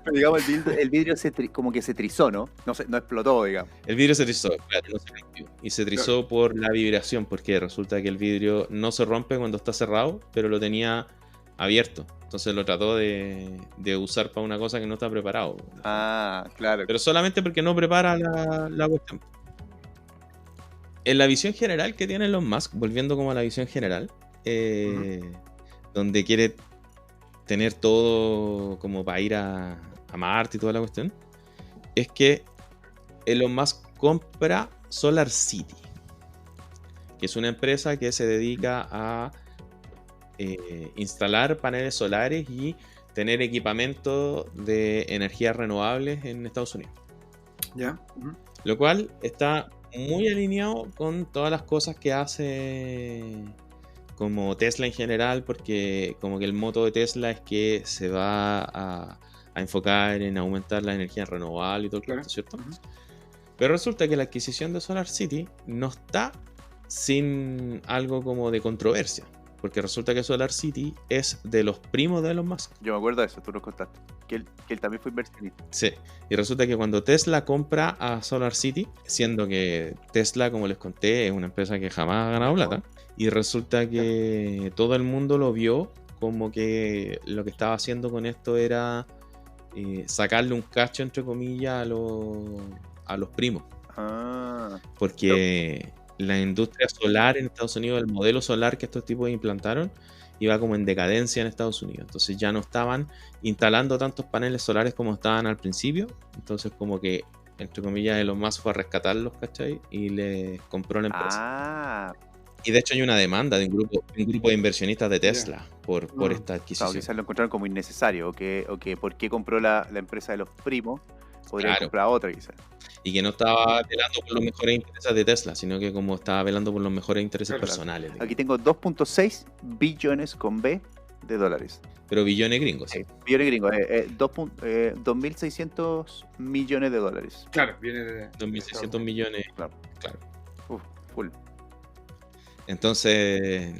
Pero digamos, el vidrio como que se trizó, ¿no? No explotó, digamos. El vidrio se trizó, claro, no se rompió. Y se trizó por la vibración, porque resulta que el vidrio no se rompe cuando está cerrado, pero lo tenía abierto. Entonces lo trató de usar para una cosa que no está preparado. Ah, claro. Pero solamente porque no prepara la cuestión. En la visión general que tiene Elon Musk, volviendo como a la visión general, donde quiere tener todo como para ir a Marte y toda la cuestión, es que Elon Musk compra SolarCity, que es una empresa que se dedica a instalar paneles solares y tener equipamiento de energías renovables en Estados Unidos. Ya. Lo cual está muy alineado con todas las cosas que hace como Tesla en general, porque como que el moto de Tesla es que se va a enfocar en aumentar la energía renovable y todo el Claro. cuento, ¿cierto? Pero resulta que la adquisición de SolarCity no está sin algo como de controversia, porque resulta que SolarCity es de los primos de Elon Musk. Yo me acuerdo de eso, tú nos contaste. Que él también fue inversionista. Sí, y resulta que cuando Tesla compra a SolarCity, siendo que Tesla, como les conté, es una empresa que jamás ha ganado plata, y resulta que todo el mundo lo vio como que lo que estaba haciendo con esto era sacarle un cacho, entre comillas, a los primos. Ah, Porque la industria solar en Estados Unidos, el modelo solar que estos tipos implantaron, iba como en decadencia en Estados Unidos. Entonces ya no estaban instalando tantos paneles solares como estaban al principio. Entonces como que, entre comillas, Elon Musk fue a rescatarlos, ¿cachai? Y les compró la empresa. Y de hecho hay una demanda de un grupo de inversionistas de Tesla por esta claro, adquisición. quizás lo encontraron como innecesario, o que por qué compró la empresa de los primos, podría Claro. comprar otra quizás. Y que no estaba velando por los mejores intereses de Tesla, sino que como estaba velando por los mejores intereses Claro. personales. digamos. Aquí tengo 2.6 billones con B de dólares. Pero billones gringos. ¿sí? Billones gringos, 2.600 millones de dólares. Claro, viene de 2.600 millones. Claro. Claro. Full. Entonces,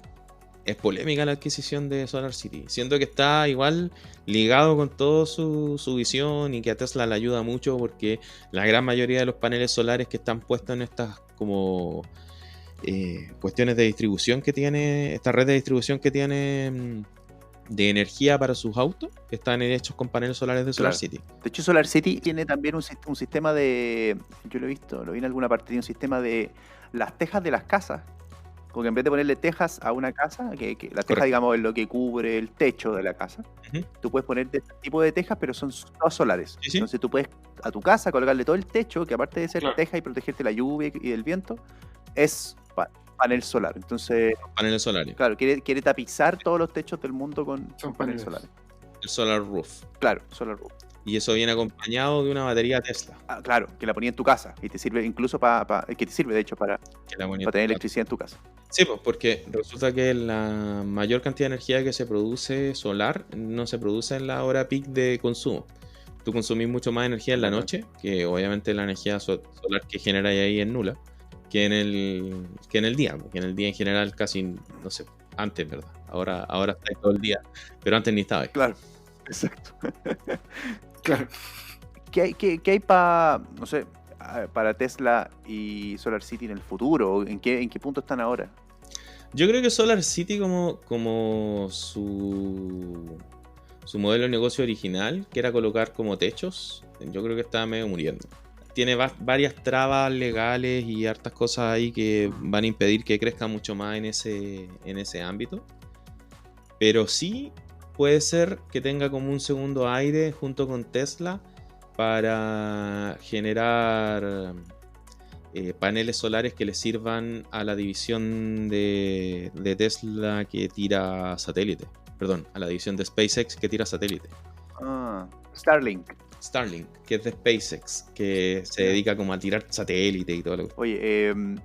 es polémica la adquisición de SolarCity. Siento que está igual ligado con toda su visión y que a Tesla le ayuda mucho porque la gran mayoría de los paneles solares que están puestos en estas como cuestiones de distribución que tiene, esta red de distribución que tiene de energía para sus autos, están hechos con paneles solares de Claro. SolarCity. De hecho, SolarCity tiene también un sistema de... Yo lo he visto, lo vi en alguna parte, tiene un sistema de las tejas de las casas. Porque en vez de ponerle tejas a una casa, que la teja, Correcto. digamos, es lo que cubre el techo de la casa, Ujú. tú puedes poner este tipo de tejas, pero son todas solares. Sí, sí. Entonces tú puedes a tu casa colgarle todo el techo, que aparte de ser Claro. teja y protegerte la lluvia y del viento, es panel solar. Entonces, Paneles solares. claro, quiere tapizar todos los techos del mundo con Son paneles paneles. solares. El Solar Roof. Claro, solar roof. Y eso viene acompañado de una batería Tesla. Ah, claro, que la ponía en tu casa y te sirve incluso que te sirve de hecho para Que la ponía- tener electricidad en tu casa. Sí, pues porque resulta que la mayor cantidad de energía que se produce solar no se produce en la hora peak de consumo. Tú consumís mucho más energía en la noche, que obviamente la energía solar que genera ahí es nula, que en el día. Porque en el día en general casi, no sé, antes, ¿verdad? Ahora está ahí todo el día, pero antes ni estaba ahí. Claro, exacto. Claro. ¿Qué hay para, no sé, para Tesla y SolarCity en el futuro? ¿En qué punto están ahora? Yo creo que SolarCity como su modelo de negocio original, que era colocar como techos, yo creo que está medio muriendo. tiene varias trabas legales y hartas cosas ahí que van a impedir que crezca mucho más en ese ámbito. Pero sí puede ser que tenga como un segundo aire junto con Tesla para generar paneles solares que le sirvan a la división de Tesla que tira satélite. Perdón, a la división de SpaceX que tira satélite. Starlink. Starlink, que es de SpaceX, que se dedica como a tirar satélite y todo lo que... Oye, en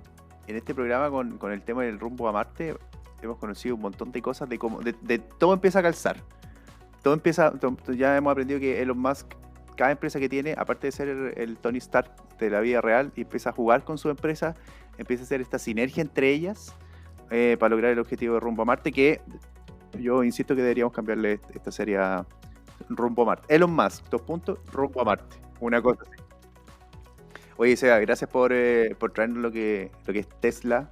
este programa con el tema del rumbo a Marte hemos conocido un montón de cosas de cómo de todo empieza a calzar. Ya hemos aprendido que Elon Musk, cada empresa que tiene, aparte de ser el Tony Stark de la vida real, y empieza a jugar con su empresa, empieza a hacer esta sinergia entre ellas para lograr el objetivo de rumbo a Marte, que yo insisto que deberíamos cambiarle esta serie a Rumbo a Marte. Elon Musk, 2 puntos, Rumbo a Marte. Una cosa así. Oye, Seba, gracias por traernos lo que es Tesla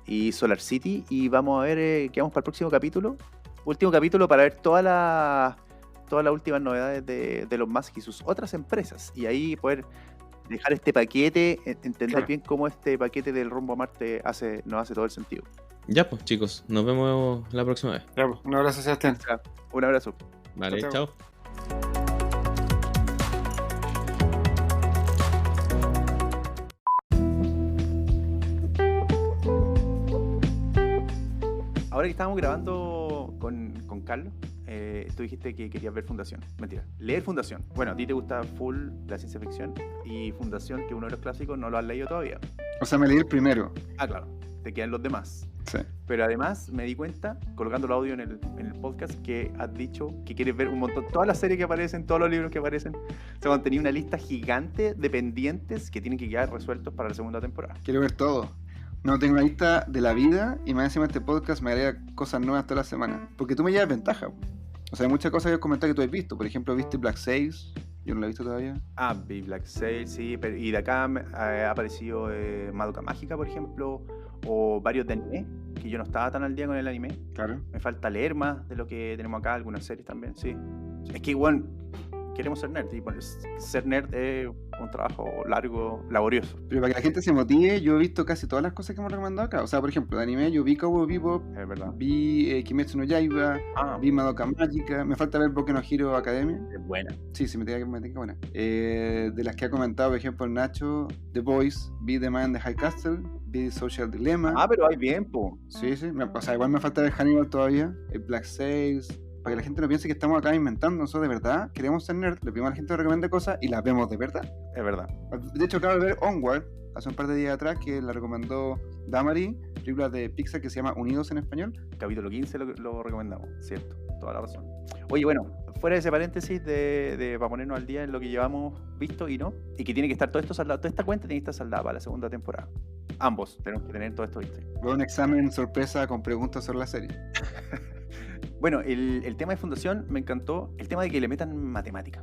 y Solar City. Y vamos a ver, quedamos para el próximo capítulo. Último capítulo para ver todas las últimas novedades de Elon Musk y sus otras empresas. Y ahí poder dejar este paquete, entender bien cómo este paquete del Rumbo a Marte nos hace todo el sentido. Ya pues, chicos, nos vemos la próxima vez. Ya, pues, un abrazo, Sebastián. Un abrazo. Vale, Chao, chao. Ahora que estábamos grabando con Carlos, tú dijiste que querías ver Fundación. Mentira, leer Fundación. Bueno, a ti te gusta full la ciencia ficción y Fundación, que uno de los clásicos, no lo has leído todavía. O sea, me leí el primero. Ah, claro, te quedan los demás. Sí. Pero además me di cuenta, colocando el audio en el podcast, que has dicho que quieres ver un montón, todas las series que aparecen, todos los libros que aparecen. O sea, tenía una lista gigante de pendientes que tienen que quedar resueltos para la segunda temporada. Quiero ver todo. No, tengo una lista de la vida y más encima este podcast me agrega cosas nuevas toda la semana. Porque tú me llevas ventaja. O sea, hay muchas cosas que he comentado que tú has visto. Por ejemplo, ¿viste Black Sails? Yo no la he visto todavía. Vi Black Sail, sí, y de acá ha aparecido Madoka Mágica, por ejemplo, o varios de anime, que yo no estaba tan al día con el anime. Claro. Me falta leer más de lo que tenemos acá, algunas series también, sí. Es que igual queremos ser nerd, y bueno, ser nerd es un trabajo largo, laborioso. Pero para que la gente se motive, yo he visto casi todas las cosas que hemos recomendado acá. O sea, por ejemplo, de anime yo vi Cowboy Bebop, Es verdad. vi Kimetsu no Yaiba, vi Madoka Mágica, me falta ver Boku no Hero Academia. Es buena. Sí, me tenga buena. De las que ha comentado, por ejemplo, el Nacho, The Boys, vi The Man in the High Castle, vi Social Dilemma. Pero hay bien, po. Sí, o sea, igual me falta ver Hannibal todavía, Black Sails. Para que la gente no piense que estamos acá inventando, nosotros de verdad queremos ser nerd, le pedimos a la gente que recomiende cosas y las vemos de verdad. Es verdad. De hecho, acabo de ver Onward hace un par de días atrás, que la recomendó Damari, película de Pixar que se llama Unidos en español. Capítulo 15 lo recomendamos, cierto, toda la razón. Oye, bueno, fuera de ese paréntesis para ponernos al día en lo que llevamos visto y no, y que tiene que estar todo esto saldado, toda esta cuenta tiene que estar saldada para la segunda temporada. Ambos tenemos que tener todo esto visto. Fue un examen sorpresa con preguntas sobre la serie. Bueno, el tema de Fundación me encantó, el tema de que le metan matemática.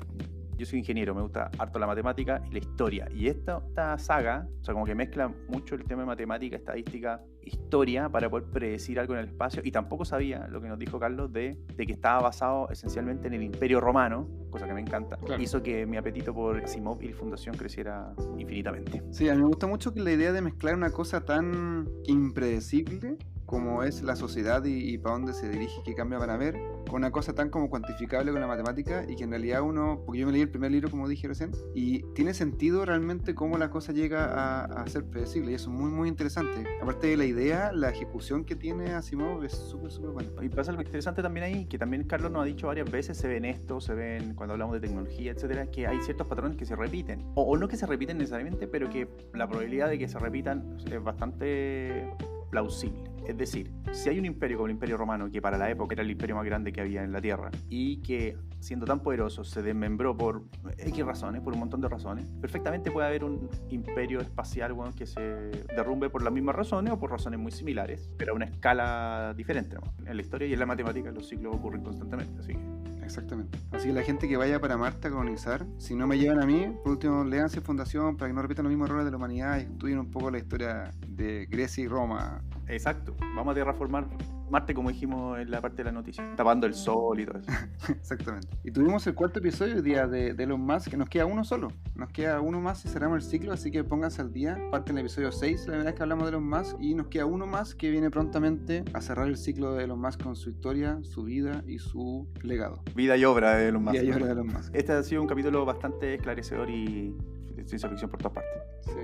Yo soy ingeniero, me gusta harto la matemática y la historia. Y esta saga, o sea, como que mezcla mucho el tema de matemática, estadística, historia, para poder predecir algo en el espacio. Y tampoco sabía lo que nos dijo Carlos de que estaba basado esencialmente en el Imperio Romano, cosa que me encanta. Claro. Hizo que mi apetito por Asimov y Fundación creciera infinitamente. Sí, a mí me gusta mucho que la idea de mezclar una cosa tan impredecible como es la sociedad y para dónde se dirige y qué cambia para ver, con una cosa tan como cuantificable con la matemática y que en realidad porque yo me leí el primer libro como dije recién, y tiene sentido realmente cómo la cosa llega a ser predecible y eso es muy muy interesante. Aparte de la idea, la ejecución que tiene Asimov es súper buena. Y pasa algo interesante también ahí, que también Carlos nos ha dicho varias veces, se ven cuando hablamos de tecnología, etcétera, que hay ciertos patrones que se repiten, o no que se repiten necesariamente, pero que la probabilidad de que se repitan es bastante plausible. Es decir, si hay un imperio como el Imperio Romano, que para la época era el imperio más grande que había en la Tierra, y que siendo tan poderoso se desmembró por X razones, por un montón de razones, perfectamente puede haber un imperio espacial, bueno, que se derrumbe por las mismas razones o por razones muy similares, pero a una escala diferente, ¿no? En la historia y en la matemática los ciclos ocurren constantemente, así que... Exactamente. Así que la gente que vaya para Marte a colonizar, si no me llevan a mí, por último, léanse Fundación para que no repitan los mismos errores de la humanidad y estudien un poco la historia de Grecia y Roma Exacto. Vamos a terraformar Marte, como dijimos en la parte de la noticia. Tapando el sol y todo eso. Exactamente. Y tuvimos el cuarto episodio hoy día de Elon Musk, que nos queda uno solo. Nos queda uno más y cerramos el ciclo, así que pónganse al día. Parte del episodio 6, la primera vez que hablamos de Elon Musk, y nos queda uno más que viene prontamente a cerrar el ciclo de Elon Musk con su historia, su vida y su legado. Vida y obra de Elon Musk. Y ahí habla de Elon Musk. Este ha sido un capítulo bastante esclarecedor y de ciencia ficción por todas partes. Sí.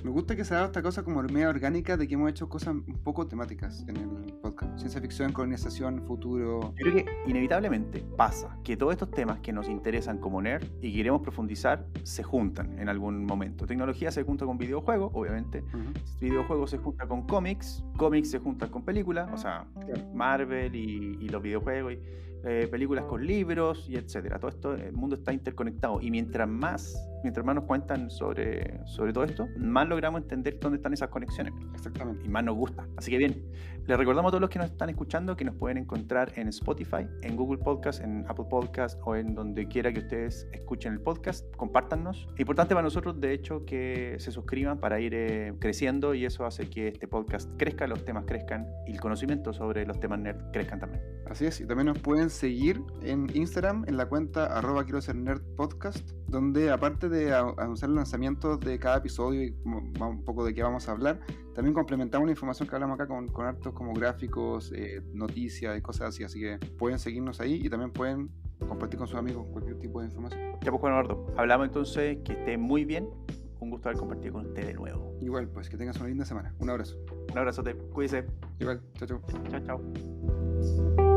Me gusta que se ha dado esta cosa como media orgánica de que hemos hecho cosas un poco temáticas en el podcast. Ciencia ficción, colonización, futuro. Yo creo que inevitablemente pasa que todos estos temas que nos interesan como nerd y que queremos profundizar se juntan en algún momento. Tecnología se junta con videojuegos, obviamente. Videojuegos se junta con cómics. Cómics se juntan con películas, o sea, Claro. Marvel y los videojuegos. Películas con libros y etcétera. Todo esto, el mundo está interconectado y mientras más nos cuentan sobre todo esto, más logramos entender dónde están esas conexiones Exactamente. y más nos gusta. Así que bien, les recordamos a todos los que nos están escuchando que nos pueden encontrar en Spotify, en Google Podcast, en Apple Podcast o en donde quiera que ustedes escuchen el podcast. Compártanos. Importante para nosotros, de hecho, que se suscriban para ir creciendo y eso hace que este podcast crezca, los temas crezcan y el conocimiento sobre los temas nerd crezcan también. Así es, y también nos pueden seguir en Instagram en la cuenta @quiero ser nerd podcast, donde aparte de anunciar los lanzamientos de cada episodio y un poco de qué vamos a hablar, también complementamos la información que hablamos acá con hartos como gráficos, noticias y cosas así que pueden seguirnos ahí y también pueden compartir con sus amigos cualquier tipo de información. Ya pues, Juan Eduardo, hablamos entonces, que estén muy bien. Un gusto haber compartido con usted de nuevo. Igual, pues que tengas una linda semana. Un abrazo. Un abrazote, cuídese. Igual, chao, chao. Chao, chao.